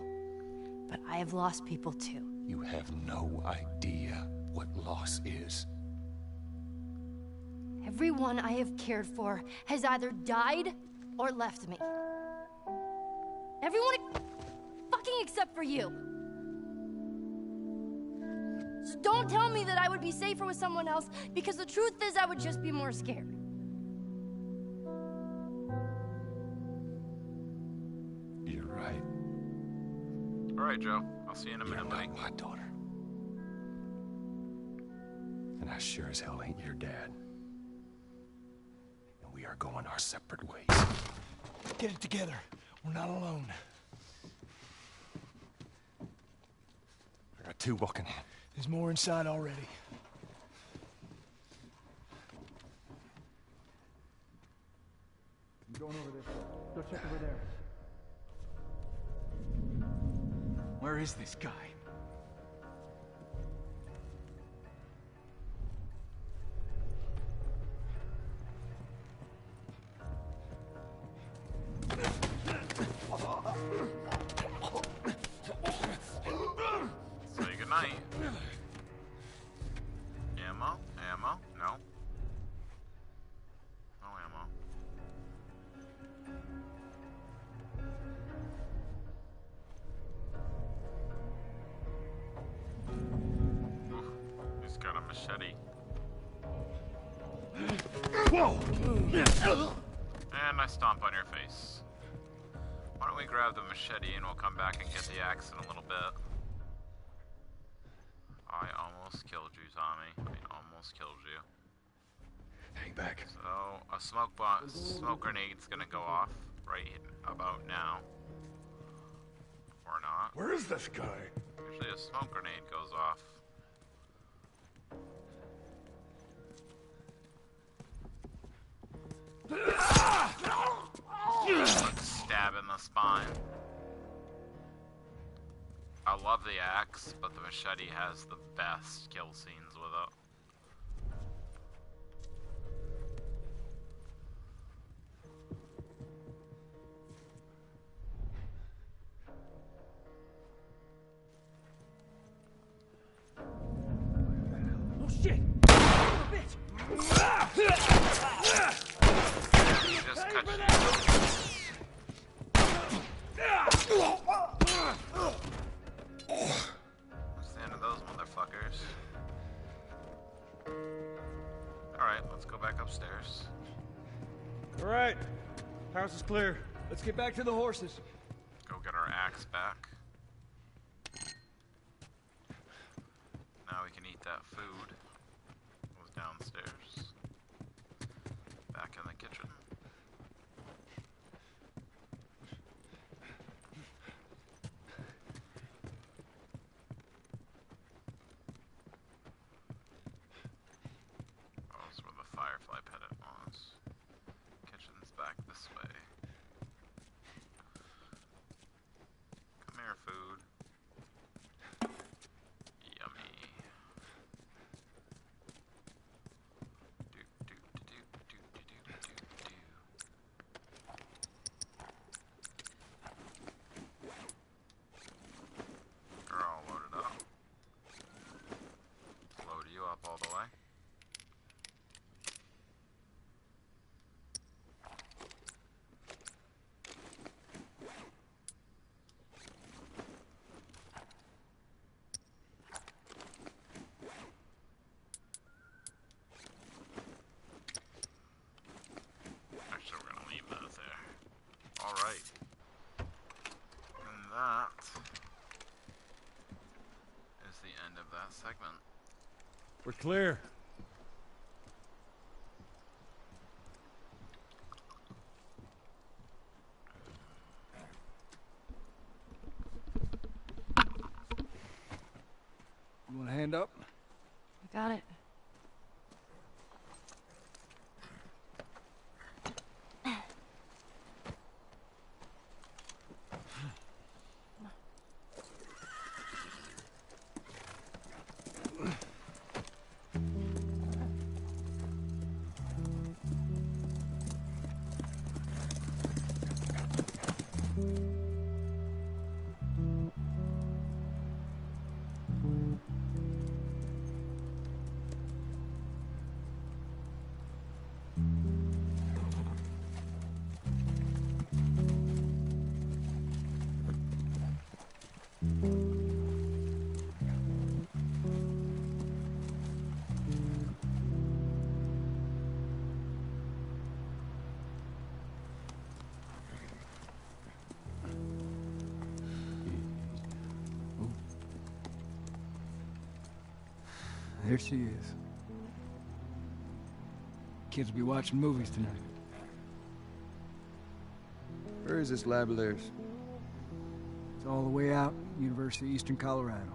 But I have lost people too. You have no idea what loss is. Everyone I have cared for has either died or left me. Everyone fucking except for you. So don't tell me that I would be safer with someone else, because the truth is I would just be more scared. You're right. All right, Joe. I'll see you in a You're minute, buddy. not my daughter. And I sure as hell ain't your dad. And we are going our separate ways. Get it together. We're not alone. I got two walking in. There's more inside already. I'm going over there. Go check over there. Where is this guy? Say goodnight. Ammo? Ammo? No. No ammo. Oof, he's got a machete. Whoa! And I stomp on your face. Why don't we grab the machete and we'll come back and get the axe in a little bit. I almost killed you, Tommy. I almost killed you. Hang back. So, a smoke grenade's gonna go off right about now. Or not. Where is this guy? There's Eventually a smoke grenade goes off. Stab in the spine. I love the axe, but the machete has the best kill scenes with it. Oh shit! Bitch! He just cut you. That's the end of those motherfuckers. Alright, let's go back upstairs. All right. House is clear. Let's get back to the horses. Go get our axe back. Now we can eat that food. It was downstairs. Back in the kitchen. Oh, that's where the firefly pennant was. Kitchen's back this way. Come here, food. Yummy. Do, do, do, do, do, do, do, do. You're all loaded up. Load you up all the way. Actually, we're gonna leave that there. Alright. And that is the end of that segment. We're clear. You want a hand up? I got it. There she is. Kids will be watching movies tonight. Where is this lab of theirs? It's all the way out, University of Eastern Colorado.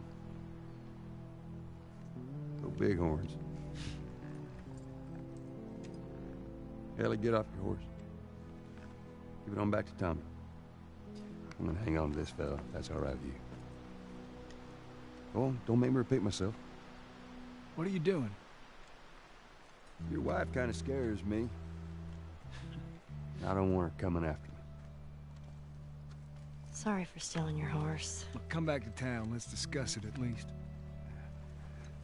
Go Bighorns. Ellie, get off your horse. Give it on back to Tommy. I'm gonna hang on to this fella, if that's all right with you. Go on, don't make me repeat myself. What are you doing? Your wife kind of scares me. I don't want her coming after me. Sorry for stealing your horse. Look, come back to town. Let's discuss it at least.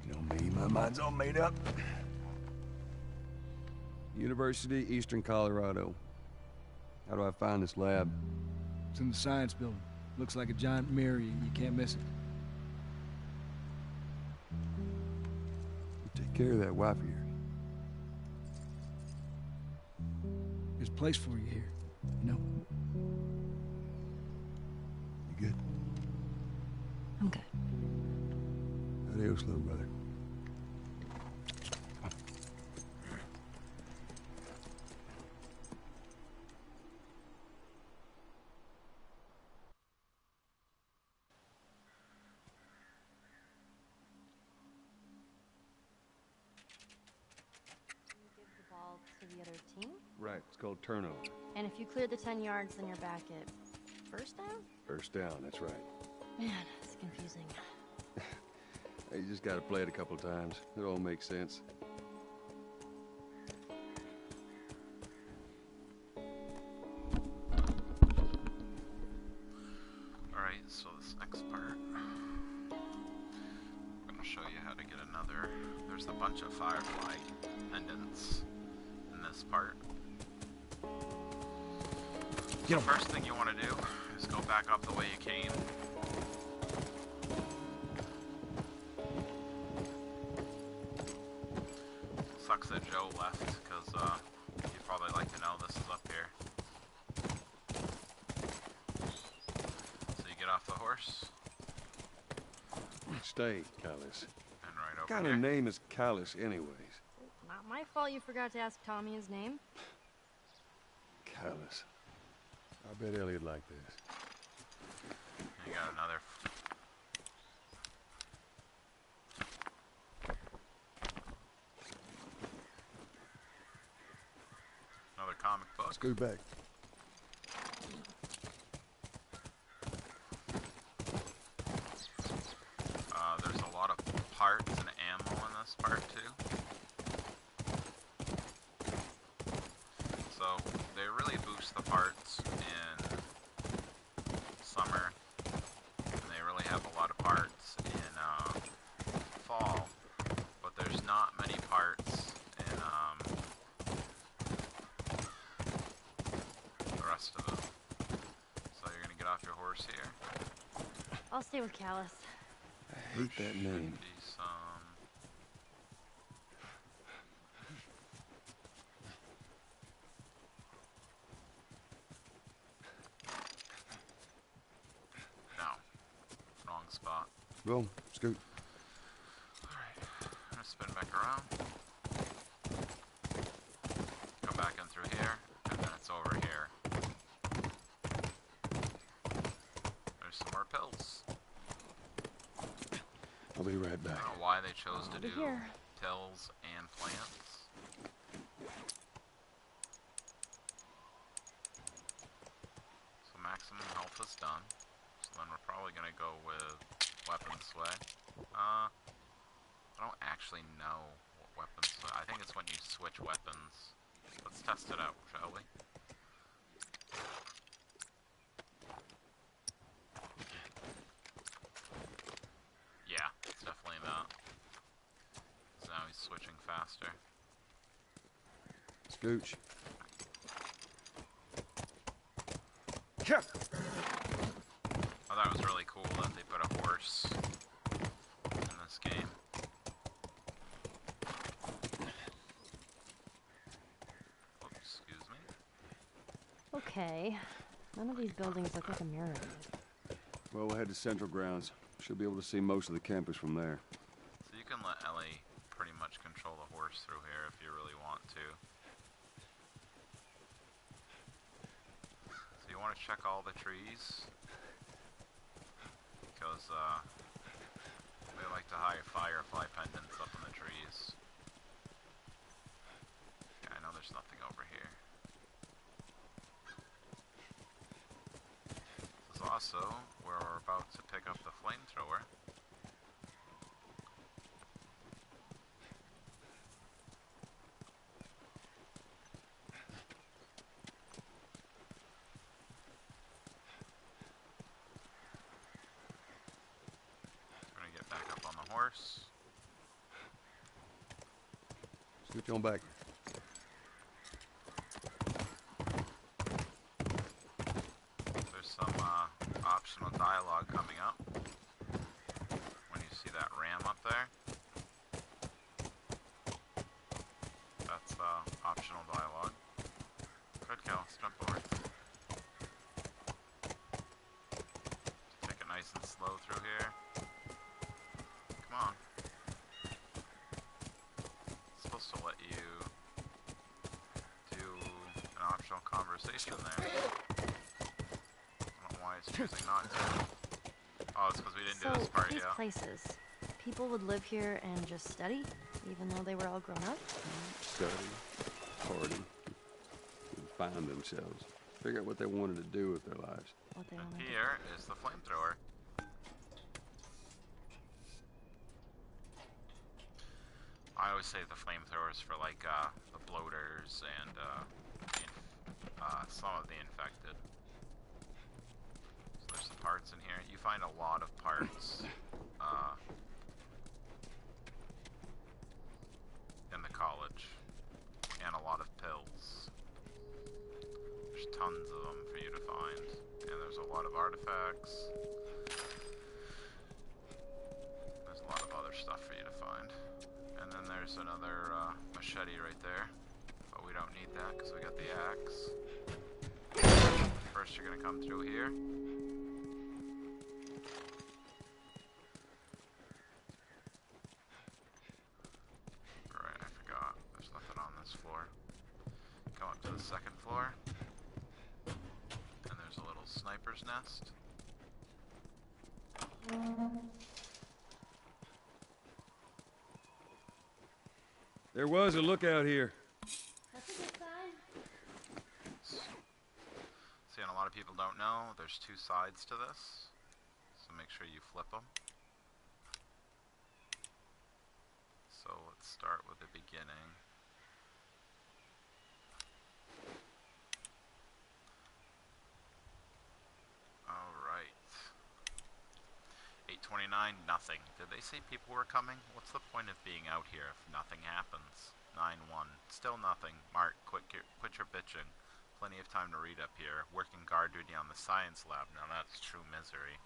You know me, my mind's all made up. University, Eastern Colorado. How do I find this lab? It's in the science building. Looks like a giant mirror. You can't miss it. Take care of that wife of yours. There's a place for you here. You know? You good? I'm good. Adios, little brother. Right, it's called turnover. And if you clear the 10 yards, then you're back at first down? First down, that's right. Man, it's confusing. Hey, you just gotta play it a couple times. It all makes sense. Alright, so this next part, I'm gonna show you how to get another. There's a bunch of Firefly pendants in this part. The first thing you want to do is go back up the way you came. Sucks that Joe left, because you'd probably like to know this is up here. So you get off the horse. Stay, Callus. And right over What kind here. of name is Callus, anyways? Not my fault you forgot to ask Tommy his name. Callus. I bet Elliot liked this. You got another. Another comic book. Scoot back. There's a lot of parts and ammo in this part too. So they really boost the parts in summer, and they really have a lot of parts in fall, but there's not many parts in the rest of it. So you're gonna get off your horse here. I'll stay with Callus. I hate that name. Be some. No. Wrong spot. Go, scoot. Alright. I'm gonna spin back around. Come back in through here, and then it's over here. There's some more pills. I'll be right I back. don't know why they chose to Over do here. pills and plants. So maximum health is done. So then we're probably gonna go with weapon sway. I don't actually know what weapon sway. I think it's when you switch weapons. Let's test it out, shall we? Yeah, it's definitely that. So now he's switching faster. Scooch. I thought it was really cool that they put a horse in this game. Oops, excuse me. Okay. None of these buildings look like a mirror. Well, we'll head to Central Grounds. Should be able to see most of the campus from there. So you can let Ellie pretty much control the horse through here if you really want to. So you want to check all the trees, because they like to hide firefly pendants up in the trees. Yeah, I know there's nothing over here. This is also where we're about to pick up the flamethrower. We're gonna get back up on the horse. Scooch on back. There's some optional dialogue coming up. When you see that ram up there, that's optional dialogue. Good, Cal, jump over. Take it nice and slow through here. Come on. It's supposed to let you do an optional conversation there. I don't know why it's choosing not to. Oh, it's because we didn't do this part these yet. places, people would live here and just study, even though they were all grown up? Study, party. find themselves. Figure out what they wanted to do with their lives. What they And wanna do. here is the flamethrower. I always say the flamethrowers for like the bloaters and some of the infected. So there's some parts in here. You find a lot of parts in the college, and a lot of pills. There's tons of them for you to find, and there's a lot of artifacts. There's a lot of other stuff for you to find. And then there's another machete right there, but we don't need that because we got the axe. First you're gonna come through here. Alright, I forgot. There's nothing on this floor. Come up to the second floor. And there's a little sniper's nest. There was a lookout here. That's a good sign. See, and a lot of people don't know, there's two sides to this. So make sure you flip them. So let's start with the beginning. Alright. 8:29, nothing. Did they say people were coming? What's the point of being out here if nothing happens? 9-1, still nothing. Mark, quit your bitching. Plenty of time to read up here. Working guard duty on the science lab. Now that's true misery.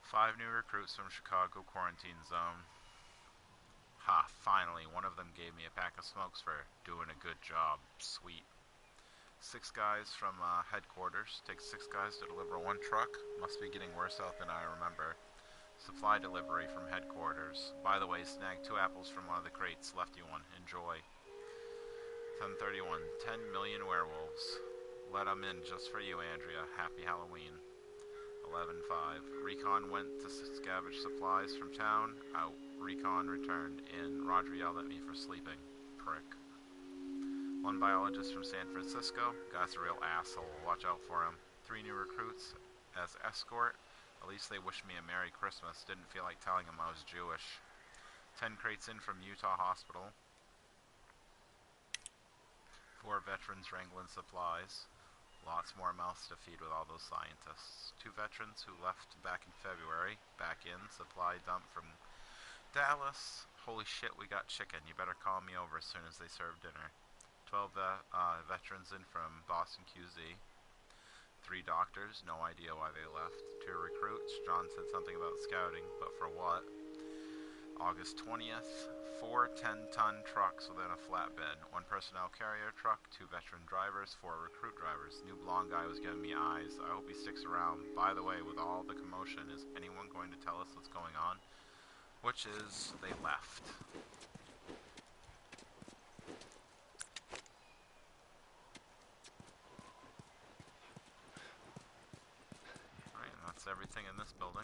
5 new recruits from Chicago quarantine zone. Ha, finally, one of them gave me a pack of smokes for doing a good job. Sweet. 6 guys from headquarters. Takes 6 guys to deliver 1 truck. Must be getting worse out than I remember. Supply delivery from headquarters. By the way, snagged 2 apples from one of the crates. Left you one. Enjoy. 10:31. 10 million werewolves. Let them in just for you, Andrea. Happy Halloween. 11:05. Recon went to scavenge supplies from town. Out. Recon returned. In. Roger yelled at me for sleeping. Prick. 1 biologist from San Francisco. Guy's a real asshole. Watch out for him. 3 new recruits as escort. At least they wished me a Merry Christmas. Didn't feel like telling them I was Jewish. 10 crates in from Utah Hospital. 4 veterans wrangling supplies. Lots more mouths to feed with all those scientists. 2 veterans who left back in February. Back in. Supply dump from Dallas. Holy shit, we got chicken. You better call me over as soon as they serve dinner. 12 veterans in from Boston QZ. 3 doctors, no idea why they left. 2 recruits, John said something about scouting, but for what? August 20th, 4 10-ton trucks within a flatbed. 1 personnel carrier truck, 2 veteran drivers, 4 recruit drivers. New blonde guy was giving me eyes. I hope he sticks around. By the way, with all the commotion, is anyone going to tell us what's going on? Which is, they left. Everything in this building.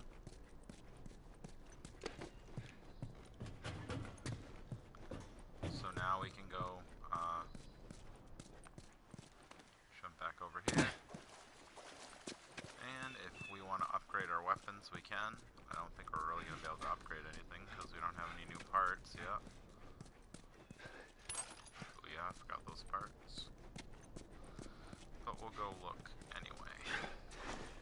So now we can go jump back over here. And if we want to upgrade our weapons, we can. I don't think we're really going to be able to upgrade anything because we don't have any new parts yet. Oh yeah, I forgot those parts. But we'll go look anyway.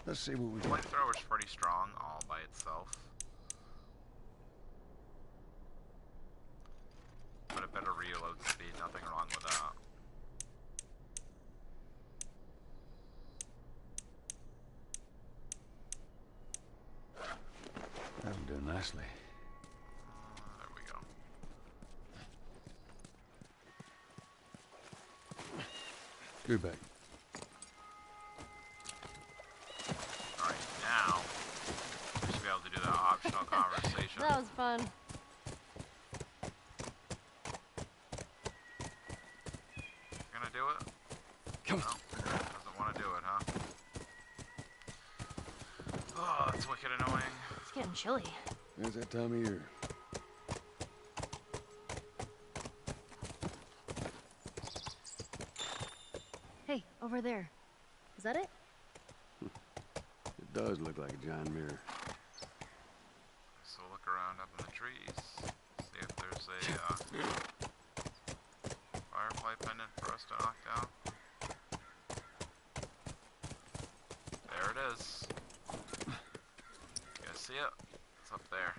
Let's see what we got. Flamethrower's pretty strong all by itself. But a better reload speed, nothing wrong with that. That'll do nicely. There we go. Good back. That was fun. Gonna do it? Come on. No, doesn't want to do it, huh? Oh, that's wicked annoying. It's getting chilly. It's that time of year. Over there. Is that it? It does look like a giant mirror. So look around up in the trees. See if there's a firefly pendant for us to knock down. There it is. You guys see it? It's up there.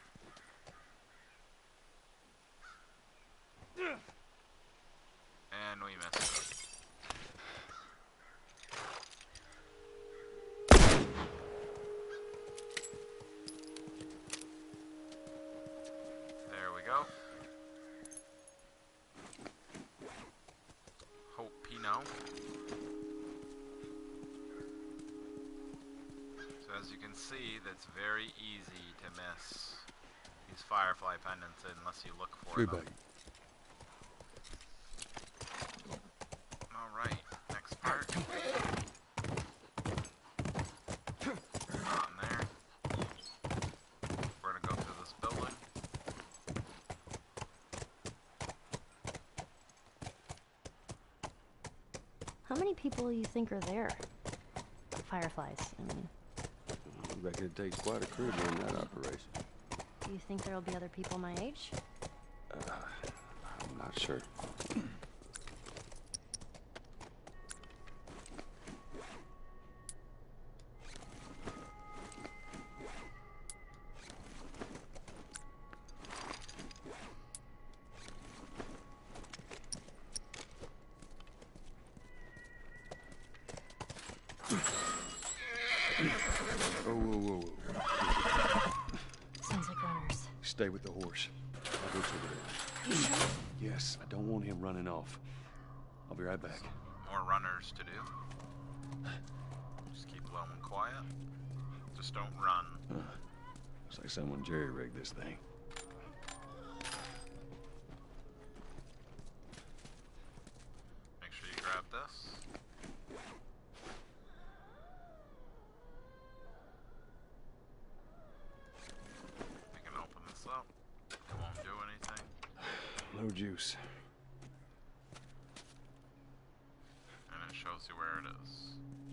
And we missed it. There we go. Hope Pinot. So as you can see, that's very easy to miss these firefly pendants unless you look for them. Alright, next part. On there. We're gonna go through this building. How many people do you think are there? Fireflies, I mean. I reckon it takes quite a crew during that operation. Do you think there'll be other people my age? I'm not sure. Whoa. Sounds like runners. Stay with the horse. I'll go to the You sure? Yes, I don't want him running off. I'll be right back. More runners to do. Just keep low and quiet. Just don't run. Looks like someone jerry-rigged this thing. Make sure you grab this. We can open this up. It won't do anything. No juice. And it shows you where it is.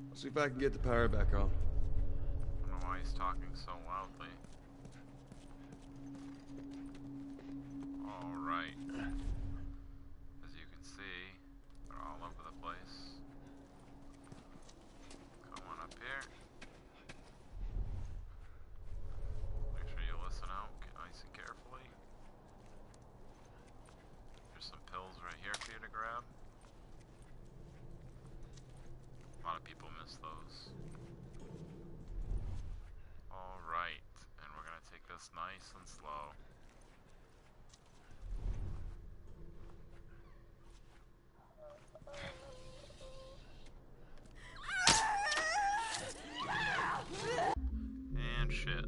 I'll see if I can get the power back on. I don't know why he's talking so loudly. Alright. As you can see, they're all over the place. Come on up here. Make sure you listen out nice and carefully. There's some pills right here for you to grab. A lot of people miss those. Alright, and we're gonna take this nice and slow. And shit.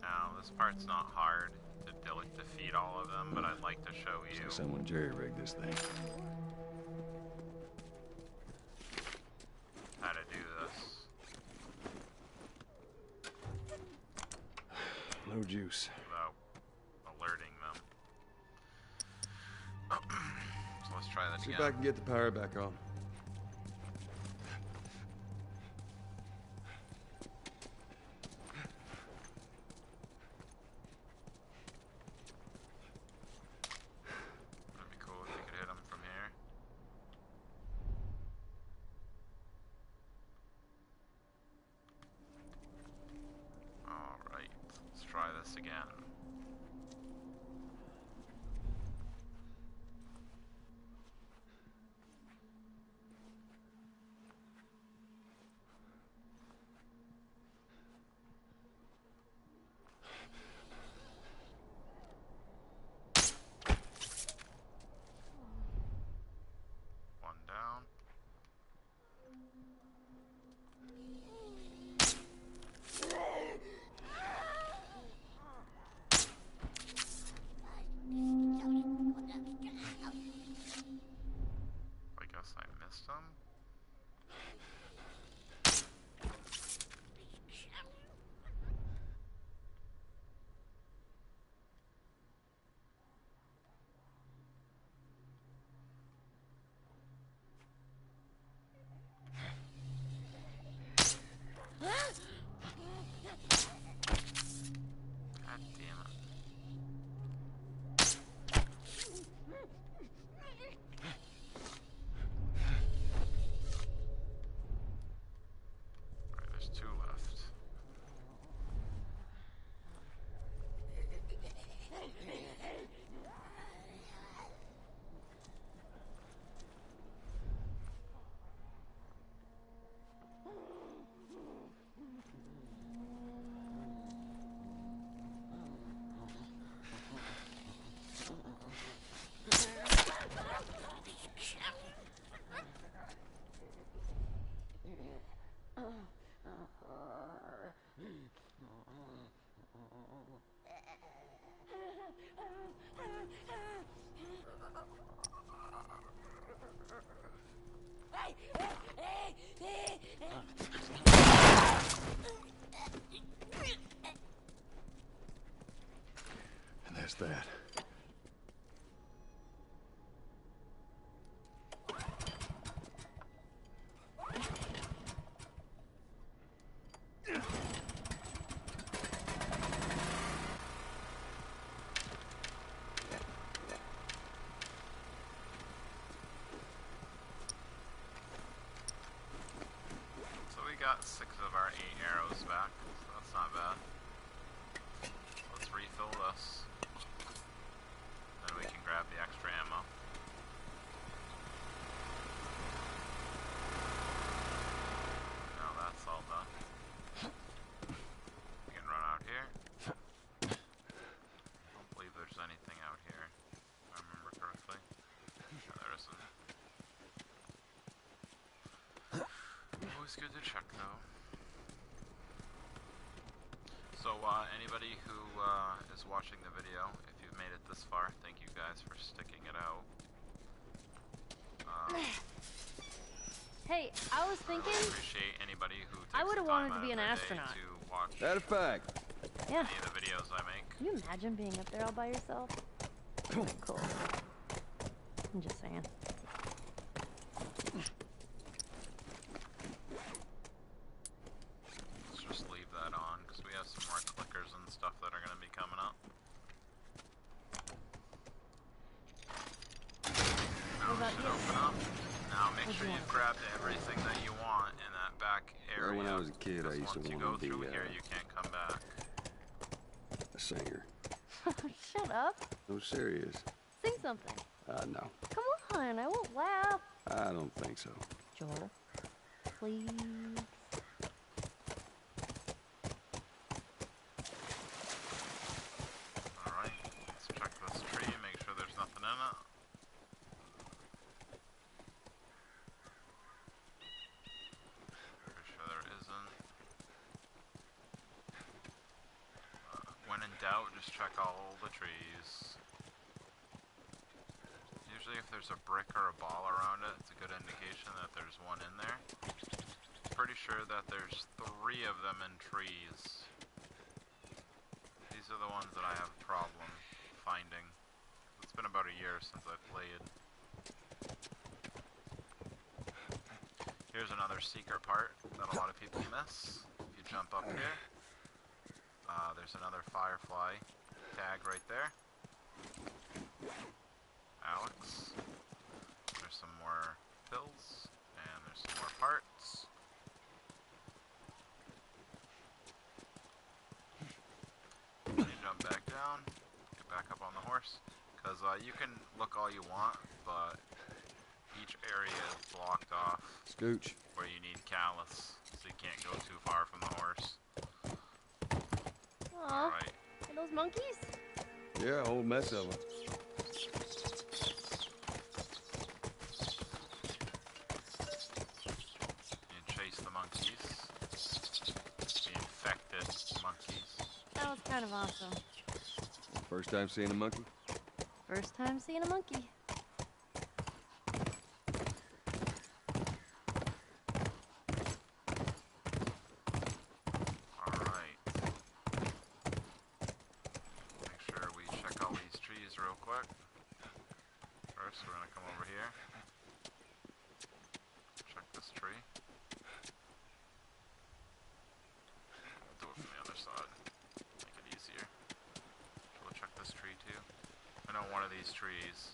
Now, this part's not hard to defeat all of them, but I'd like to show you. Looks like someone jerry-rigged this thing. How to do this No juice. without alerting them. So let's try that See again. if I can get the power back on. That'd be cool if you could hit them from here. Alright, let's try this again. One down. I guess I missed him. And that's that. So we got 6 of our 8 arrows back, so that's not bad. Let's refill this. Then we can grab the extra ammo. Now that's all done. We can run out here. I don't believe there's anything out here, if I remember correctly. No, there isn't. Always good to check, though. So, anybody who is watching the video, if you've made it this far, thank you guys for sticking it out. Hey, I was thinking. I appreciate anybody who takes I would have the time wanted to out be of an their day astronaut. to watch That a fact. Yeah. any of the videos I make. Can you imagine being up there all by yourself? Cool. I'm just saying. Let's just leave that on because we have some more clickers and stuff that are going to be coming up. Now we should open up. Now make sure you've grabbed everything that you want in that back area. Well, when I was a kid, I used to once you want go to be through here, you can't come back. a singer. Shut up. No, serious. Sing something. No. Come on, I won't laugh. I don't think so. Joel, please. Alright, let's check this tree, make sure there's nothing in it. Pretty sure there isn't. When in doubt, just check all the trees. Usually if there's a brick or a ball around it, it's a good indication that there's one in there. Pretty sure that there's 3 of them in trees. These are the ones that I have a problem finding. It's been about a year since I played. Here's another secret part that a lot of people miss. If you jump up here, there's another Firefly tag right there. Alex. There's some more pills, and there's some more parts. You jump back down, get back up on the horse, because you can look all you want, but each area is blocked off. Scooch. Where you need callus, so you can't go too far from the horse. Aw, Alright. are those monkeys? Yeah, a whole mess of them. You chase the monkeys. The infected monkeys. That was kind of awesome. First time seeing a monkey? First time seeing a monkey. Alright. Make sure we check all these trees real quick. First, we're gonna come over here. Check this tree. Do it from the other side. Make it easier. We'll check this tree too. I know one of these trees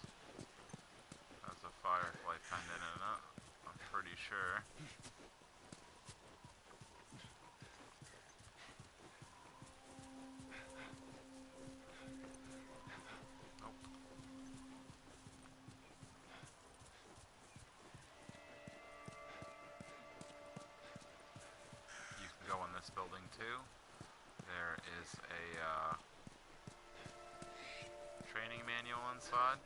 has a firefly pendant in it. I'm pretty sure. You can go in this building too. There is a training manual inside.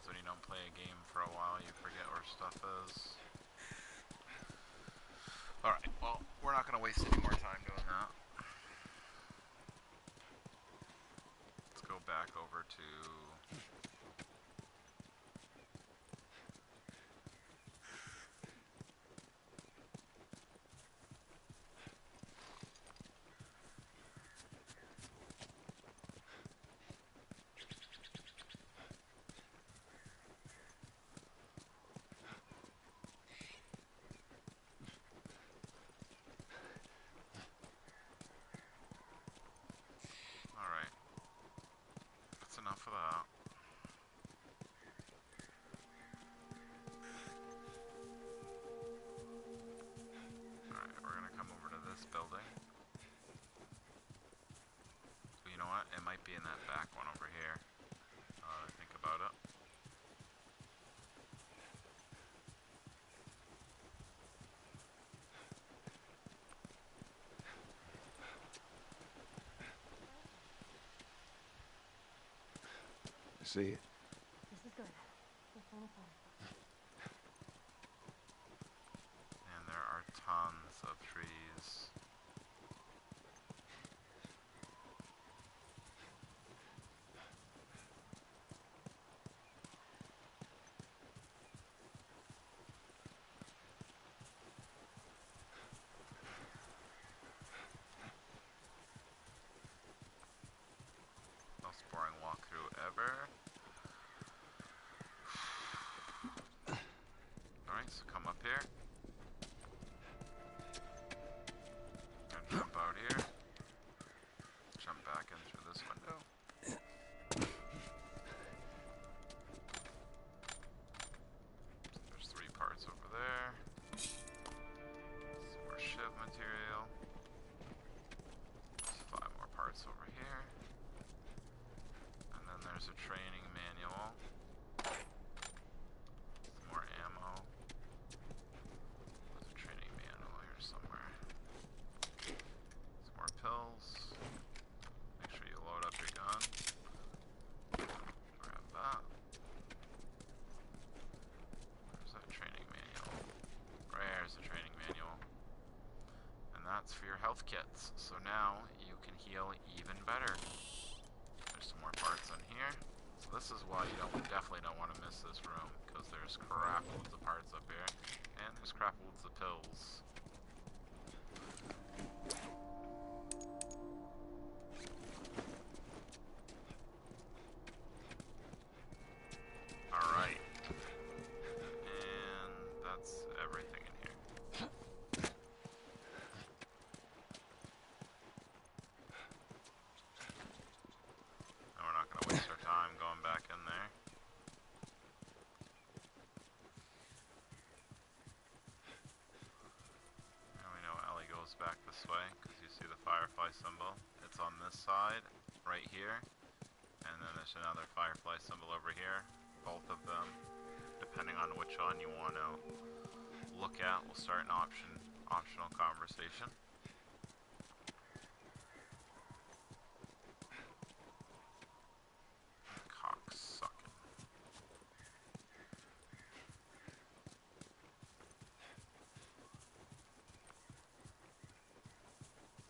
happens when you don't play a game for a while. You forget where stuff is. Alright, well, we're not going to waste any more time doing that. Let's go back over to... Alright. That's enough of that. Alright, we're gonna come over to this building. But you know what? It might be in that back one over here. Think about it. I see it. This is good. We'll find a fire. And there are tons of trees. Most boring walkthrough ever. Alright, so come up here. And jump out here. Jump back in through this window. There's 3 parts over there. Some more shiv material. There's 5 more parts over here. And then there's a training manual. Some more ammo. There's a training manual here somewhere. Some more pills. Make sure you load up your gun. Grab that. Where's that training manual? Where's the training manual? And that's for your health kits. So now you can heal even better. There's some more parts in here. So this is why you definitely don't want to miss this room, because there's crap loads of parts up here, and there's crap loads of pills. Alright. And that's everything in here. And we're not going to waste our time going back in there. And we know Ellie goes back this way, because you see the firefly symbol. It's on this side, right here. And then there's another firefly symbol over here. Both of them, depending on which one you want to look at, will start an optional conversation. Cocksucking.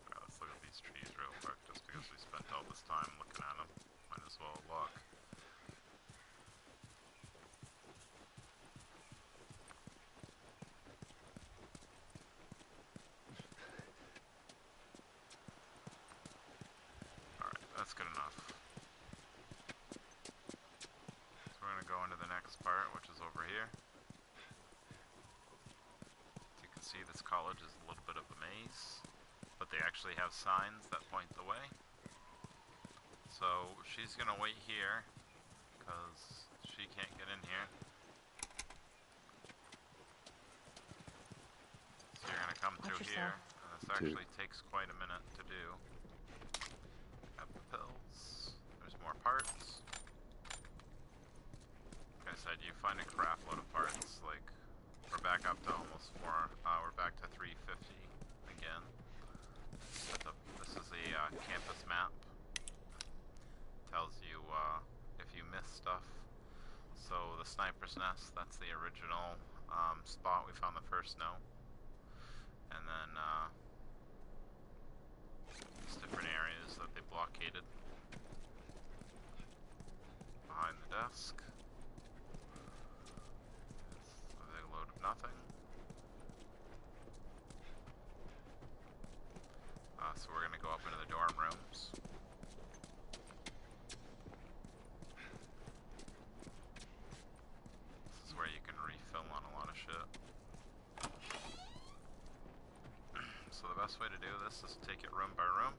Alright, let's look at these trees real quick, just because we spent all this time looking at them. Might as well look. Alright, that's good enough. So we're going to go into the next part, which is over here. As you can see, this college is a little bit of a maze, but they actually have signs that point the way. So she's going to wait here, because she can't get in here. So you're going to come through here, and this actually takes quite a minute to do. Have the pills. There's more parts. Like I said, you find a crap load of parts. Like, we're back up to almost 4. We're back to 350 again. But this is a campus map. Tells you if you miss stuff. So the sniper's nest, that's the original spot we found the first note. And then there's different areas that they blockaded. Behind the desk. It's a big load of nothing. So we're gonna go up into the dorm rooms. This is where you can refill on a lot of shit. So the best way to do this is take it room by room.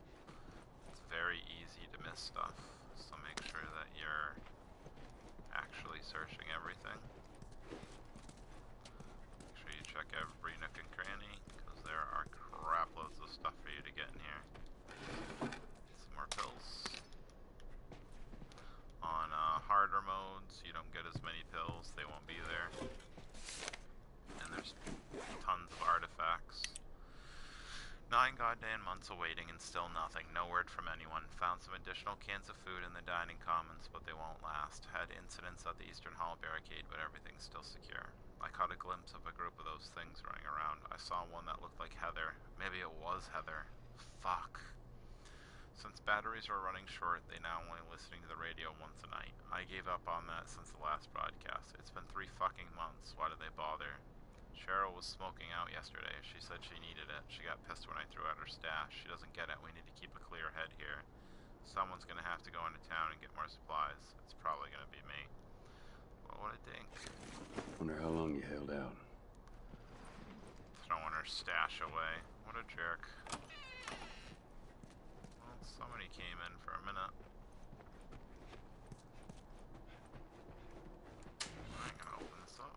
It's very easy to miss stuff, so make sure that you're actually searching everything. Make sure you check every nook and cranny, because there are crap loads of stuff for you to get in here. Some more pills. On harder modes, you don't get as many pills, they won't be there. And there's tons of artifacts. 9 goddamn months of waiting and still nothing. No word from anyone. Found some additional cans of food in the dining commons, but they won't last. Had incidents at the Eastern Hall barricade, but everything's still secure. I caught a glimpse of a group of those things running around. I saw one that looked like Heather. Maybe it was Heather. Fuck. Since batteries are running short, they now only listening to the radio once a night. I gave up on that since the last broadcast. It's been 3 fucking months. Why did they bother? Cheryl was smoking out yesterday. She said she needed it. She got pissed when I threw out her stash. She doesn't get it. We need to keep a clear head here. Someone's gonna have to go into town and get more supplies. It's probably gonna be me. What would I think? Wonder how long you held out. Throwing her stash away. What a jerk. Well, somebody came in for a minute. I'm gonna open this up.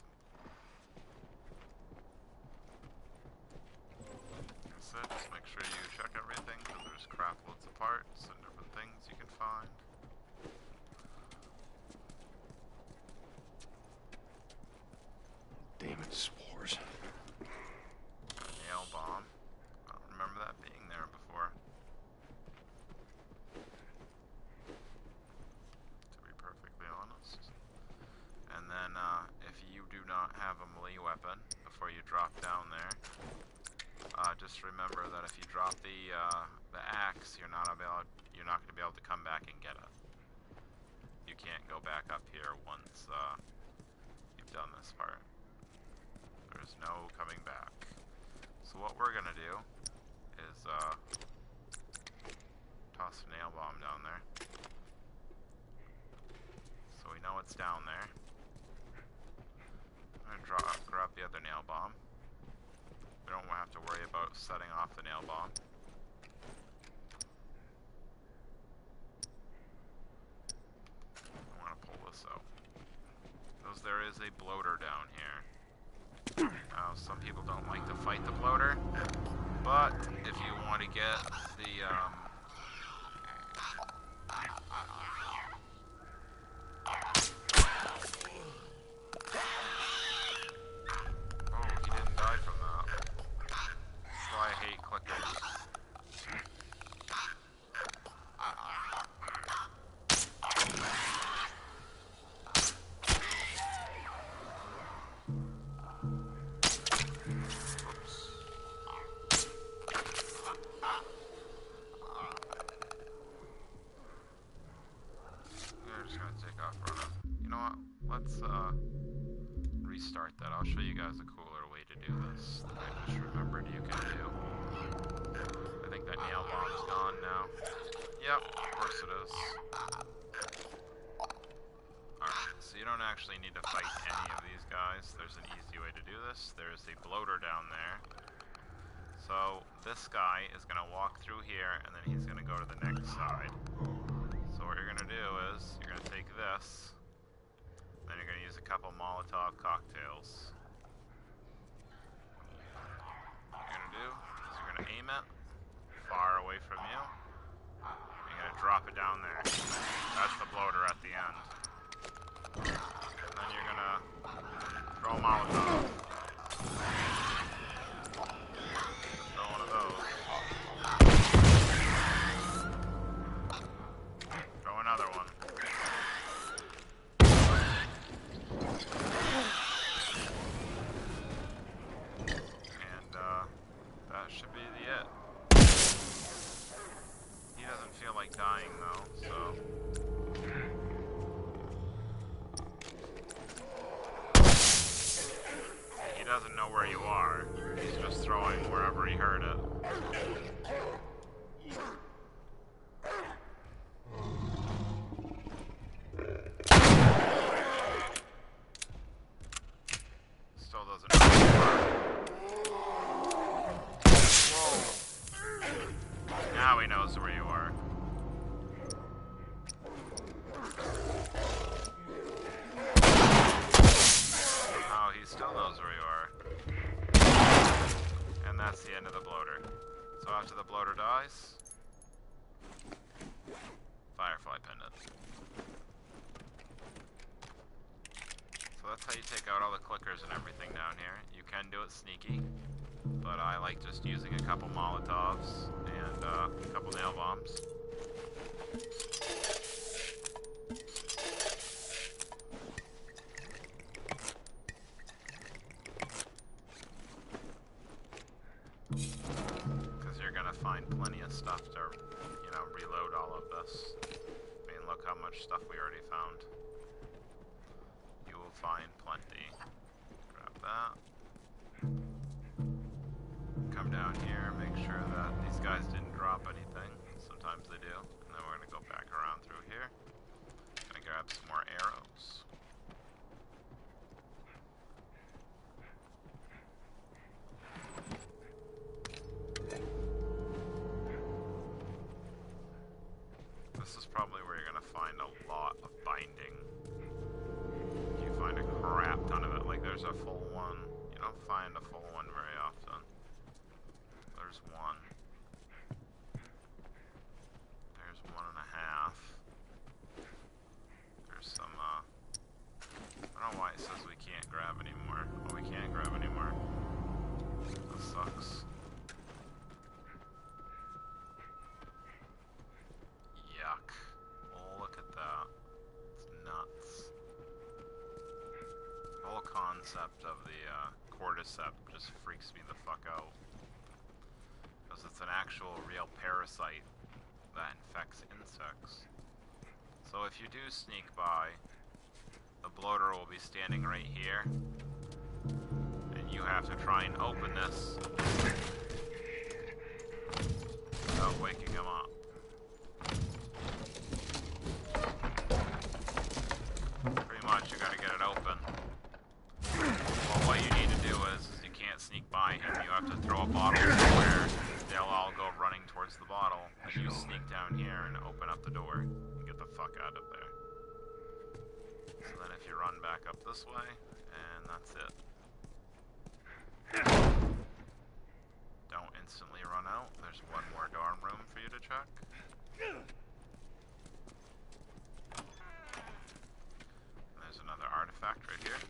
Like I said, just make sure you check everything, because there's crap loads of parts and different things you can find. Damn it, spores. Nail bomb. I don't remember that being there before. To be perfectly honest. And then, if you do not have a melee weapon before you drop down there, just remember that if you drop the axe, you're not going to be able to come back and get it. You can't go back up here once you've done this part. There's no coming back. So what we're gonna do is toss a nail bomb down there. So we know it's down there. I'm gonna grab the other nail bomb. We don't have to worry about setting off the nail bomb. I want to pull this out. Because there is a bloater down here. Some people don't like to fight the bloater, but if you want to get the oh, he didn't die from that. That's why I hate clickers. Let's restart that. I'll show you guys a cooler way to do this that I just remembered you can do. I think that nail bomb's gone now. Yep, of course it is. Alright, so you don't actually need to fight any of these guys. There's an easy way to do this. There's a bloater down there. So this guy is going to walk through here and then he's going to go to the next side. So what you're going to do is you're going to take this. Then you're going to use a couple Molotov cocktails. What you're going to do is you're going to aim it far away from you. You're going to drop it down there. That's the bloater at the end. And then you're going to throw a Molotov. Throw one of those. Throw another one. doesn't know where you are. He's just throwing wherever he heard it. Still doesn't know where you are. Whoa. Now he knows where you are. Oh, he still knows where you are. And that's the end of the bloater. So after the bloater dies, Firefly pendant. So that's how you take out all the clickers and everything down here. You can do it sneaky, but I like just using a couple Molotovs and a couple nail bombs. Because you're gonna find plenty of stuff to, you know, reload all of this. I mean, look how much stuff we already found. You will find plenty. Grab that. Come down here, make sure that these guys didn't drop anything. Sometimes they do. And then we're gonna go back around through here. Gonna grab some more arrows. This is probably where you're gonna find a lot of binding. You find a crap ton of it. Like there's a full one. You don't find a full one very often. There's one. There's 1.5. There's some, I don't know why it says we can't grab anymore. Oh, we can't grab anymore. That sucks. Yuck. Oh, look at that. It's nuts. The whole concept of the cordyceps just freaks me the fuck out. Because it's an actual real parasite that infects insects. So if you do sneak by, the bloater will be standing right here. And you have to try and open this without waking him up. Pretty much, you gotta get it open. Well, what you need to do is you can't sneak by him. You have to throw a bottle somewhere. They'll all go running towards the bottle, and you sneak down here and open up the door and get the fuck out of there. So then if you run back up this way, and that's it. Don't instantly run out. There's one more dorm room for you to check. There's another artifact right here.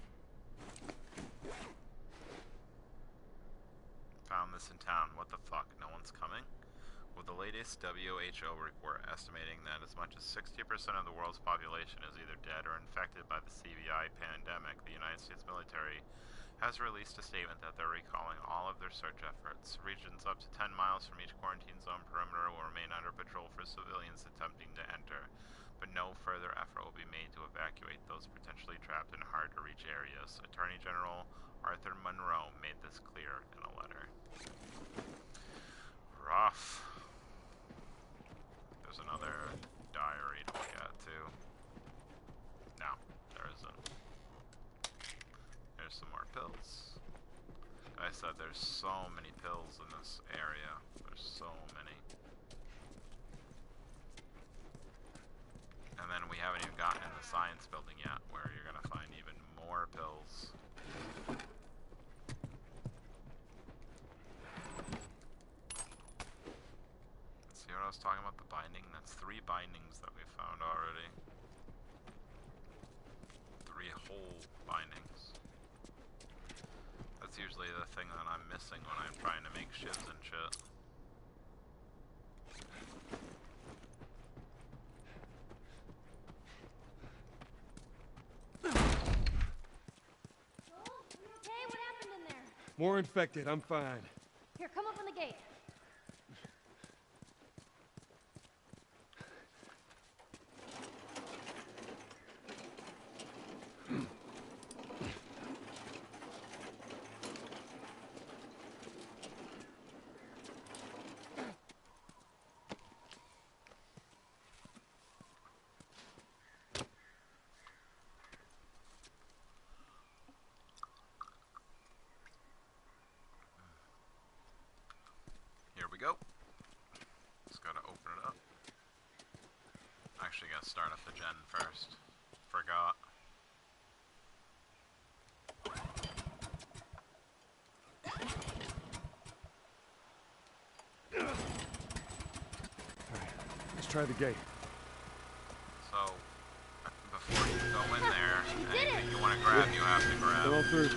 Found this in town. What the fuck? No one's coming? With the latest WHO report estimating that as much as 60% of the world's population is either dead or infected by the CVI pandemic, the United States military has released a statement that they're recalling all of their search efforts. Regions up to 10 miles from each quarantine zone perimeter will remain under patrol for civilians attempting to enter, but no further effort will be made to evacuate those potentially trapped in hard-to-reach areas. Attorney General Arthur Monroe made this clear in a letter. Rough. There's another diary to look at, too. No, there isn't. There's some more pills. I said there's so many pills in this area. There's so many. And then we haven't even gotten in the science building yet, where you're gonna find even more pills. See what I was talking about, the binding? That's 3 bindings that we found already. 3 whole bindings. That's usually the thing that I'm missing when I'm trying to make shivs and shit. Okay, what happened in there? More infected, I'm fine. Here, come open the gate. go. Just gotta open it up. Actually, gotta start up the gen first. Forgot. Let's try the gate. So, before you go in there, anything you want to grab, you have to grab. Come on through. I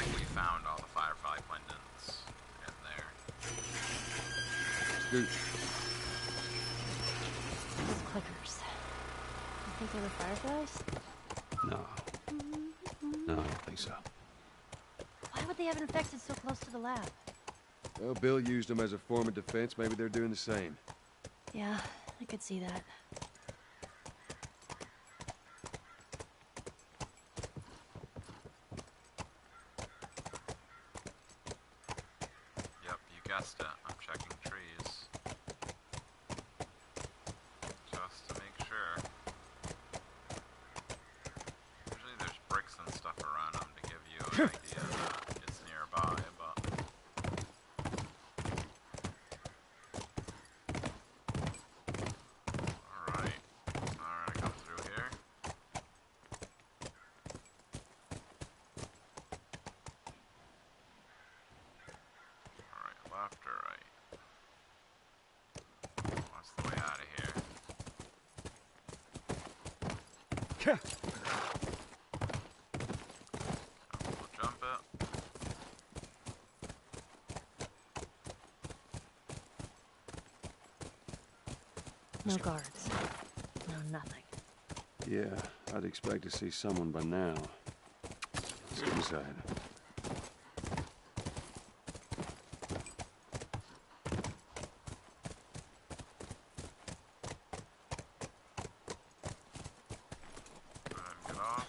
think we found all the Firefly pendants in there. Scoot. Those clickers. You think they were fireflies? No. No, I don't think so. Why would they have infected so close to the lab? Well, Bill used them as a form of defense. Maybe they're doing the same. Yeah, I could see that. Yep, you guessed it. I'm checking trees. Just to make sure. Usually there's bricks and stuff around them to give you an idea that it's nearby, but... Alright. Alright, come through here. Alright, left or right? What's the way out of here? We'll jump it. No guards. No nothing. Yeah, I'd expect to see someone by now. Let's get inside. Get off.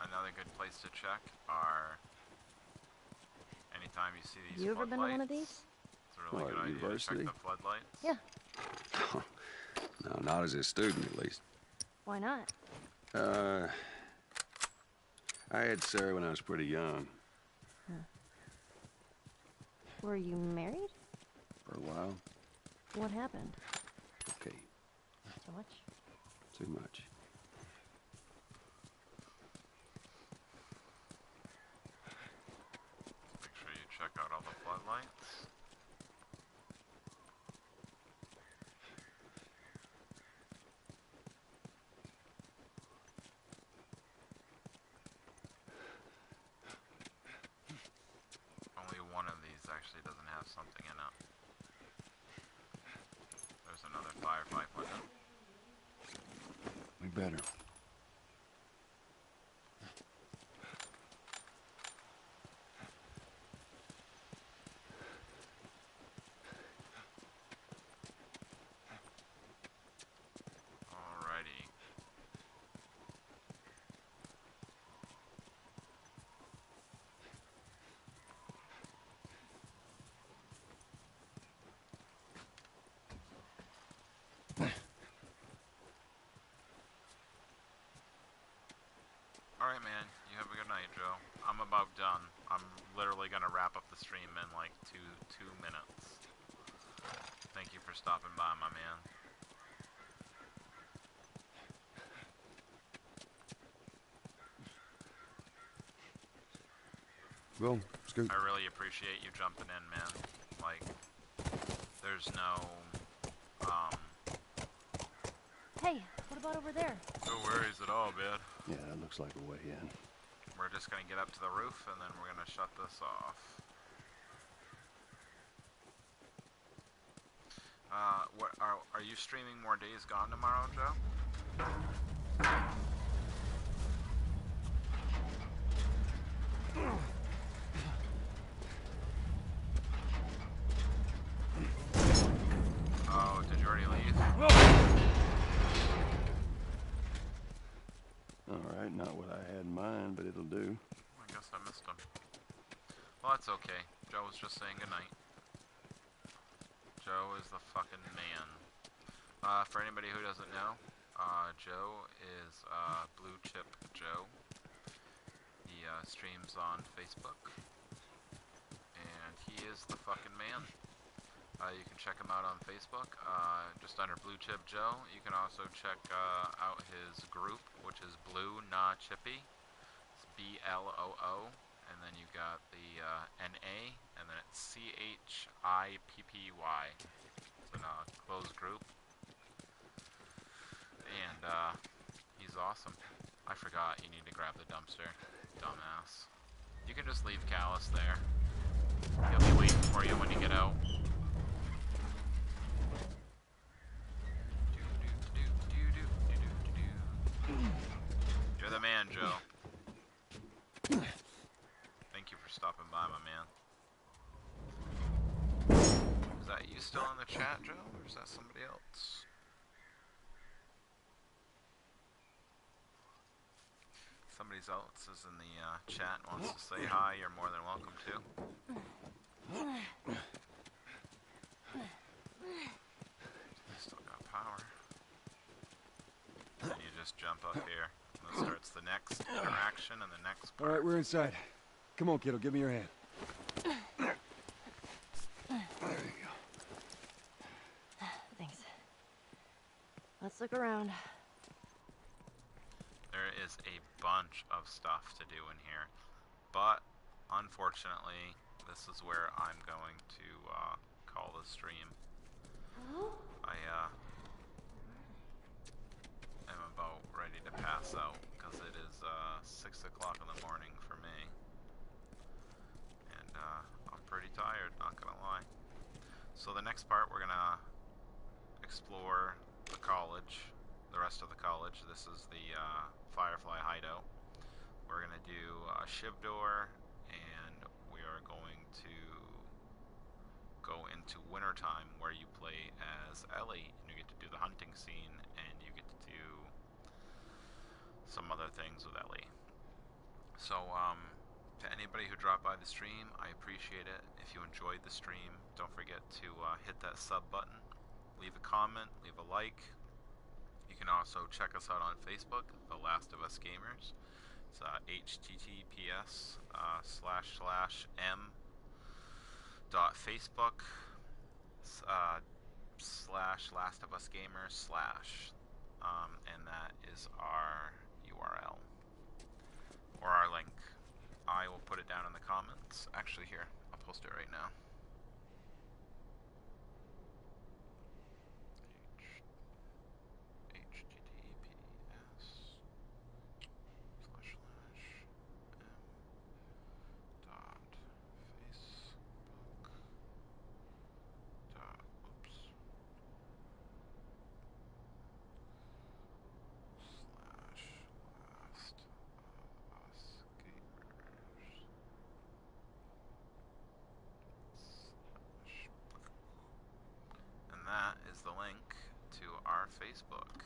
Another good place to check are anytime you see these You ever been to one of floodlights, these? it's a really What, good idea to university? check the floodlights. Yeah. No, not as a student, at least. Why not? I had Sarah when I was pretty young. Were you married? For a while. What happened? Okay, So much? too much. Make sure you check out all the floodlights. Only one of these actually doesn't have something in it. There's another Firefly pendant. We better. Alrighty. Alright, man. You have a good night, Joe. I'm about done. I'm literally gonna wrap up the stream in like two minutes. Thank you for stopping by, my man. Well, Scoot. I really appreciate you jumping in, man. Like, there's no, Hey, what about over there? no worries at all, man. Yeah, that looks like a way in. We're just gonna get up to the roof and then we're gonna shut this off. What are you streaming more Days Gone tomorrow, Joe? Oh, did you already leave? Alright, not what I had in mind, but it'll do. I guess I missed him. Well, that's okay. Joe was just saying goodnight. Joe is the fucking man. For anybody who doesn't know, Joe is Blue Chip Joe. He the streams on Facebook, and he is the fucking man. You can check him out on Facebook, just under Blue Chip Joe. You can also check out his group, which is Blue Nah Chippy. It's BLOO, and then you got the NA, and then it's CHIPPY. It's in a closed group, and he's awesome. I forgot you need to grab the dumpster, dumbass. You can just leave Callus there. He'll be waiting for you when you get out. You're the man, Joe. Thank you for stopping by, my man. Is that you still in the chat, Joe, or is that somebody else? Somebody else is in the chat and wants to say hi. You're more than welcome to. Still got power. And you just jump up here. And that starts the next interaction and the next part. Alright, we're inside. Come on, kiddo, give me your hand. There you go. Thanks. Let's look around. There is a bunch of stuff to do in here, but unfortunately, this is where I'm going to call the stream. I am about ready to pass out because it is 6 o'clock in the morning for me, and I'm pretty tired, not gonna lie. So the next part, we're gonna explore the college. The rest of the college. This is the Firefly hideout. We're gonna do Shivdor, and we are going to go into wintertime where you play as Ellie, and you get to do the hunting scene, and you get to do some other things with Ellie. So, to anybody who dropped by the stream, I appreciate it. If you enjoyed the stream, don't forget to hit that sub button, leave a comment, leave a like. You can also check us out on Facebook, The Last of Us Gamers. It's https://m.facebook/Last of Us Gamers/ and that is our URL or our link. I will put it down in the comments. Actually, here, I'll post it right now. That is the link to our Facebook.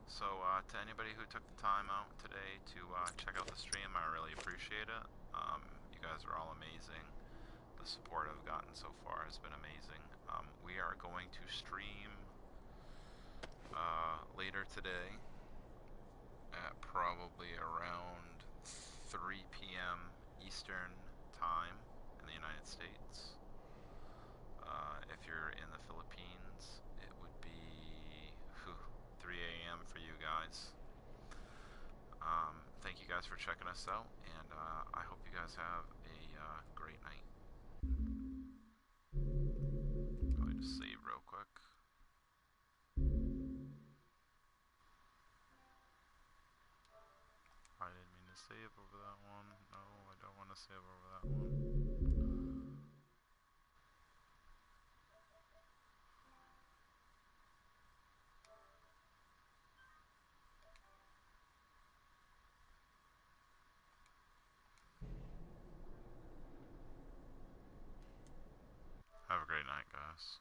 So to anybody who took the time out today to check out the stream, I really appreciate it. You guys are all amazing. The support I've gotten so far has been amazing. We are going to stream later today at probably around 3 p.m. Eastern time in the United States. If you're in the Philippines, it would be 3 a.m. for you guys. Thank you guys for checking us out, and I hope you guys have a great night. Let me just save real quick. I didn't mean to save over that one. No, I don't want to save over that one. Have a great night, guys.